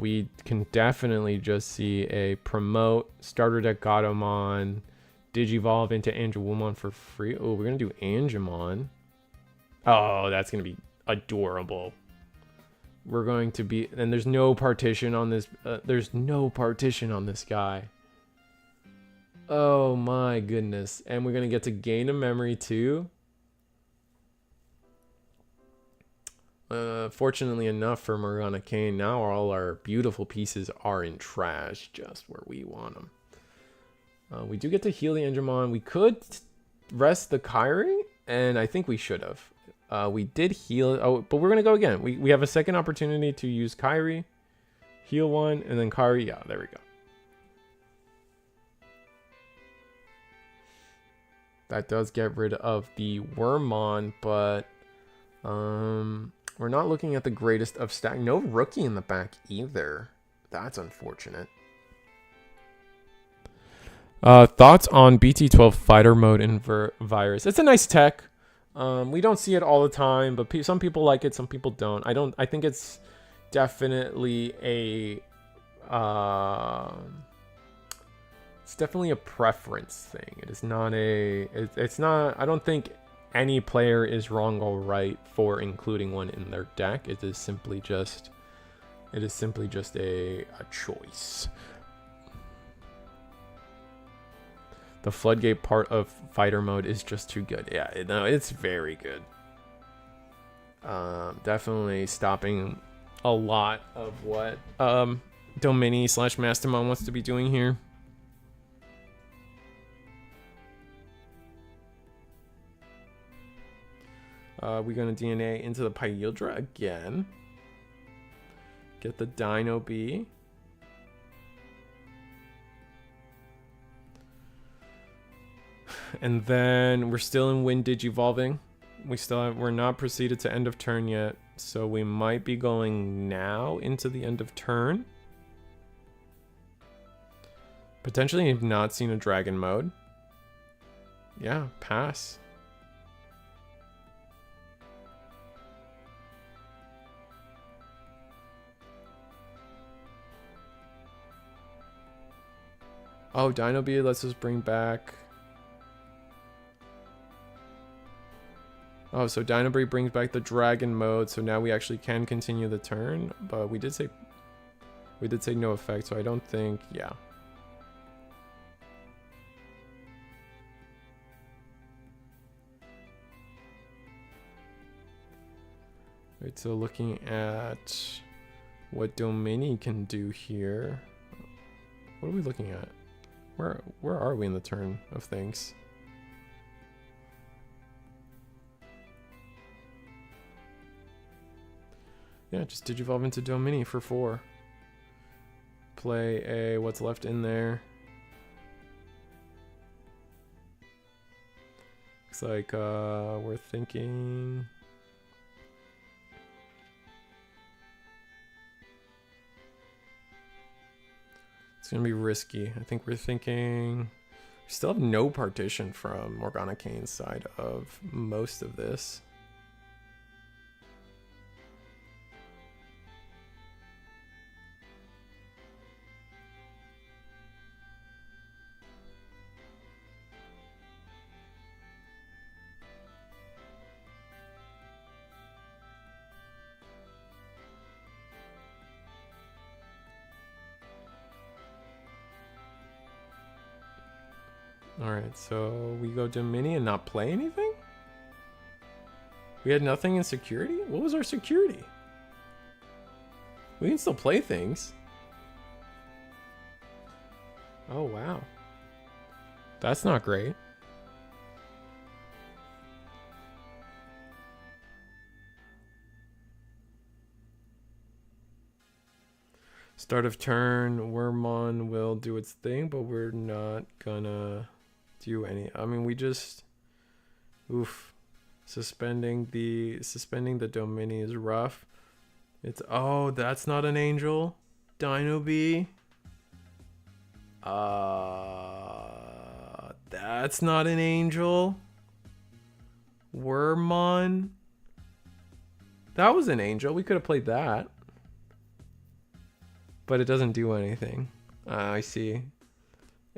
we can definitely just see a promote starter deck Gatomon, Digivolve into Angelwoman for free. Oh, we're going to do Angemon. Oh, that's going to be adorable. We're going to be... And there's no partition on this... there's no partition on this guy. Oh my goodness. And we're going to get to gain a memory too. Fortunately enough for Morgana Kane, now all our beautiful pieces are in trash, just where we want them. We do get to heal the Angemon. We could rest the Kyrie, and I think we should have. We did heal. Oh, but we're going to go again. We have a second opportunity to use Kyrie. Heal one, and then Kyrie. Yeah, there we go. That does get rid of the Wormmon, but we're not looking at the greatest of stack. No rookie in the back either. That's unfortunate. Thoughts on BT12 fighter mode in Virus? It's a nice tech. We don't see it all the time, but some people like it, some people don't. I think it's definitely a it's definitely a preference thing. It is not it's not, I don't think any player is wrong or right for including one in their deck. It is simply just a choice. The floodgate part of fighter mode is just too good. Yeah, no, it's very good. Definitely stopping a lot of what Domini / Mastermon wants to be doing here. We're gonna DNA into the Pyildra again. Get the Dino B. And then we're still in Wind Digivolving. We're not proceeded to end of turn yet, so we might be going now into the end of turn. Potentially have not seen a dragon mode. Yeah, pass. Oh, Dino B lets us bring back. Oh, so Dino B brings back the dragon mode, so now we actually can continue the turn, but we did say no effect, so I don't think, yeah. Right, so looking at what Domini can do here. What are we looking at? Where are we in the turn of things? Yeah, just Digivolve into Domini for 4. Play a what's left in there. Looks like we're thinking. It's gonna be risky. I think we're thinking we still have no partition from Morgana Kane's side of most of this. Alright, so we go Domini and not play anything? We had nothing in security? What was our security? We can still play things. Oh, wow. That's not great. Start of turn, Wormmon will do its thing, but we're not gonna do any. I mean, we just oof. Suspending the Domini is rough. It's oh, that's not an angel. Dino B. That's not an angel. Wormmon. That was an angel. We could have played that. But it doesn't do anything. I see.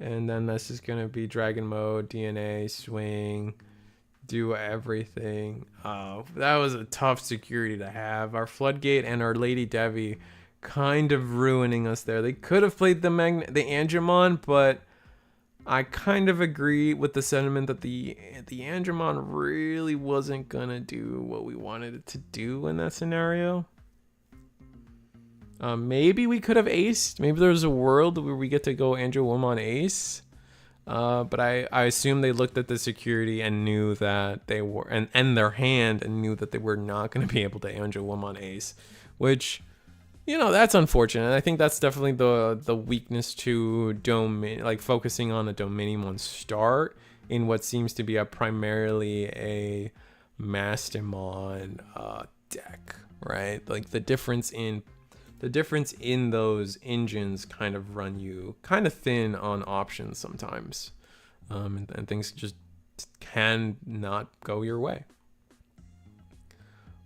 And then this is going to be dragon mode, DNA, swing, do everything. That was a tough security to have. Our Floodgate and our Lady Devi kind of ruining us there. They could have played the Angemon, but I kind of agree with the sentiment that the Angemon really wasn't going to do what we wanted it to do in that scenario. Maybe we could have aced. Maybe there's a world where we get to go fancyWhamon ace. But I assume they looked at the security and knew that they were, and their hand, and knew that they were not going to be able to fancyWhamon ace, which, you know, that's unfortunate. I think that's definitely the weakness to Domain, like focusing on a Dominimon start in what seems to be primarily a Mastamon deck, right? Like the difference in those engines kind of run you kind of thin on options sometimes, and things just can not go your way.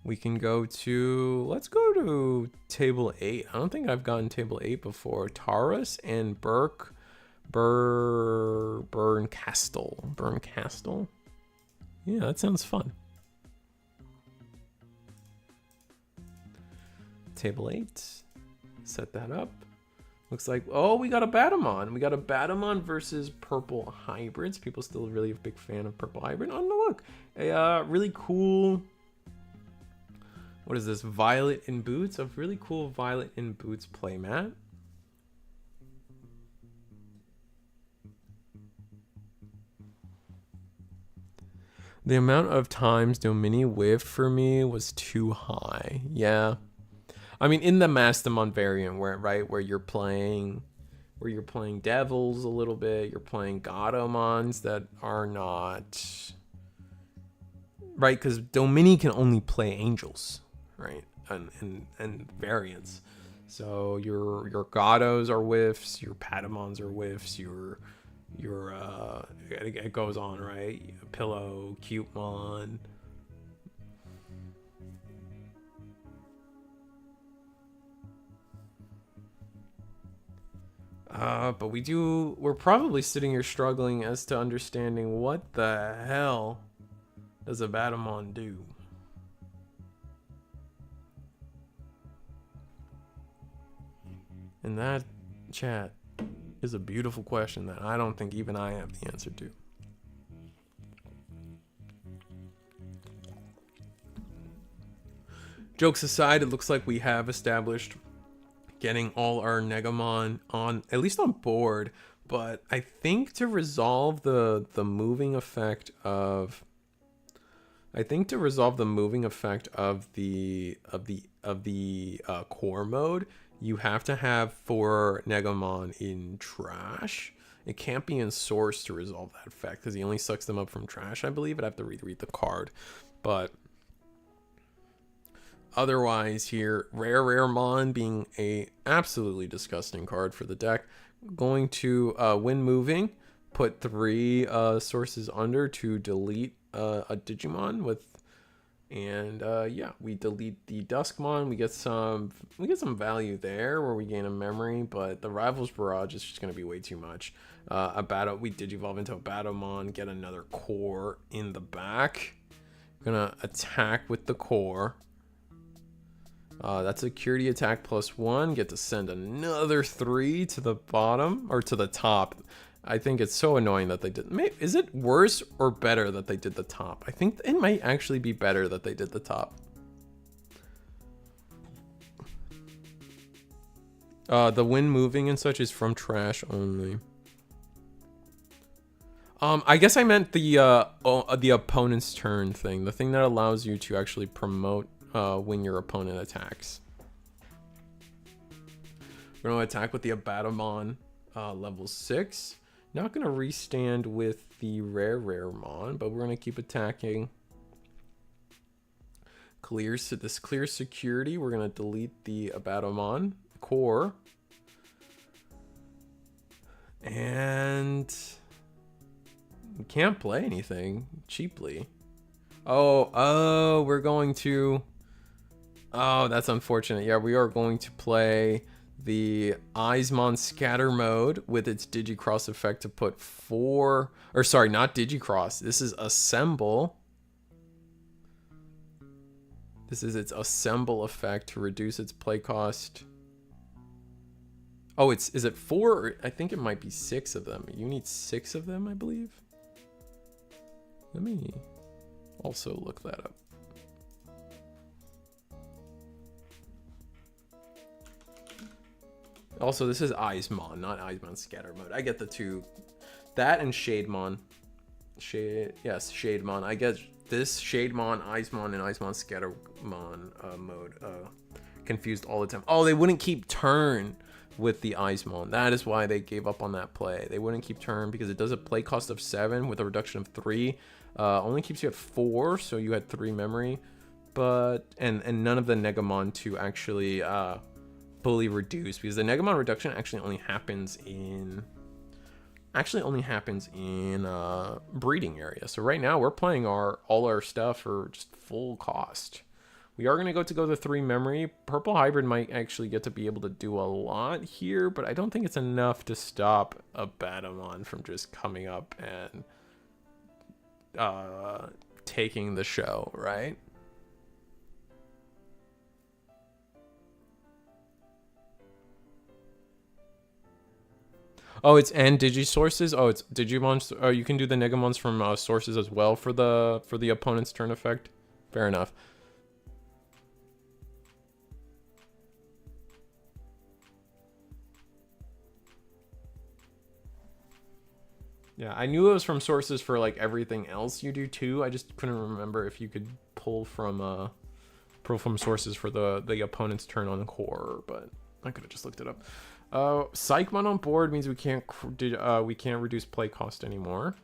We can go to, let's go to table 8. I don't think I've gotten table 8 before. Taurus and Berncastle. Yeah, that sounds fun. Table 8. Set that up. Looks like, oh, we got a Batamon. We got a Batamon versus purple hybrids. People still really a big fan of purple hybrid. Oh, no, look. A really cool... What is this? Violet in Boots? A really cool Violet in Boots playmat. The amount of times Domini whiffed for me was too high. Yeah. I mean, in the Mastamon variant, where you're playing devils a little bit, you're playing Godomons that are not right, because Domini can only play angels, right, and variants. So your Gatos are whiffs, your Patamons are whiffs, your it goes on, right? Pillow, Cutemon. But we're probably sitting here struggling as to understanding what the hell does a Batamon do? And that, chat, is a beautiful question that I don't think even I have the answer to. Jokes aside, it looks like we have established getting all our Negamon on, at least on board, but I think to resolve the moving effect of the core mode, you have to have 4 Negamon in trash. It can't be in source to resolve that effect because he only sucks them up from trash, I believe. I'd have to reread the card, but otherwise here, Rare Mon being a absolutely disgusting card for the deck. Going to when moving, put 3 sources under to delete a Digimon with, and yeah, we delete the Duskmon. We get some value there where we gain a memory, but the Rivals Barrage is just going to be way too much. We Digivolve into a Batamon, get another core in the back. We're gonna attack with the core. That's security attack +1. Get to send another 3 to the bottom or to the top. I think it's so annoying that they did. Is it worse or better that they did the top? I think it might actually be better that they did the top. The wind moving and such is from trash only. I guess I meant the opponent's turn thing. The thing that allows you to actually promote when your opponent attacks. We're going to attack with the Abatamon level 6. Not going to restand with the Rare Mon, but we're going to keep attacking. Clear security. We're going to delete the Abatamon core. And we can't play anything cheaply. Oh, we're going to... Oh, that's unfortunate. Yeah, we are going to play the Eismon Scatter mode with its Digicross effect to put 4... Or sorry, not Digicross. This is Assemble. This is its Assemble effect to reduce its play cost. Oh, is it 4? Or I think it might be 6 of them. You need 6 of them, I believe. Let me also look that up. Also, this is Eismon, not Eismon Scatter mode. I get the two. That and Shademon. Shademon. I get this Shademon, Eismon, and Eismon Scattermon mode confused all the time. Oh, they wouldn't keep turn with the Eismon. That is why they gave up on that play. They wouldn't keep turn because it does a play cost of 7 with a reduction of 3. Only keeps you at 4, so you had 3 memory. But and none of the Negamon to actually fully reduce, because the Negamon reduction actually only happens in breeding area. So right now we're playing all our stuff for just full cost. We are going to go to 3 memory. Purple Hybrid might actually get to be able to do a lot here, but I don't think it's enough to stop a Batamon from just coming up and taking the show, right? Oh, it's and Digisources. Oh, it's Digimon. Oh, you can do the Negamons from sources as well for the opponent's turn effect. Fair enough. Yeah, I knew it was from sources for like everything else you do too. I just couldn't remember if you could pull from sources for the opponent's turn on core, but I could have just looked it up. PsychMon on board means we can't reduce play cost anymore.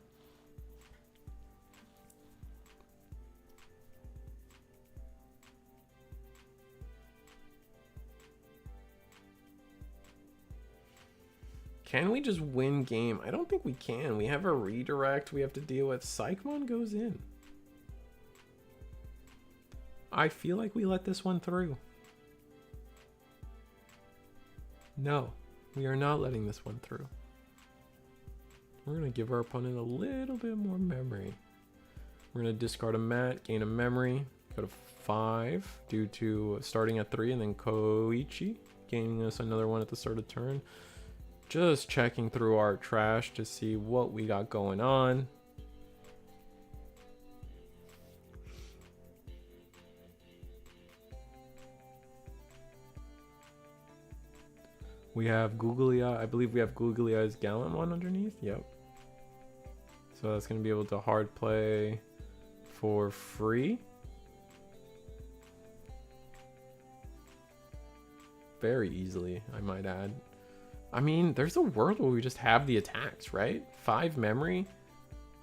Can we just win game? I don't think we can. We have a redirect we have to deal with. PsychMon goes in. I feel like we let this one through. No, we are not letting this one through. We're going to give our opponent a little bit more memory. We're going to discard a mat, gain a memory, go to 5 due to starting at 3, and then Koichi gaining us another one at the start of turn. Just checking through our trash to see what we got going on. We have Googly Eye. I believe we have Googly Eye's Gallant one underneath. Yep. So that's going to be able to hard play for free. Very easily, I might add. I mean, there's a world where we just have the attacks, right? 5 memory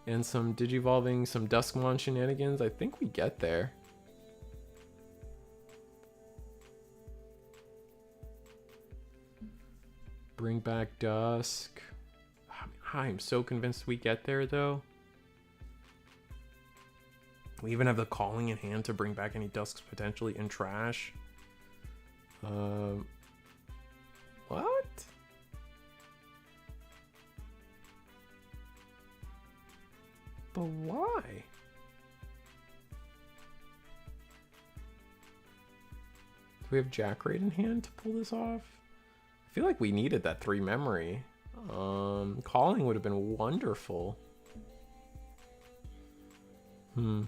and some Digivolving, some Duskmon shenanigans. I think we get there. Bring back Dusk. I'm so convinced we get there, though. We even have the Calling in hand to bring back any Dusks potentially in trash. What? But why? Do we have Jack Raid in hand to pull this off? I feel like we needed that 3 memory. Calling would have been wonderful. I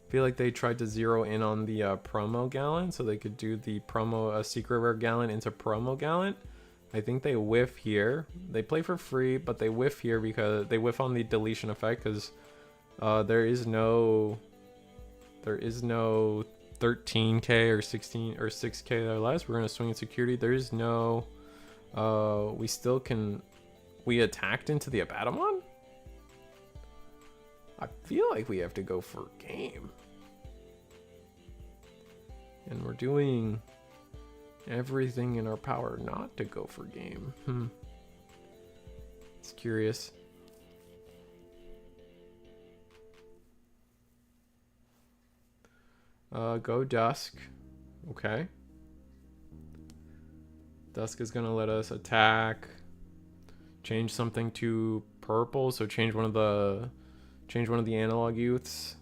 feel like they tried to zero in on the promo Gallant so they could do the promo secret rare Gallant into promo Gallant. I think they whiff here. They play for free, but they whiff here because they whiff on the deletion effect because there is no 13k or 16 or 6k or less. We're gonna swing in security. There is no we still can we attacked into the Abatamon? I feel like we have to go for game. And we're doing everything in our power not to go for game. It's curious. Go Dusk. Okay. Dusk is gonna let us attack. Change something to purple, so change one of the analog youths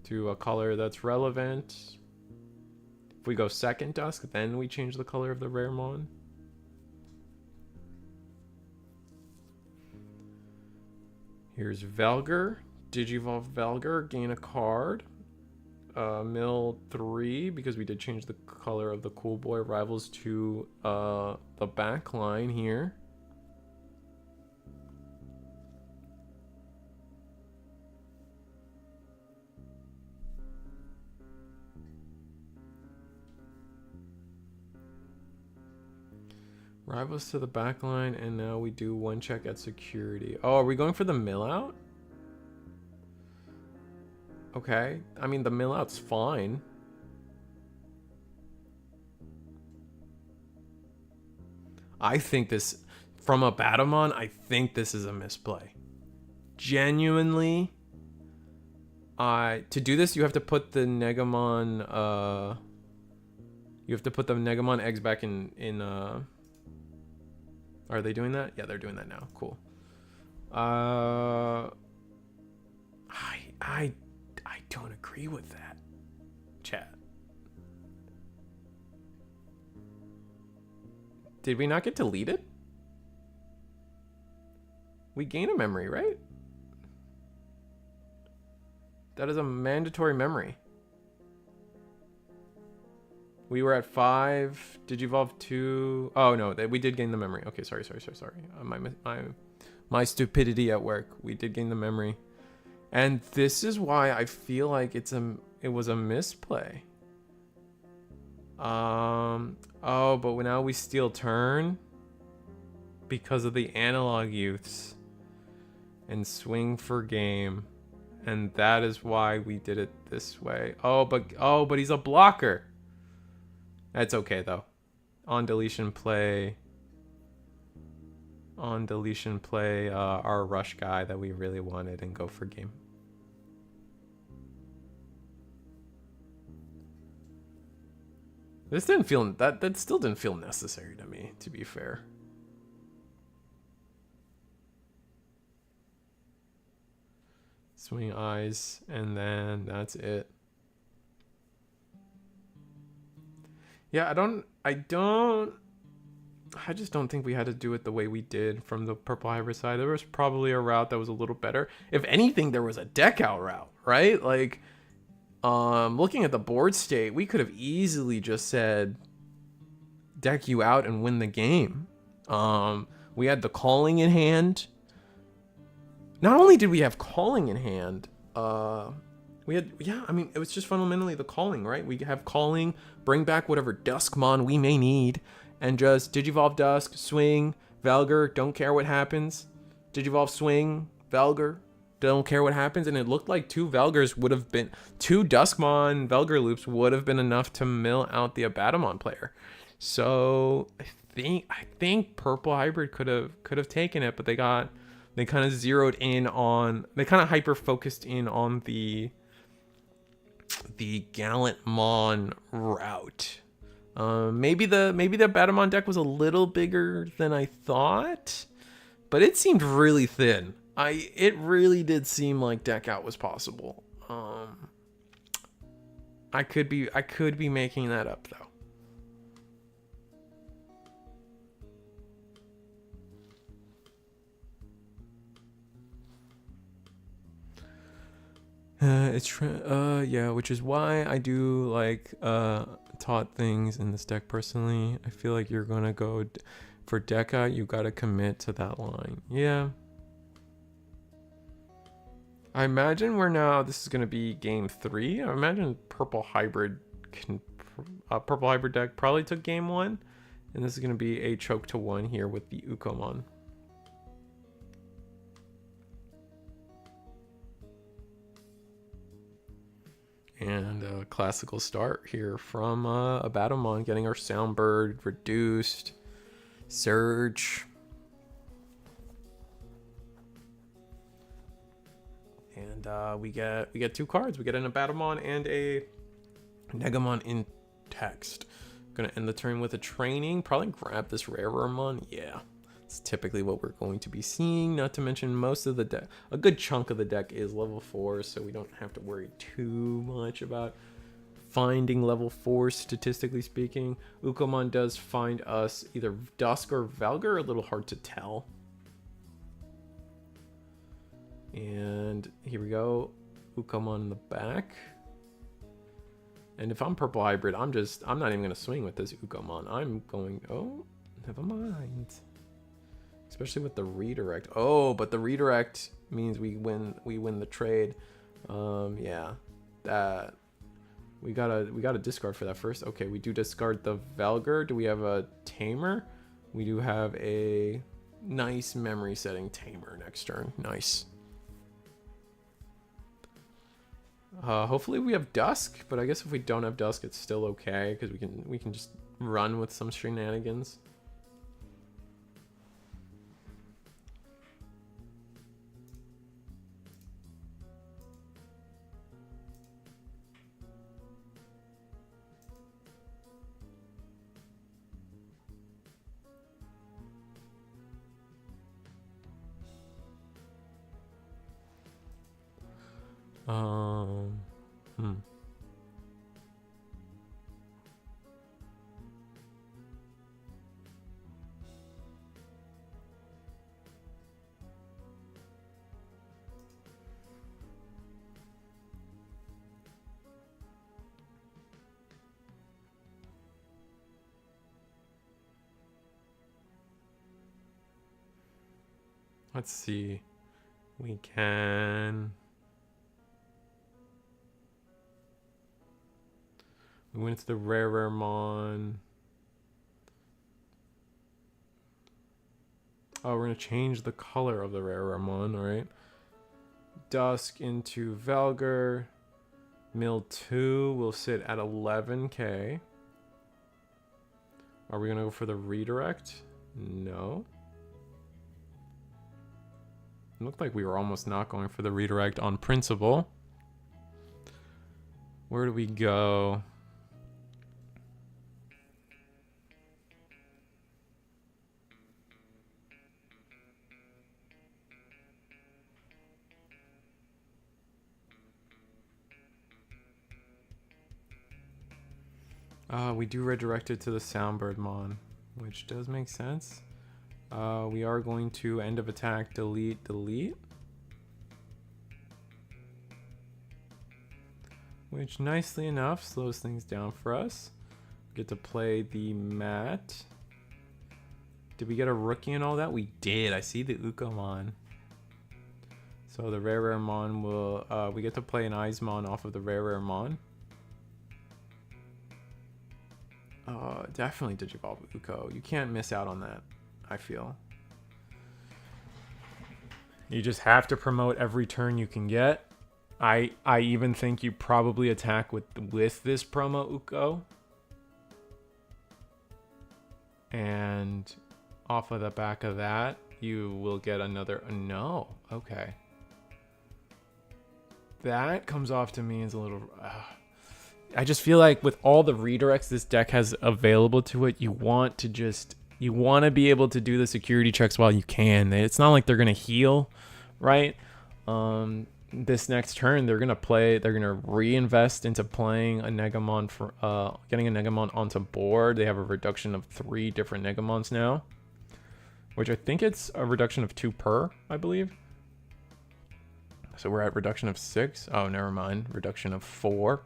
to a color that's relevant. If we go second Dusk, then we change the color of the rare mon. Here's Velgar. Digivolve Velgar, gain a card. Mill 3, because we did change the color of the Cool Boy Rivals to the back line here. Rivals to the back line, and now we do 1 check at security. Oh, are we going for the mill out? Okay, I mean, the mill out's fine. I think this, from a Batamon, I think this is a misplay. Genuinely, to do this, you have to put the Negamon, you have to put the Negamon eggs back in are they doing that? Yeah, they're doing that now. Cool. I don't agree with that, chat. Did we not get deleted? We gain a memory, right? That is a mandatory memory. We were at 5. Digivolve 2. Oh no, we did gain the memory. Okay, sorry. My stupidity at work. We did gain the memory, and this is why I feel like it was a misplay. Oh, but now we steal turn because of the analog youths and swing for game, and that is why we did it this way. Oh, but he's a blocker. That's okay though. On deletion play our rush guy that we really wanted and go for game. This didn't feel that still didn't feel necessary to me, to be fair. Swing eyes, and then that's it. Yeah, I just don't think we had to do it the way we did from the purple hybrid side. There was probably a route that was a little better. If anything, there was a deck out route, right? Like, looking at the board state, we could have easily just said, deck you out and win the game. We had the calling in hand. Not only did we have calling in hand, it was just fundamentally the calling, right? We have calling, bring back whatever Duskmon we may need, and just Digivolve Dusk, swing, Valgar, don't care what happens. Digivolve swing, Valgar, don't care what happens. And it looked like 2 Valgars would have been, 2 Duskmon Valgar loops would have been enough to mill out the Abaddamon player. So I think purple hybrid could have taken it, but they kind of zeroed in on, they kind of hyper focused in on the Gallantmon route. Maybe the Abaddamon deck was a little bigger than I thought, but it seemed really thin. It really did seem like deck out was possible. I could be making that up though. Yeah, which is why I do like taught things in this deck personally. I feel like you're gonna go for Deca, you gotta commit to that line. Yeah. I imagine this is gonna be game 3. I imagine purple hybrid deck probably took game 1, and this is gonna be a choke to 1 here with the Ukomon. And a classical start here from Abaddamon, getting our Soundbird reduced, Surge. And we get 2 cards. We get an Abaddamon and a Negamon in text. Gonna end the turn with a training. Probably grab this Raremon. Yeah. It's typically what we're going to be seeing, not to mention most of the deck, a good chunk of the deck is level 4, so we don't have to worry too much about finding level 4 statistically speaking. Ukomon does find us either Dusk or Valgar, a little hard to tell. And here we go, Ukomon in the back. And if I'm purple hybrid, I'm not even gonna swing with this Ukomon. I'm going, oh, never mind. Especially with the redirect. Oh, but the redirect means we win the trade. Yeah, that we gotta discard for that first. Okay, we do discard the Valgar. Do we have a Tamer? We do have a nice memory setting Tamer next turn. Nice. Hopefully we have Dusk, but I guess if we don't have Dusk, it's still okay because we can just run with some shenanigans. Let's see. We can... We went to the rare mon. Oh, we're going to change the color of the rare mon, all right? Dusk into Velgar. Mill 2 will sit at 11k. Are we going to go for the redirect? No. It looked like we were almost not going for the redirect on principle. Where do we go? We do redirect it to the Soundbird Mon, which does make sense. We are going to end of attack, delete, delete. Which nicely enough slows things down for us. We get to play the mat. Did we get a rookie and all that? We did. I see the Ukomon. So the rare mon will, we get to play an Eismon off of the rare mon. Definitely Digivolve Uko. You can't miss out on that, I feel. You just have to promote every turn you can get. I even think you probably attack with this promo Uko. And off of the back of that, you will get another... No. Okay. That comes off to me as a little... I just feel like with all the redirects this deck has available to it, you want to be able to do the security checks while you can. It's not like they're going to heal, right? This next turn, they're going to reinvest into playing a Negamon for, getting a Negamon onto board. They have a reduction of 3 different Negamons now, which I think it's a reduction of 2 per, I believe. So we're at reduction of 6. Oh, never mind. Reduction of 4.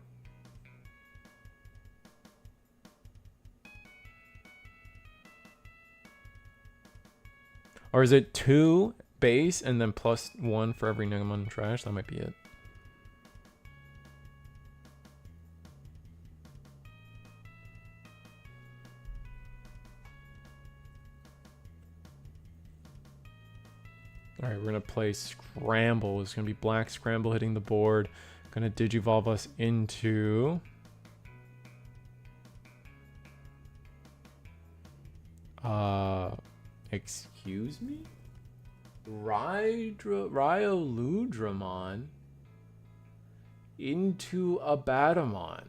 Or is it 2 base and then plus 1 for every Negamon in trash? That might be it. All right, we're going to play Scramble. It's going to be black Scramble hitting the board. Going to Digivolve us into... Excuse me? Rioludramon into a Batamon.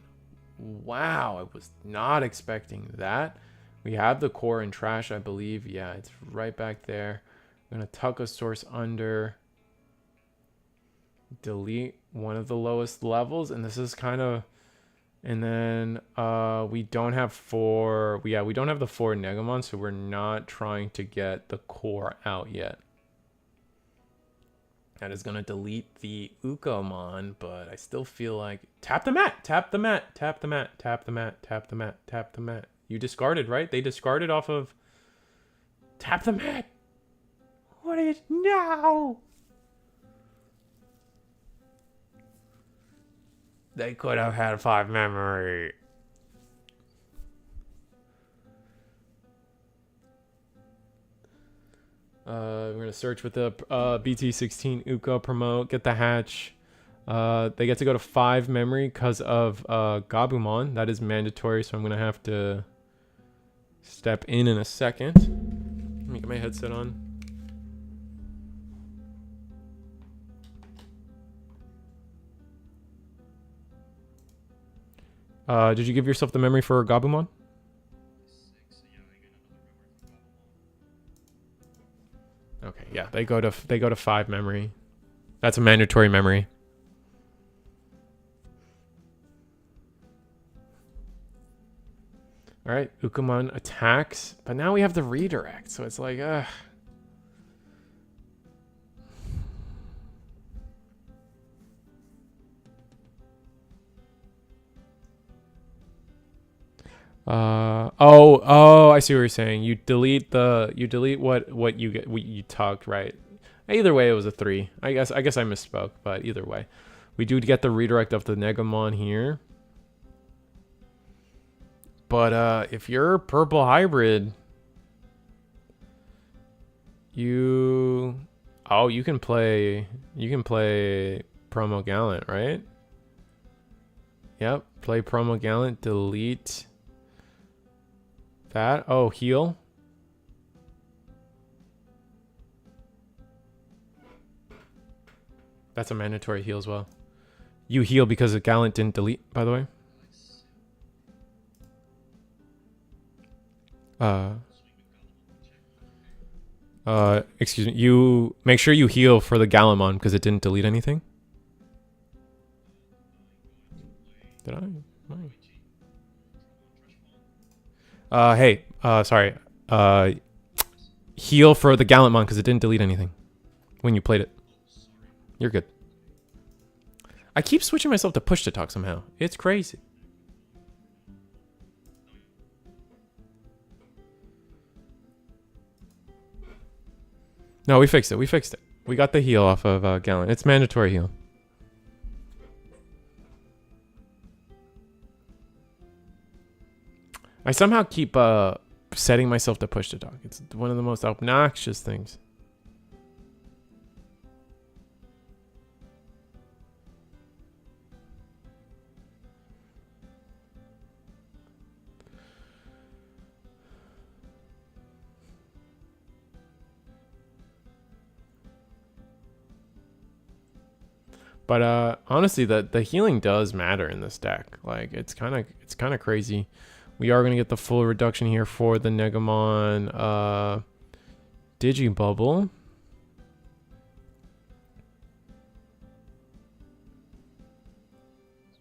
Wow, I was not expecting that. We have the core in trash, I believe. Yeah, it's right back there. I'm going to tuck a source under. Delete one of the lowest levels. And this is kind of... And then we don't have 4. Yeah, we don't have the 4 Negamon, so we're not trying to get the core out yet. That is going to delete the Ukomon, but I still feel like... Tap the mat! Tap the mat! Tap the mat! Tap the mat! Tap the mat! Tap the mat. You discarded, right? They discarded off of... Tap the mat! What is... No! They could have had 5 memory. We're going to search with the BT16 Uko promote, get the hatch. They get to go to 5 memory because of Gabumon. That is mandatory, so I'm going to have to step in a second. Let me get my headset on. Did you give yourself the memory for Gabumon? 6, yeah, I get another memory for Gabumon. Okay, yeah, they go to 5 memory. That's a mandatory memory. All right, Ukomon attacks, but now we have the redirect, so it's like, I see what you're saying. You delete what you get, what you tucked, right? Either way, it was a 3. I guess I misspoke, but either way. We do get the redirect of the Negamon here. But if you're purple hybrid, you can play Promo Gallant, right? Yep, play Promo Gallant, delete that. Oh, heal. That's a mandatory heal as well. You heal because the Gallant didn't delete, by the way. Excuse me. You make sure you heal for the Gallimon because it didn't delete anything. Did I? No. Hey. Sorry. Heal for the Gallimon because it didn't delete anything when you played it. You're good. I keep switching myself to push to talk somehow. It's crazy. No, we fixed it. We fixed it. We got the heal off of Gallant. It's mandatory heal. I somehow keep setting myself to push to talk. It's one of the most obnoxious things. But honestly, the healing does matter in this deck. Like it's kind of crazy. We are gonna get the full reduction here for the Negamon Digibubble.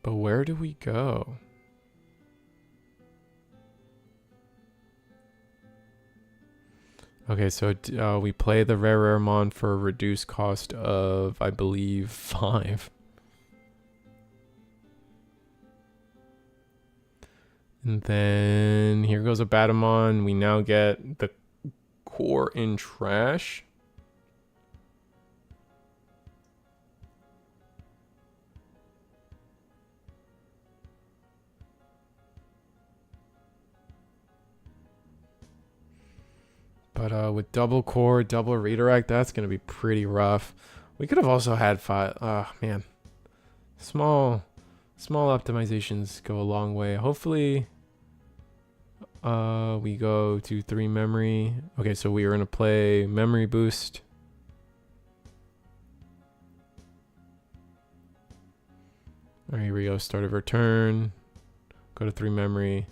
But where do we go? Okay, so we play the rare mon for a reduced cost of, I believe, 5. And then here goes a Batamon. We now get the core in trash. But with double core, double redirect, that's going to be pretty rough. We could have also had 5. Oh, man. Small optimizations go a long way. Hopefully, we go to 3 memory. Okay, so we are going to play memory boost. All right, here we go. Start of our turn. Go to 3 memory.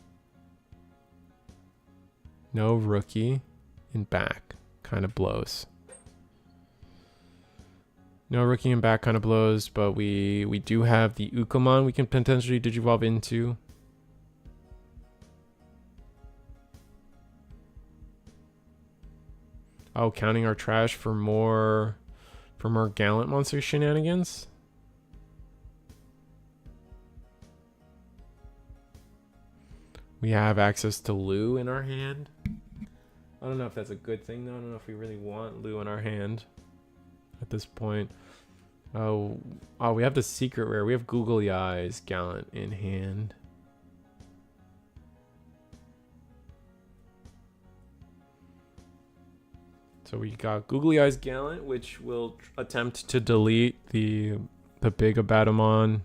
No rookie. And back kind of blows. No rookie and back kind of blows, but we do have the Ukomon we can potentially digivolve into. Oh, counting our trash for more Gallant monster shenanigans. We have access to Lou in our hand. I don't know if that's a good thing, though. I don't know if we really want Lou in our hand at this point. Oh, we have the secret rare. We have Googly Eyes Gallant in hand. So we got Googly Eyes Gallant, which will attempt to delete the big Abatamon.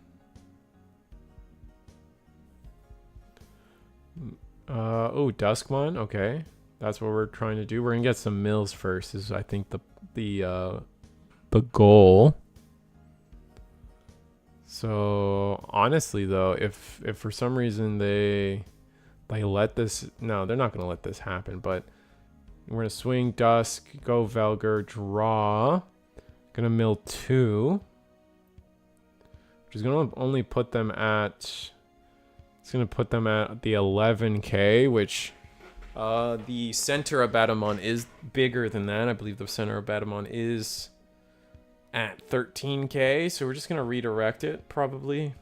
Oh, Duskmon. Okay. That's what we're trying to do. We're gonna get some mills first. Is I think the goal. So honestly, though, if for some reason they let this, no, they're not gonna let this happen. But we're gonna swing Dusk, go Velgar, draw. Gonna mill 2, which is gonna only put them at. It's gonna put them at the 11K, which. The center of Batamon is bigger than that. I believe the center of Batamon is at 13K, so we're just going to redirect it, probably,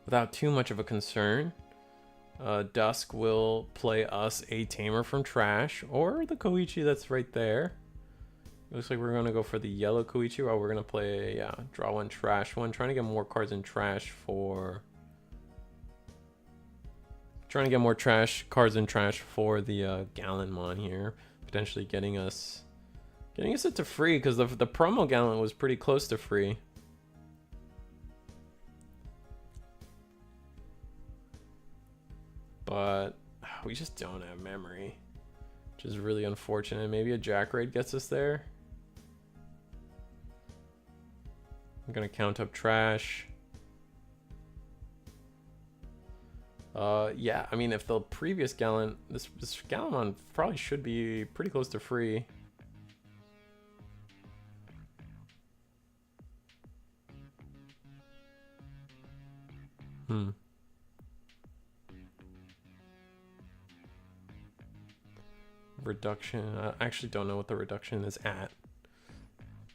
without too much of a concern. Dusk will play us a Tamer from trash, or the Koichi that's right there. Looks like we're gonna go for the yellow Koichi, or we're gonna play, yeah, draw one, trash one. Trying to get more cards in trash for... Trying to get more cards in trash for the Gallonmon here. Potentially getting us it to free, because the promo Gallon was pretty close to free. But we just don't have memory, which is really unfortunate. Maybe a Jack Raid gets us there. I'm gonna count up trash. Yeah, I mean, if the previous Gallon, this Gallon probably should be pretty close to free. Reduction, I actually don't know what the reduction is at.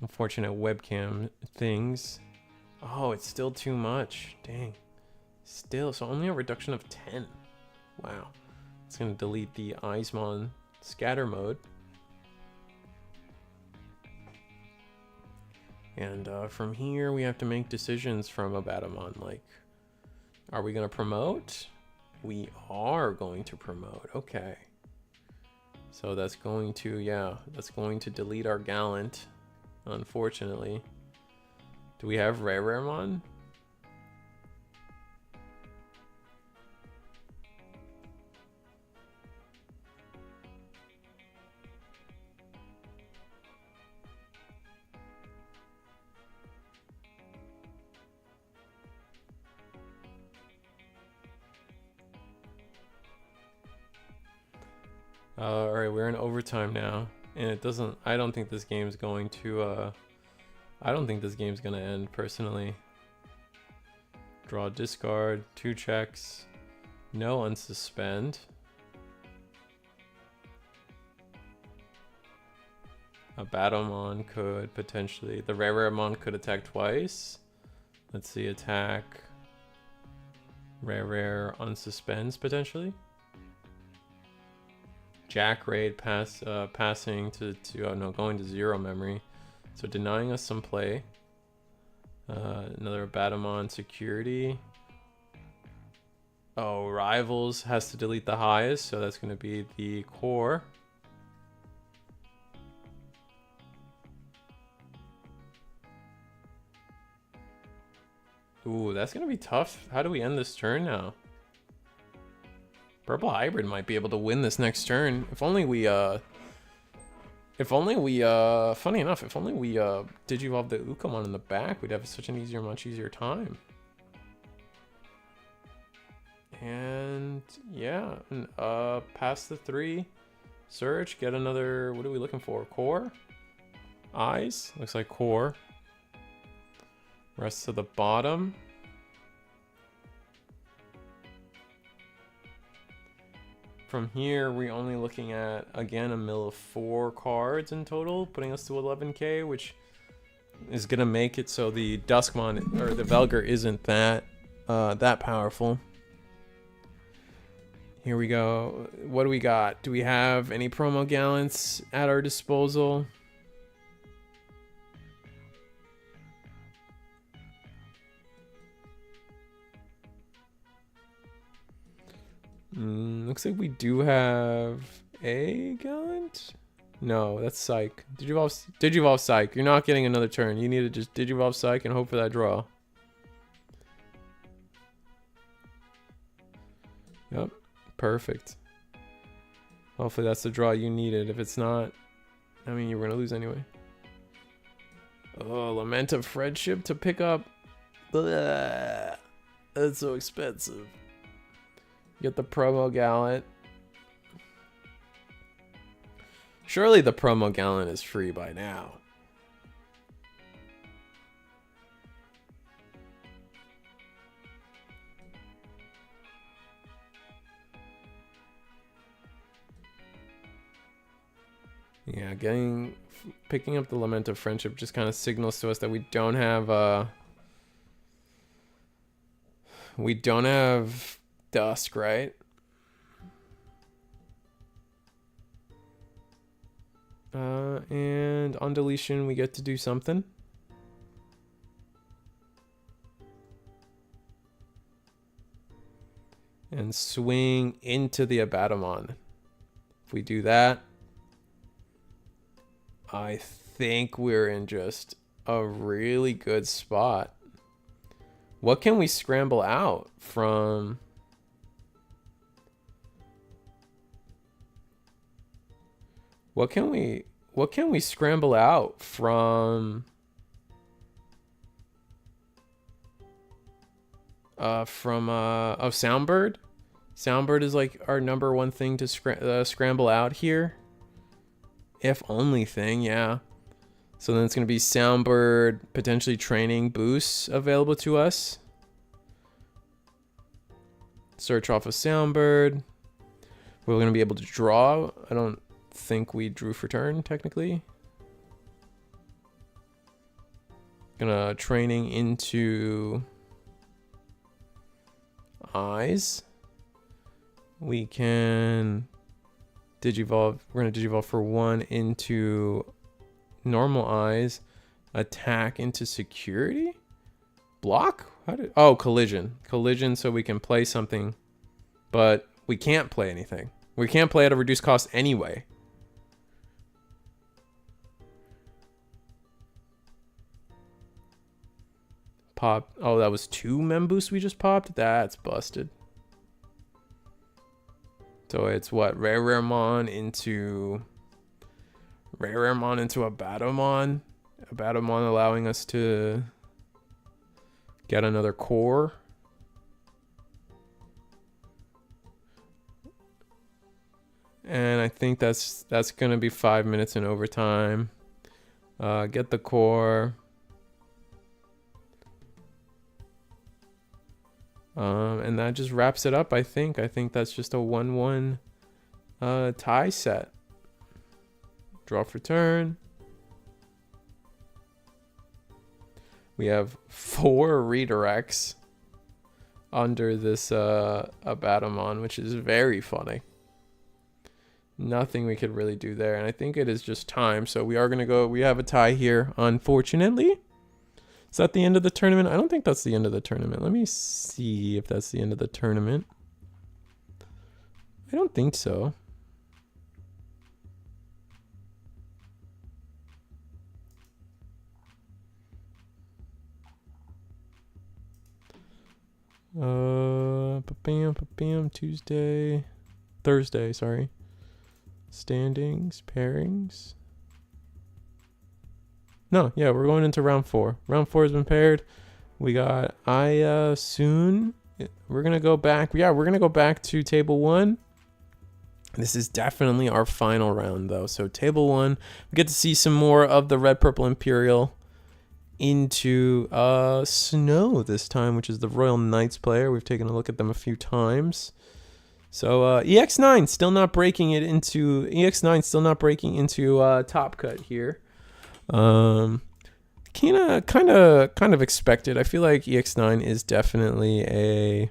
Unfortunate webcam things. Oh, it's still too much. Dang. Still, so only a reduction of 10. Wow. It's gonna delete the Eismon scatter mode. And from here, we have to make decisions from Abatamon. Like, are we gonna promote? We are going to promote. Okay. So that's going to, yeah, that's going to delete our Gallant, unfortunately. Do we have Raremon? All right, we're in overtime now, and it doesn't, I don't think this game's going to, I don't think this game's gonna end, personally. Draw, discard, 2 checks, no unsuspend. A Battlemon could potentially, the Raremon could attack twice. Let's see, attack, Rare, unsuspends potentially. Jack Raid passing to oh no, going to 0 memory, so denying us some play. Another Batamon security. Oh, Rivals has to delete the highest, so that's going to be the core. Ooh, that's going to be tough. How do we end this turn now? Purple Hybrid might be able to win this next turn. If only we, funny enough, if only we, Digivolve the Ukamon in the back, we'd have such an much easier time. And, yeah, pass the 3. Search, get another, what are we looking for? Core? Eyes? Looks like core. Rest to the bottom. From here, we're only looking at, again, a mill of 4 cards in total, putting us to 11k, which is going to make it so the Duskmon, or the Velgar, isn't that powerful. Here we go. What do we got? Do we have any promo Gallants at our disposal? Looks like we do have a Gallant. No, that's Psych. Digivolve Psych. You're not getting another turn. You need to just Digivolve Psych and hope for that draw. Yep, perfect. Hopefully that's the draw you needed. If it's not, I mean, you were gonna lose anyway. Oh, Lament of Friendship to pick up. Blah. That's so expensive. Get the promo Gallant. Surely the promo Gallant is free by now. Yeah, picking up the Lament of Friendship just kind of signals to us that we don't have Dusk, right? And on deletion, we get to do something. And swing into the Abaddon. If we do that, I think we're in just a really good spot. What can we scramble out from? What can we scramble out from Soundbird? Soundbird is like our number one thing to scramble out here. If only thing, yeah. So then it's going to be Soundbird, potentially training boosts available to us. Search off of Soundbird. We're going to be able to draw. I don't think we drew for turn, technically. Gonna training into eyes. We can digivolve. We're gonna digivolve for 1 into normal eyes. Attack into security. Block? Oh, collision. Collision, so we can play something, but we can't play anything. We can't play at a reduced cost anyway. Pop. Oh, that was 2 mem boosts we just popped? That's busted. So it's what? Raremon into Abaddon. Abaddon allowing us to get another core. And I think that's gonna be 5 minutes in overtime. Get the core. And that just wraps it up, I think. I think that's just a 1-1 tie set. Draw for turn. We have 4 redirects under this Abaddon, which is very funny. Nothing we could really do there, and I think it is just time. So we are gonna go. We have a tie here, unfortunately. Is that the end of the tournament? I don't think that's the end of the tournament. Let me see if that's the end of the tournament. I don't think so. Thursday, sorry. Standings, pairings. No, yeah, we're going into round 4. Round 4 has been paired. We got Aya soon. We're gonna go back. Yeah, we're gonna go back to table 1. This is definitely our final round, though. So table 1, we get to see some more of the Red Purple Imperial into Snow this time, which is the Royal Knights player. We've taken a look at them a few times. So EX9 still not breaking into Top Cut here. Kind of expected. I feel like EX9 is definitely a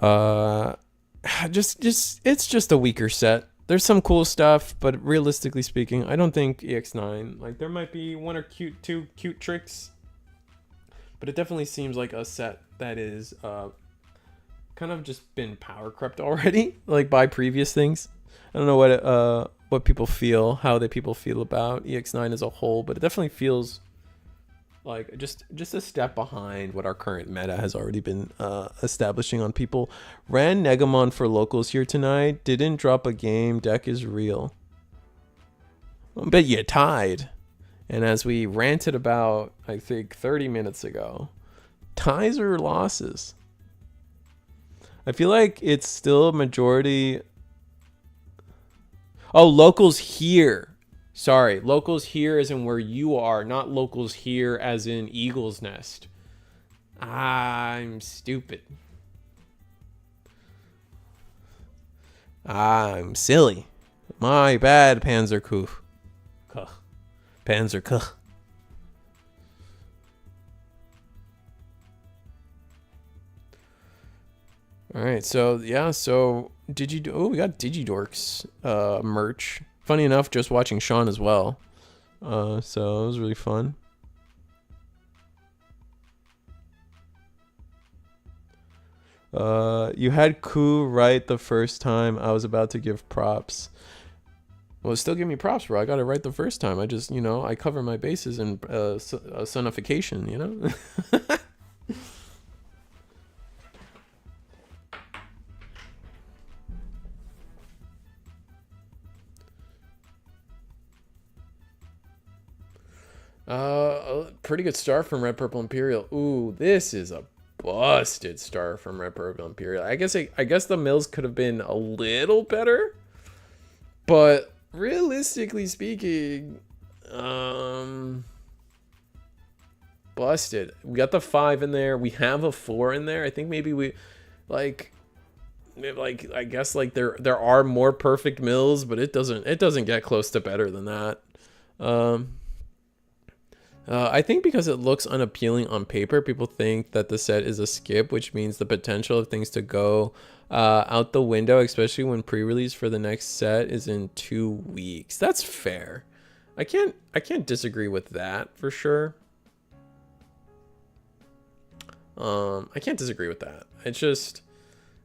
it's just a weaker set. There's some cool stuff, but realistically speaking, I don't think EX9, like, there might be 1 or 2 cute tricks, but it definitely seems like a set that is kind of just been power crept already, like, by previous things. I don't know what people feel, people feel about EX9 as a whole, but it definitely feels like just a step behind what our current meta has already been establishing on people. Ran Negamon for locals here tonight. Didn't drop a game. Deck is real. I bet you tied. And as we ranted about, I think 30 minutes ago, ties or losses. I feel like it's still a majority. Oh, locals here. Sorry, locals here as in where you are, not locals here as in Eagle's Nest. I'm stupid. I'm silly. My bad, Panzerkuh. Panzerkuh. All right, so yeah, so Oh, we got Digidorks merch. Funny enough, just watching Sean as well. So it was really fun. You had Ku right the first time. I was about to give props. Well, still give me props, bro. I got it right the first time. I just, you know, I cover my bases in sonification, you know? Pretty good start from Red Purple Imperial. Ooh, this is a busted start from Red Purple Imperial. I guess the mills could have been a little better, but realistically speaking, busted. We got the 5 in there. We have a 4 in there. I think maybe we like I guess like there are more perfect mills, but it doesn't get close to better than that. I think because it looks unappealing on paper, people think that the set is a skip, which means the potential of things to go out the window, especially when pre-release for the next set is in 2 weeks. That's fair. I can't disagree with that for sure. I can't disagree with that. It's just,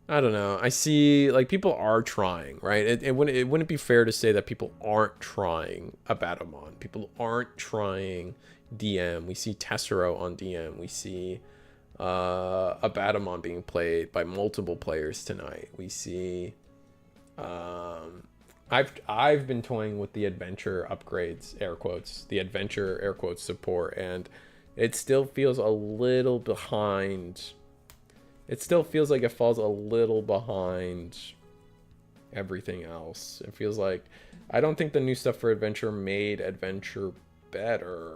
I don't know. I see like people are trying, right? It wouldn't be fair to say that people aren't trying a Battlemon. People aren't trying DM. We see Tessero on DM. We see a Battlemon being played by multiple players tonight. We see I've been toying with the adventure upgrades, air quotes, the adventure air quotes support, and it still feels a little behind. It still feels like it falls a little behind everything else. It feels like I don't think the new stuff for adventure made adventure better,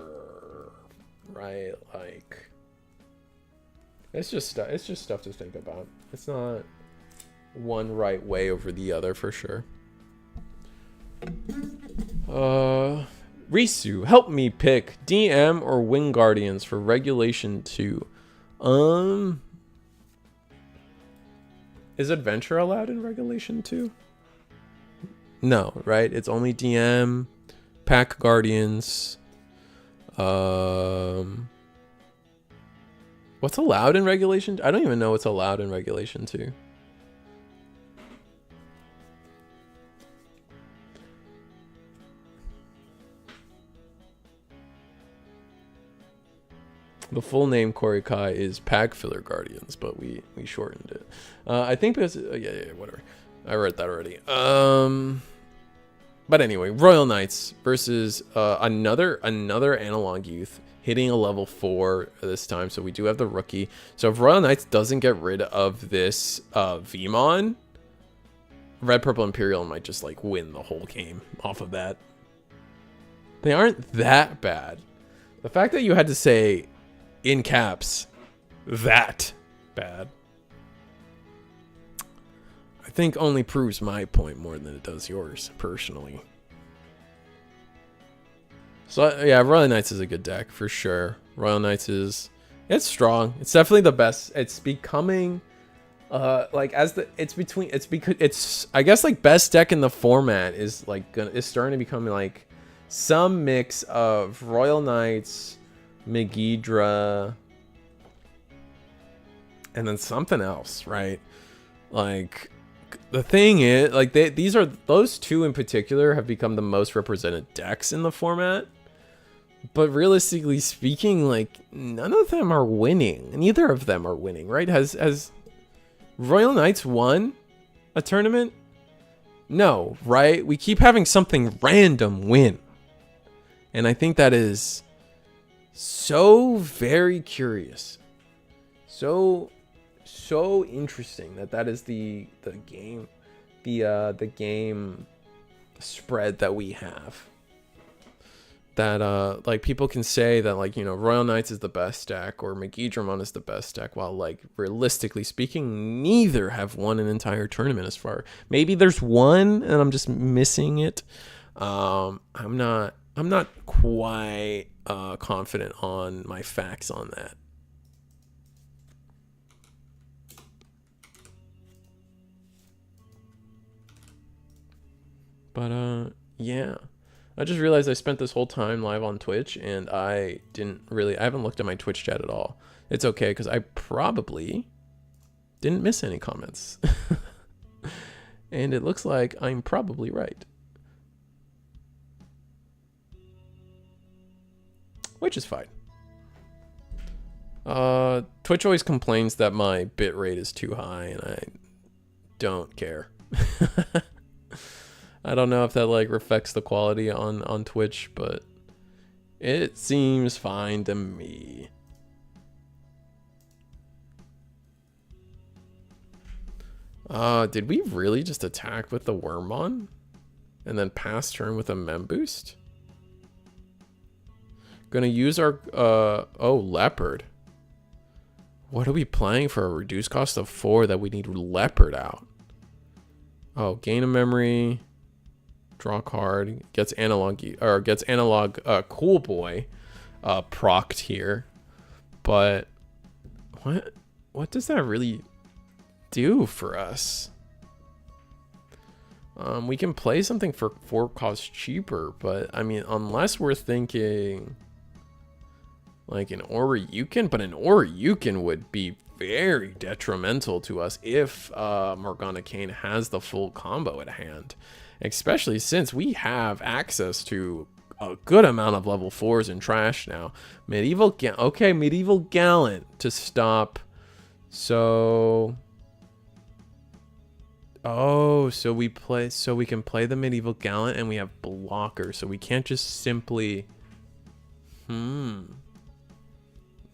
right? Like it's just stuff to think about. It's not one right way over the other for sure. Risu, help me pick DM or Wing Guardians for Regulation 2. Is adventure allowed in Regulation 2? No, right? It's only DM, Pack Guardians. What's allowed in Regulation? I don't even know what's allowed in Regulation 2. The full name Corey Kai is Pack Filler Guardians, but we shortened it. I think because yeah, whatever. I read that already. But anyway, Royal Knights versus another analog youth hitting a level 4 this time. So we do have the rookie. So if Royal Knights doesn't get rid of this Vmon, Red Purple Imperial might just like win the whole game off of that. They aren't that bad. The fact that you had to say in caps that bad, I think only proves my point more than it does yours personally. So yeah, Royal Knights is a good deck for sure. Royal Knights it's strong. It's definitely the best. It's becoming like it's I guess like best deck in the format is like is starting to become like some mix of Royal Knights, Megidra, and then something else, right? Like the thing is, like those two in particular have become the most represented decks in the format. But realistically speaking, like none of them are winning. Neither of them are winning, right? Has Royal Knights won a tournament? No, right? We keep having something random win. And I think that is so very curious. So interesting that is the game spread that we have. That like people can say that like, you know, Royal Knights is the best deck or Megidramon is the best deck, while like realistically speaking, neither have won an entire tournament as far. Maybe there's one and I'm just missing it. I'm not quite confident on my facts on that. But yeah. I just realized I spent this whole time live on Twitch and I haven't looked at my Twitch chat at all. It's okay because I probably didn't miss any comments. And it looks like I'm probably right. Which is fine. Twitch always complains that my bitrate is too high and I don't care. I don't know if that like reflects the quality on Twitch, but it seems fine to me. Did we really just attack with the Wormmon? And then pass turn with a Mem boost? Gonna use our, oh, Leopard. What are we playing for a reduced cost of 4 that we need Leopard out? Oh, gain a memory. Draw a card. Gets analog, Cool Boy procced here. But what does that really do for us? We can play something for 4 costs cheaper, but I mean, unless we're thinking like an Oryukin, but an Oryukin would be very detrimental to us if Morgana Kane has the full combo at hand, especially since we have access to a good amount of level 4s in trash now. Medieval Gallant to stop. So so we can play the Medieval Gallant and we have blocker, so we can't just simply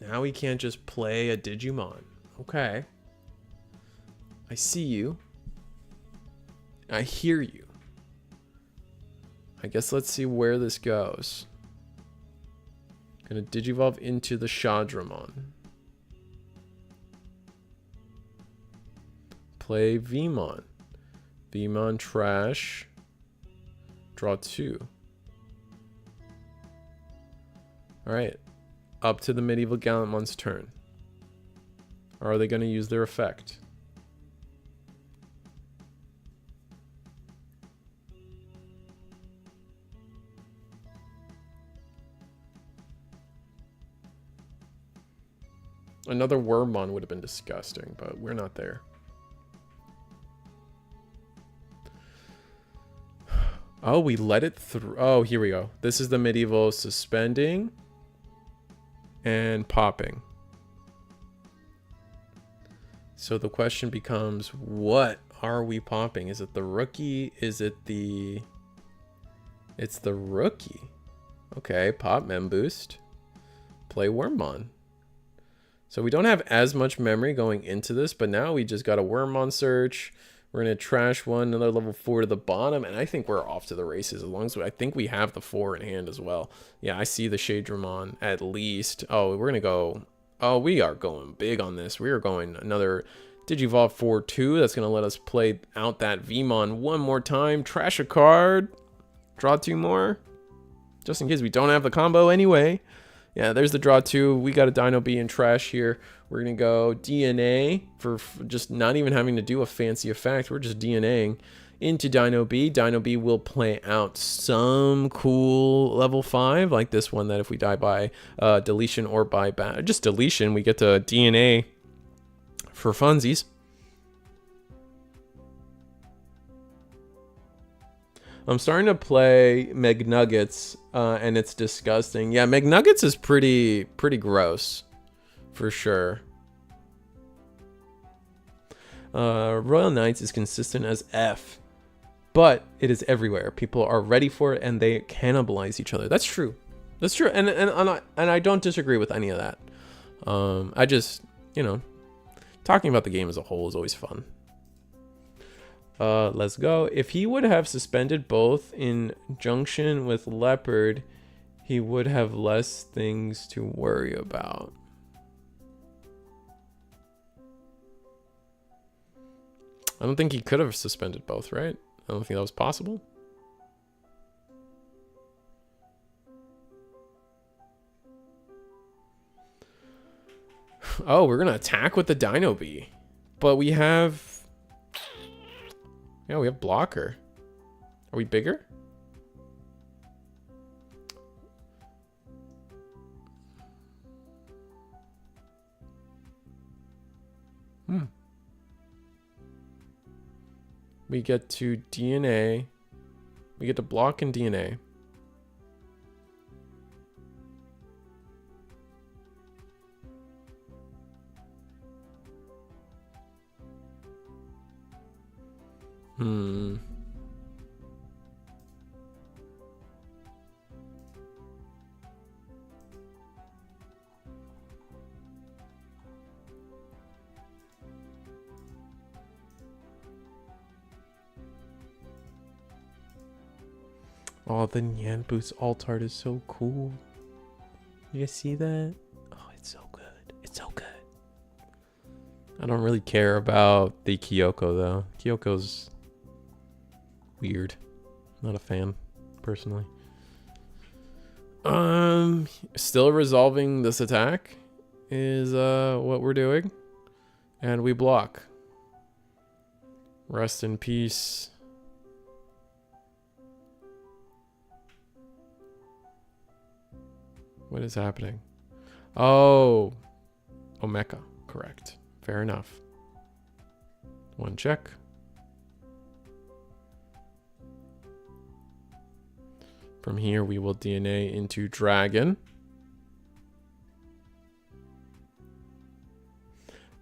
now we can't just play a Digimon. Okay. I see you. I hear you. I guess let's see where this goes. Gonna Digivolve into the Shadramon. Play Vmon. Vmon trash. Draw 2. Alright. Up to the Medieval Gallantmon's turn. Or are they going to use their effect? Another Wormmon would have been disgusting, but we're not there. Oh, we let it through. Oh, here we go. This is the Medieval suspending and popping. So the question becomes, what are we popping? Is it the rookie? Is it the... It's the rookie. Okay, pop Mem Boost. Play Wormmon. So we don't have as much memory going into this, but now we just got a Wormmon search. We're going to trash one, another level 4 to the bottom, and I think we're off to the races as long as I think we have the 4 in hand as well. Yeah, I see the Shadramon at least. Oh, we're going to go... Oh, we are going big on this. We are going another Digivolve 4-2. That's going to let us play out that Vmon one more time. Trash a card. Draw 2 more. Just in case we don't have the combo anyway. Yeah, there's the draw 2. We got a Dino B in trash here. We're going to go DNA for just not even having to do a fancy effect. We're just DNAing into Dino B. Dino B will play out some cool level 5, like this one that if we die by deletion or by just deletion, we get to DNA for funsies. I'm starting to play McNuggets, and it's disgusting. Yeah, McNuggets is pretty gross, for sure. Royal Knights is consistent as F, but it is everywhere. People are ready for it, and they cannibalize each other. That's true. That's true, and I don't disagree with any of that. I just, you know, talking about the game as a whole is always fun. Let's go. If he would have suspended both in junction with Leopard, he would have less things to worry about. I don't think he could have suspended both, right? I don't think that was possible. Oh, we're gonna attack with the Dino Bee, but we have... Yeah, we have blocker. Are we bigger? We get to DNA. We get to block and DNA. Oh, the Nyan Boost alt art is so cool. You guys see that? Oh, it's so good. It's so good. I don't really care about the Kyoko though. Kyoko's weird. Not a fan, personally. Still resolving this attack is what we're doing. And we block. Rest in peace. What is happening? Oh, Omeka, correct. Fair enough. One check. From here, we will DNA into Dragon.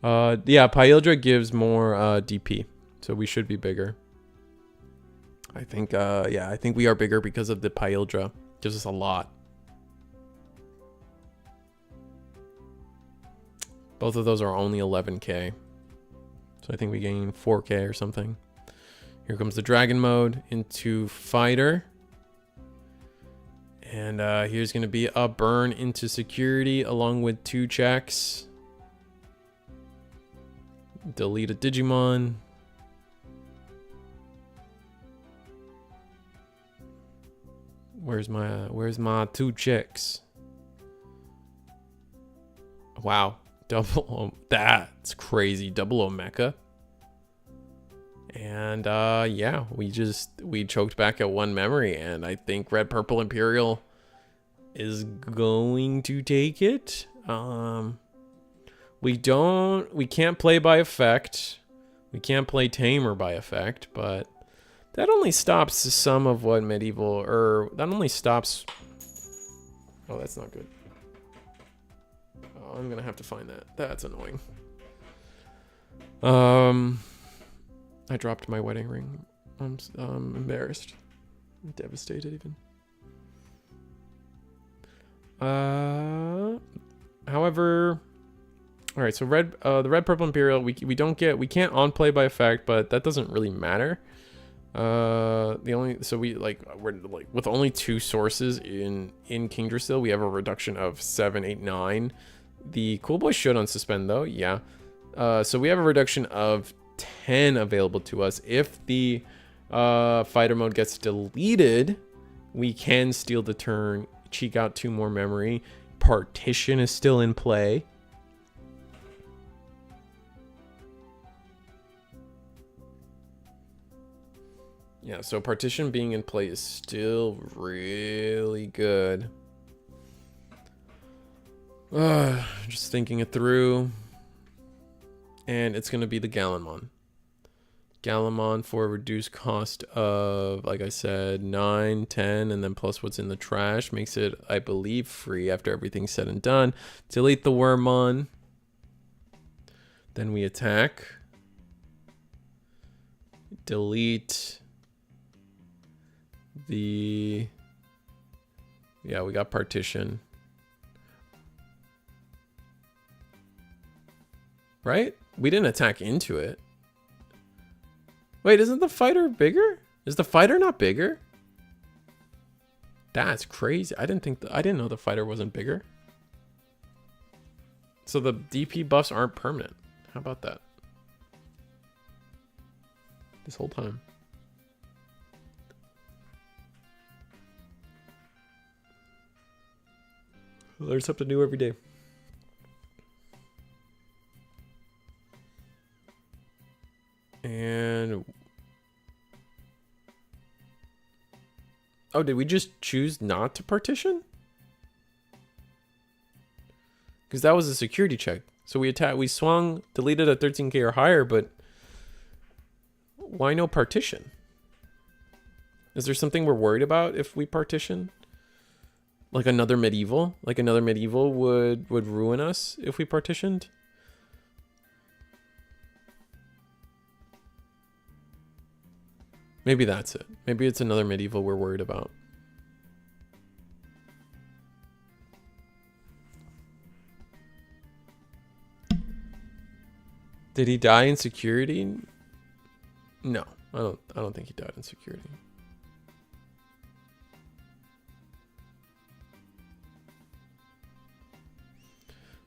Yeah, Pyildra gives more DP, so we should be bigger. I think, yeah, I think we are bigger because of the Pyildra. Gives us a lot. Both of those are only 11k. So I think we gain 4k or something. Here comes the Dragon mode into Fighter. And here's going to be a burn into Security along with 2 checks. Delete a Digimon. Where's my 2 checks? Wow. Double, that's crazy. Double Omeka. And yeah, we choked back at 1 memory, and I think Red Purple Imperial is going to take it. We can't play by effect. We can't play Tamer by effect, but that only stops some of what medieval, or that only stops. Oh, that's not good. I'm gonna have to find that. That's annoying. I dropped my wedding ring. I'm embarrassed. I'm devastated even. However, all right. So the red purple imperial. We can't on play by effect, but that doesn't really matter. We're with only 2 sources in Kingdra still. We have a reduction of 7, 8, 9. The Cool Boy should unsuspend though, yeah. So we have a reduction of 10 available to us. If the fighter mode gets deleted, we can steal the turn, cheek out 2 more memory. Partition is still in play. Yeah, so partition being in play is still really good. Just thinking it through. And it's going to be the Gallimon. Gallimon for a reduced cost of, like I said, 9, 10, and then plus what's in the trash. Makes it, I believe, free after everything's said and done. Delete the Wormmon. Then we attack. Delete the... Yeah, we got partition. Right? We didn't attack into it. Wait, isn't the fighter bigger? Is the fighter not bigger? That's crazy. I didn't know the fighter wasn't bigger. So the DP buffs aren't permanent. How about that? This whole time. Learn something new every day. And Oh, did we just choose not to partition? Because that was a security check. So we swung, deleted at 13k or higher, but why no partition? Is there something we're worried about if we partition? Like another medieval? Like another medieval would ruin us if we partitioned? Maybe that's it. Maybe it's another medieval we're worried about. Did he die in security? No, I don't think he died in security.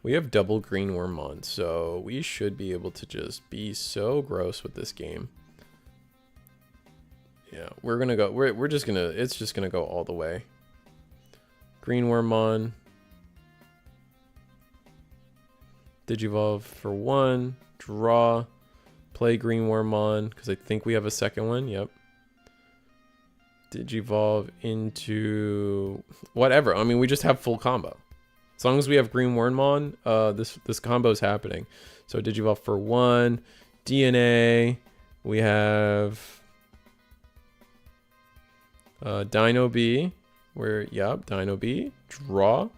We have double green worm on, so we should be able to just be so gross with this game. Yeah, we're gonna go. We're just gonna. It's just gonna go all the way. Green worm on. Digivolve for 1. Draw. Play green worm on because I think we have a second one. Yep. Digivolve into whatever. I mean, we just have full combo. As long as we have green worm on, this combo is happening. So Digivolve for 1. DNA. We have. Dino B, Dino B, draw.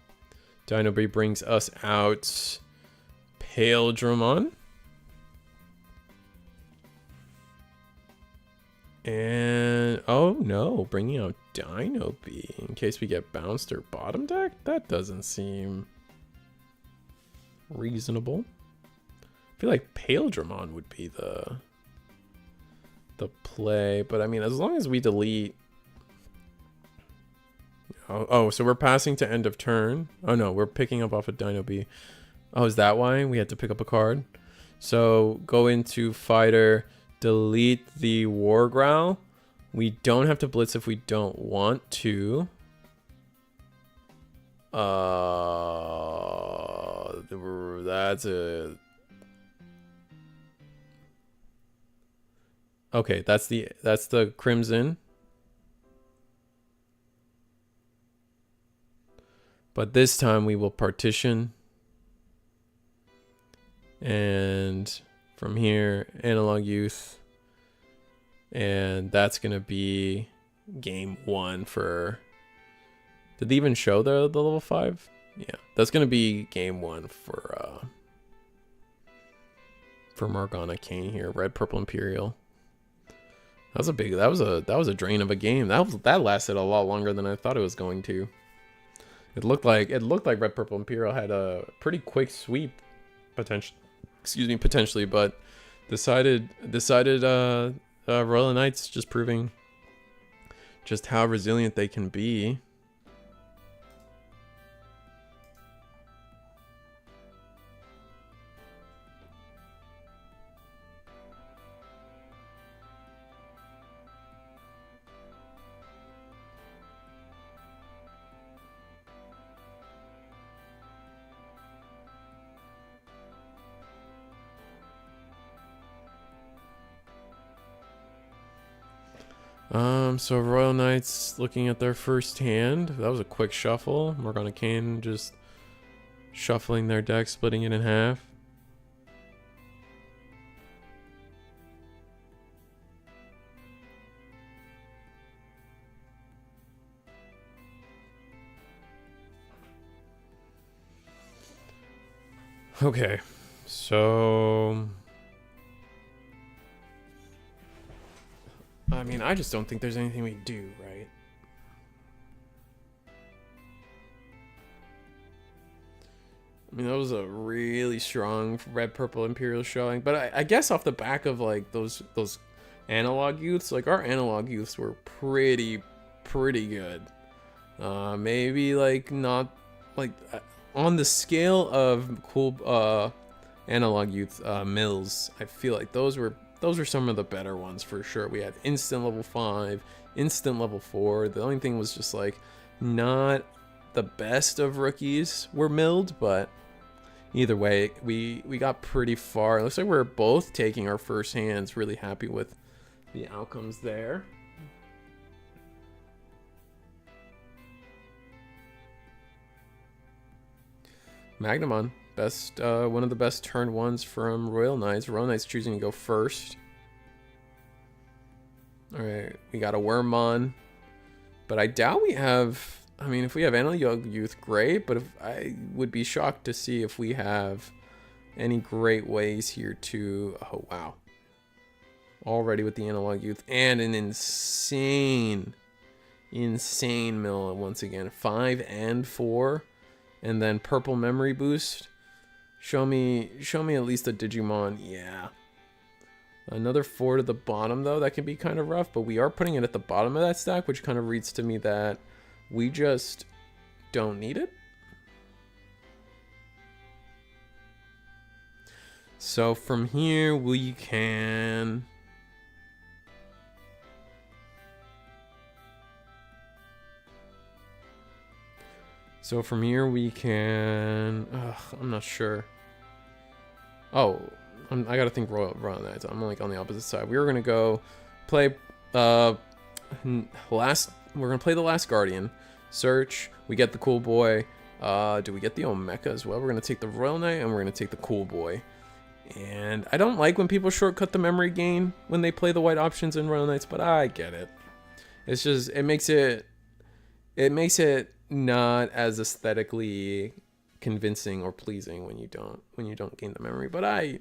Dino B brings us out Pale Dramon. And, oh no, bringing out Dino B in case we get bounced or bottom deck? That doesn't seem reasonable. I feel like Pale Dramon would be the play, but I mean, as long as we delete. Oh, so we're passing to end of turn. Oh no, we're picking up off of Dino B. Oh, is that why we had to pick up a card? So go into fighter, delete the War Growl. We don't have to blitz if we don't want to. That's a. Okay, that's the Crimson. But this time we will partition. And from here, Analog Youth. And that's going to be game 1 for... Did they even show the level 5? Yeah, that's going to be game 1 for Morgana Kane here. Red, Purple, Imperial. That was a big... That was a drain of a game. That lasted a lot longer than I thought it was going to. It looked like Red Purple Imperial had a pretty quick sweep potentially, but decided Royal Knights just proving just how resilient they can be. So Royal Knights looking at their first hand. That was a quick shuffle. Morgana Kane just shuffling their deck, splitting it in half. Okay, so... I mean, I just don't think there's anything we do, right? I mean, that was a really strong Red Purple Imperial showing, but I guess off the back of like those analog youths, like our analog youths were pretty good. Maybe like not like on the scale of cool analog youth mills. I feel like those were some of the better ones for sure. We had instant level 5, instant level 4. The only thing was just like not the best of rookies were milled, but either way, we got pretty far. It looks like we're both taking our first hands. Really happy with the outcomes there. Magnamon, best, one of the best turn ones from Royal Knights. Royal Knights choosing to go first. Alright, we got a Wormmon. But I doubt we have... I mean, if we have Analog Youth, great. But if I would be shocked to see if we have any great ways here to... Oh, wow. Already with the Analog Youth. And an insane mill once again. 5 and 4. And then Purple Memory Boost. Show me at least a Digimon. Yeah. Another 4 to the bottom, though. That can be kind of rough, but we are putting it at the bottom of that stack, which kind of reads to me that we just don't need it. So from here, we can... I'm not sure. Oh... I gotta think Royal Knights. I'm like on the opposite side. We were gonna go play we're gonna play the Last Guardian. Search. We get the Cool Boy. Do we get the Omeka as well? We're gonna take the Royal Knight and we're gonna take the Cool Boy. And I don't like when people shortcut the memory gain when they play the white options in Royal Knights, but I get it. It's just it makes it not as aesthetically convincing or pleasing when you don't gain the memory, but I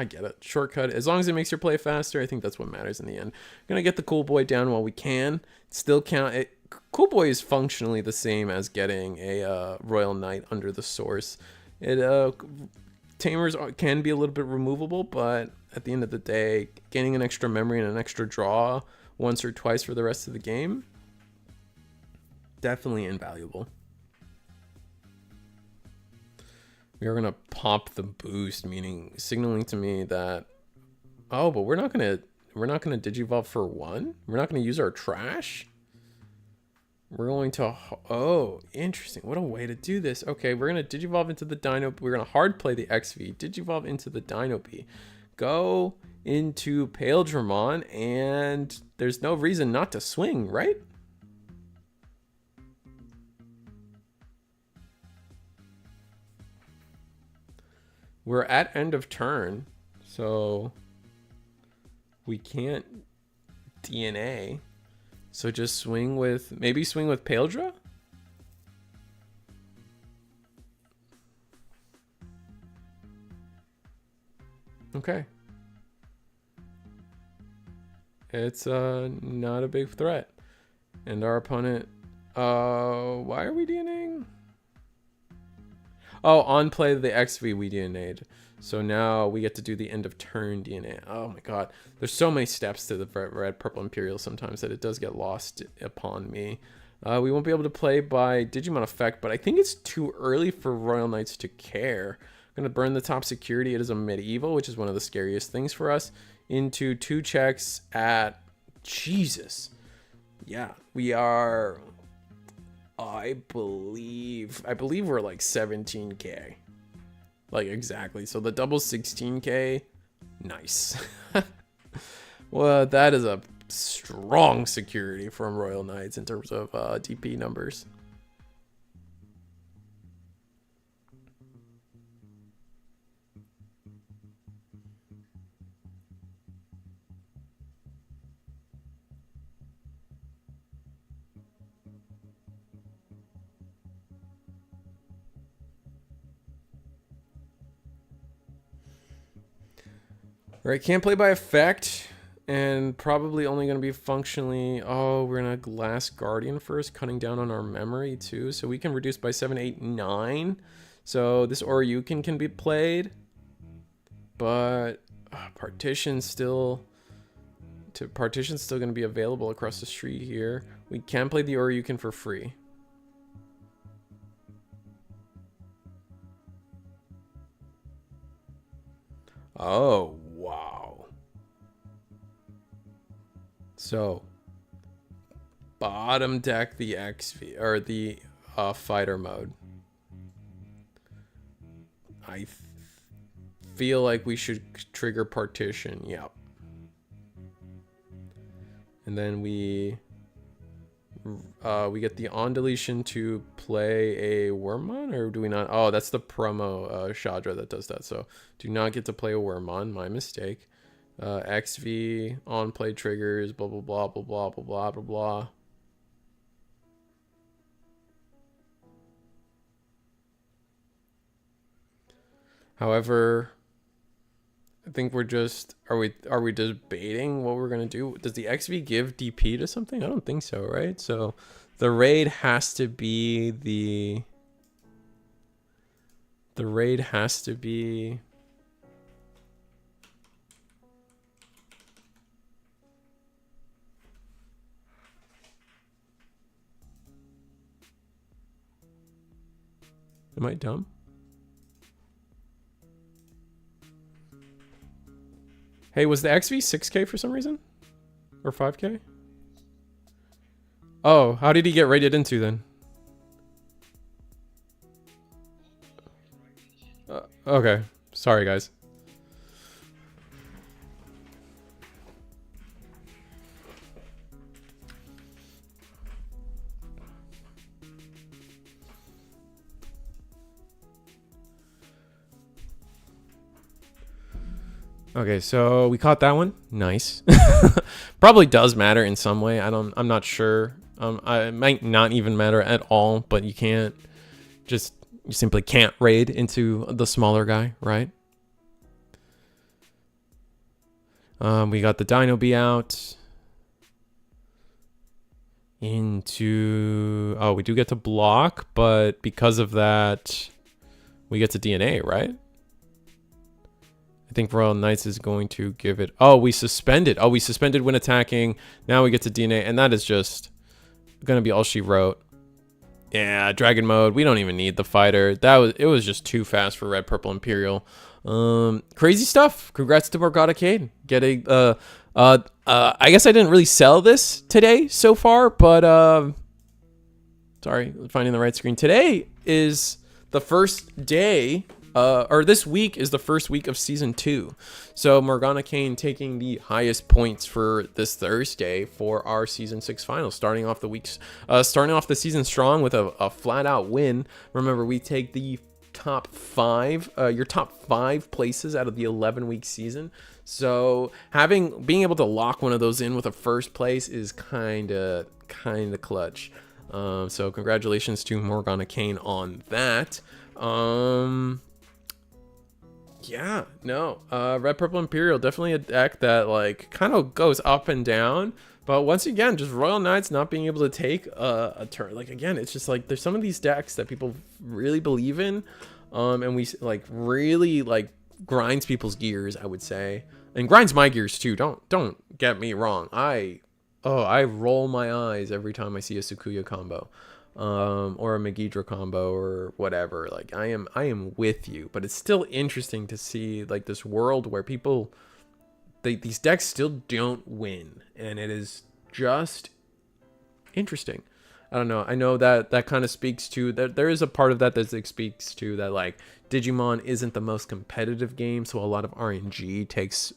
get it. Shortcut, as long as it makes your play faster, I think that's what matters in the end. Gonna get the Cool Boy down while we can. Still count it. Cool Boy is functionally the same as getting a Royal Knight under the source. Tamers can be a little bit removable, but at the end of the day, gaining an extra memory and an extra draw once or twice for the rest of the game, definitely invaluable. We are gonna pop the boost, meaning signaling to me that, oh, but we're not gonna digivolve for 1. We're not gonna use our trash. We're going to, oh, interesting. What a way to do this. Okay, we're gonna digivolve into the Dino. We're gonna hard play the XV, digivolve into the Dino B, go into Paildramon, and there's no reason not to swing, right? We're at end of turn, so we can't DNA. So just swing with, maybe swing with Paildra? Okay. It's not a big threat. And our opponent, why are we DNAing? Oh, on play the XV we DNA'd. So now we get to do the end of turn DNA. Oh my god. There's so many steps to the red purple imperial sometimes that it does get lost upon me. We won't be able to play by Digimon effect, but I think it's too early for Royal Knights to care. I'm gonna burn the top security. It is a medieval, which is one of the scariest things for us. Into 2 checks at Jesus. Yeah, we are, I believe we're like 17k. Like exactly. So the double 16k, nice. Well, that is a strong security from Royal Knights in terms of DP numbers. All right, can't play by effect, and probably only going to be functionally... Oh, we're going to Glass Guardian first, cutting down on our memory too. So we can reduce by 7, 8, 9. So this Oryukin can be played. But Partition's still going to be available across the street here. We can play the Oryukin for free. Oh, wow. So, bottom deck the XV, or the fighter mode. I feel like we should trigger Partition, yep. And then we we get the on deletion to play a Wormmon, or do we not? Oh, that's the promo Shadra that does that. So do not get to play a Wormmon. My mistake. XV on play triggers. Blah blah blah blah blah blah blah blah blah. However, I think we're just are we debating what we're gonna do? Does the XV give DP to something? I don't think so, right? So the raid has to be the raid has to be Am I dumb? Hey, was the XV 6K for some reason? Or 5K? Oh, how did he get raided into then? Okay. Sorry, guys. Okay, so we caught that one. Nice. Probably does matter in some way. I'm not sure. It might not even matter at all, but you simply can't raid into the smaller guy, right? We got the Dino Bee out. Oh, we do get to block, but because of that, we get to DNA, right? I think Royal Knights is going to give it. Oh, we suspended. Oh, we suspended when attacking. Now we get to DNA, and that is just going to be all she wrote. Yeah, Dragon Mode. We don't even need the fighter. It was just too fast for Red Purple Imperial. Crazy stuff. Congrats to Morgana Kane. Getting I guess I didn't really sell this today so far, but sorry, finding the right screen. Today is the first day. Or this week is the first week of season 2. So Morgana Kane taking the highest points for this Thursday for our season 6 finals, starting off the season strong with a flat out win. Remember, we take the top 5, your top 5 places out of the 11-week season. So being able to lock one of those in with a first place is kind of clutch. So congratulations to Morgana Kane on that. Yeah, no. Red Purple Imperial, definitely a deck that like kind of goes up and down. But once again, just Royal Knights not being able to take a turn. Like again, it's just like there's some of these decks that people really believe in, and we like really like grinds people's gears, I would say, and grinds my gears too. Don't get me wrong. I roll my eyes every time I see a Sukuya combo. Or a Megidra combo or whatever. Like I am with you, but it's still interesting to see like this world where people, these decks still don't win, and it is just interesting. I don't know. I know that kind of speaks to that. There is a part of that speaks to that like Digimon isn't the most competitive game, so a lot of RNG takes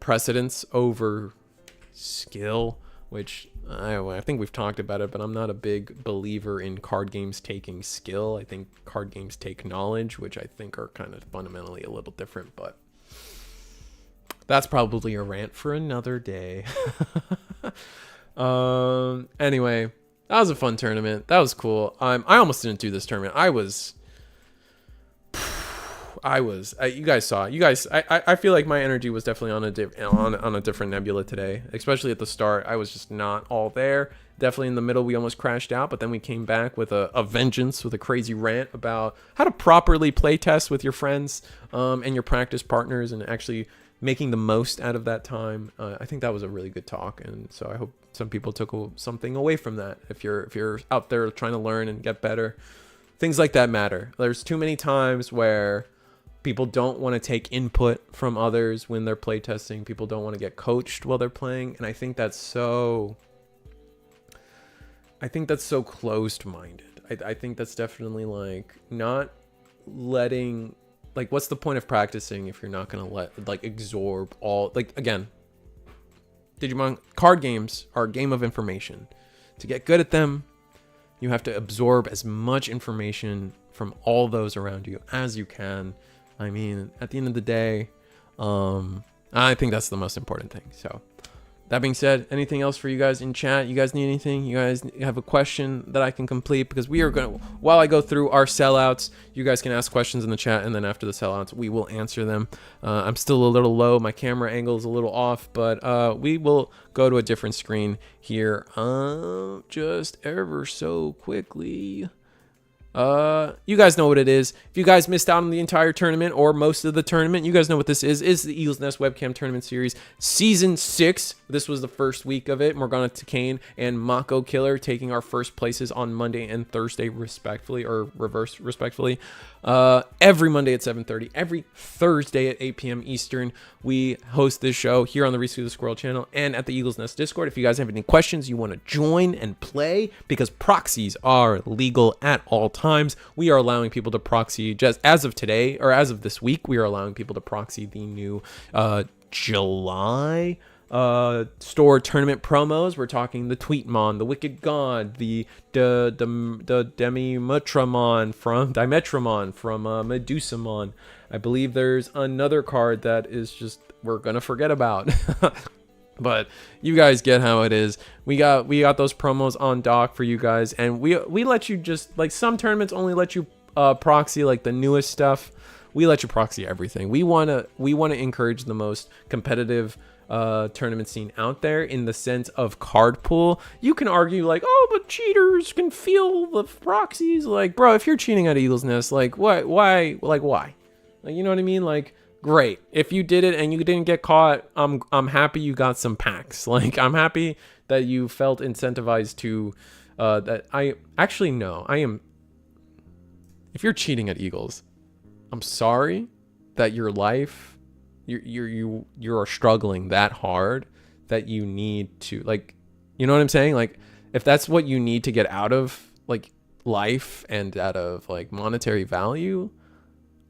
precedence over skill, which I think we've talked about it, but I'm not a big believer in card games taking skill. I think card games take knowledge, which I think are kind of fundamentally a little different, but that's probably a rant for another day. Anyway, that was a fun tournament. That was cool. I almost didn't do this tournament. You guys saw. I feel like my energy was definitely on a different nebula today, especially at the start. I was just not all there. Definitely in the middle, we almost crashed out, but then we came back with a vengeance, with a crazy rant about how to properly play test with your friends and your practice partners, and actually making the most out of that time. I think that was a really good talk, and so I hope some people took something away from that. If you're out there trying to learn and get better, things like that matter. There's too many times where people don't want to take input from others when they're playtesting. People don't want to get coached while they're playing, and I think that's so closed-minded. I think that's definitely like not letting, like, what's the point of practicing if you're not gonna let like absorb all, like, again, Digimon card games are a game of information. To get good at them, you have to absorb as much information from all those around you as you can. I mean, at the end of the day, I think that's the most important thing. So that being said, anything else for you guys in chat? You guys need anything? You guys have a question that I can complete? Because we are going to, while I go through our sellouts, you guys can ask questions in the chat, and then after the sellouts, we will answer them. I'm still a little low. My camera angle is a little off, but we will go to a different screen here just ever so quickly. You guys know what it is. If you guys missed out on the entire tournament or most of the tournament, you guys know what this is. It's the Eagle's Nest Webcam Tournament Series Season 6. This was the first week of it. Morgana Takane and Mako Killer taking our first places on Monday and Thursday respectively, or reverse respectively. Every Monday at 7:30, every Thursday at 8 p.m. Eastern, we host this show here on the Rescue the Squirrel channel and at the Eagle's Nest Discord. If you guys have any questions, you want to join and play, because proxies are legal at all times. We are allowing people to proxy just as of today, or as of this week, we are allowing people to proxy the new July store tournament promos. We're talking the Tweetmon, the Wicked God, the Dimetramon from Medusamon. I believe there's another card that is just we're gonna forget about. But you guys get how it is. We got those promos on dock for you guys, and we let you just, like, some tournaments only let you proxy like the newest stuff. We let you proxy everything. We wanna encourage the most competitive tournament scene out there in the sense of card pool. You can argue like, oh, but cheaters can feel the proxies. Like, bro, if you're cheating at Eagle's Nest, like, why? Like, you know what I mean? Like, great. If you did it and you didn't get caught, I'm happy you got some packs. Like, I'm happy that you felt incentivized to that. I actually no, I am. If you're cheating at Eagles, I'm sorry that your life, you're struggling that hard that you need to, like, you know what I'm saying? Like, if that's what you need to get out of, like, life and out of, like, monetary value,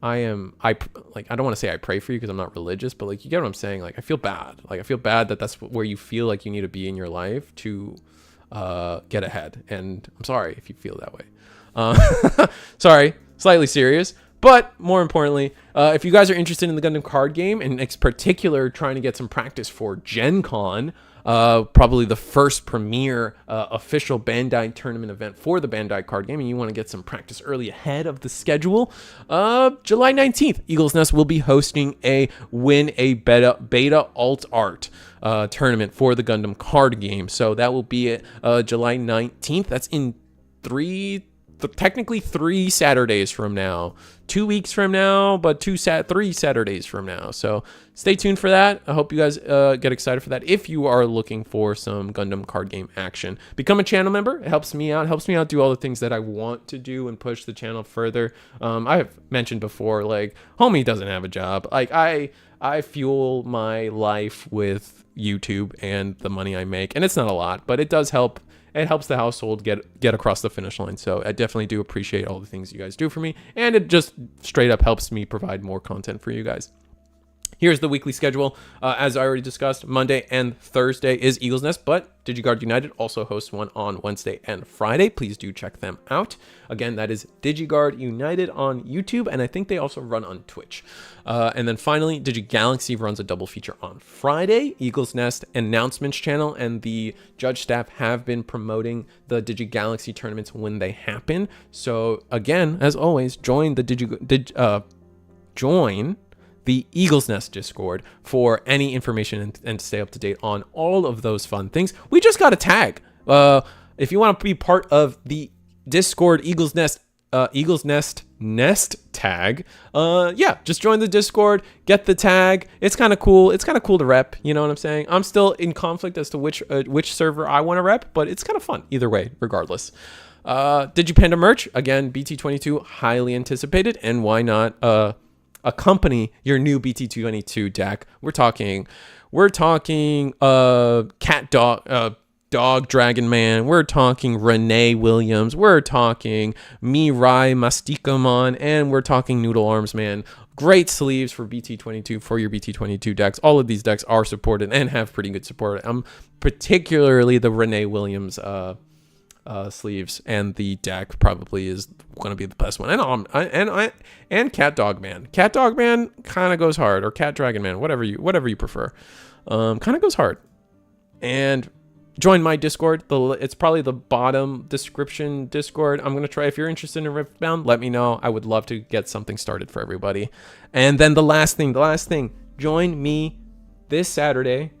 I don't want to say I pray for you because I'm not religious, but, like, you get what I'm saying? Like, I feel bad. Like, I feel bad that that's where you feel like you need to be in your life to get ahead. And I'm sorry if you feel that way. Sorry, slightly serious. But more importantly, if you guys are interested in the Gundam card game, and in particular trying to get some practice for Gen Con, probably the first premier official Bandai tournament event for the Bandai card game, and you want to get some practice early ahead of the schedule, July 19th, Eagle's Nest will be hosting a win a beta alt art tournament for the Gundam card game. So that will be July 19th. That's in technically 3 Saturdays from now, 2 weeks from now, but 3 Saturdays from now. So stay tuned for that. I hope you guys get excited for that. If you are looking for some Gundam card game action, become a channel member. It helps me out. Do all the things that I want to do and push the channel further. I've mentioned before, like, homie doesn't have a job. Like, I fuel my life with YouTube and the money I make, and it's not a lot, but it does help. It helps the household get across the finish line. So I definitely do appreciate all the things you guys do for me. And it just straight up helps me provide more content for you guys. Here's the weekly schedule. As I already discussed, Monday and Thursday is Eagle's Nest, but DigiGuard United also hosts one on Wednesday and Friday. Please do check them out. Again, that is DigiGuard United on YouTube, and I think they also run on Twitch. And then finally, DigiGalaxy runs a double feature on Friday. Eagle's Nest announcements channel and the judge staff have been promoting the DigiGalaxy tournaments when they happen. So again, as always, join the the Eagle's Nest Discord for any information and to stay up to date on all of those fun things. We just got a tag. If you want to be part of the Discord Eagle's Nest tag, just join the Discord, get the tag. It's kind of cool. It's kind of cool to rep. You know what I'm saying? I'm still in conflict as to which server I want to rep, but it's kind of fun either way, regardless. Digipanda merch, again, BT22, highly anticipated, and why not accompany your new BT22 deck? We're talking cat dog Dog Dragon Man. We're talking Renee Williams. We're talking Mirai Mastikamon. And we're talking Noodle Arms Man. Great sleeves for BT22 for your BT22 decks. All of these decks are supported and have pretty good support. Particularly the Renee Williams sleeves, and the deck probably is going to be the best one. And Cat Dog Man. Cat Dog Man kind of goes hard, or Cat Dragon Man, whatever you prefer. Kind of goes hard. And join my Discord. It's probably the bottom description Discord. I'm going to try. If you're interested in Riftbound, let me know. I would love to get something started for everybody. And then the last thing, join me this Saturday,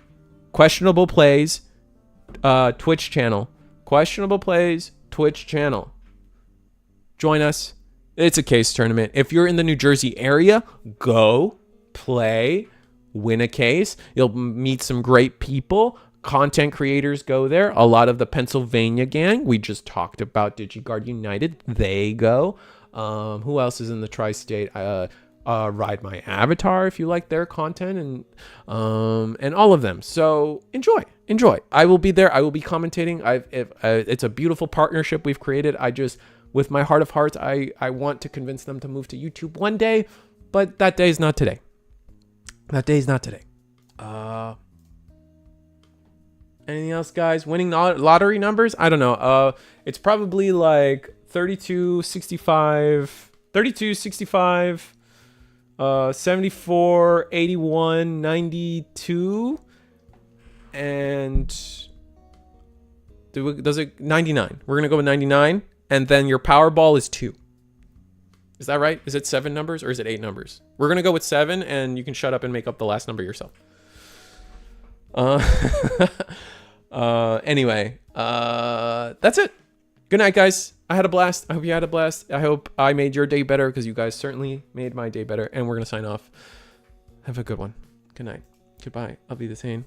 Questionable Plays Twitch channel. Questionable Plays Twitch channel. Join us. It's a case tournament. If you're in the New Jersey area, go play, win a case. You'll meet some great people. Content creators go there. A lot of the Pennsylvania gang. We just talked about DigiGuard United. They go. Who else is in the tri-state? Ride My Avatar if you like their content, and all of them. So enjoy. I will be there. I will be commentating. It's a beautiful partnership we've created. With my heart of hearts, I want to convince them to move to YouTube one day, but that day is not today. Anything else, guys? Winning lottery numbers? I don't know. It's probably like 32, 65, 74, 81, 92, and does it 99? We're gonna go with 99, and then your Powerball is 2. Is that right? Is it 7 numbers or is it 8 numbers? We're gonna go with 7, and you can shut up and make up the last number yourself. Anyway, that's it. Good night, guys. I had a blast. I hope you had a blast. I hope I made your day better, because you guys certainly made my day better. And we're going to sign off. Have a good one. Good night. Goodbye. I'll be the same.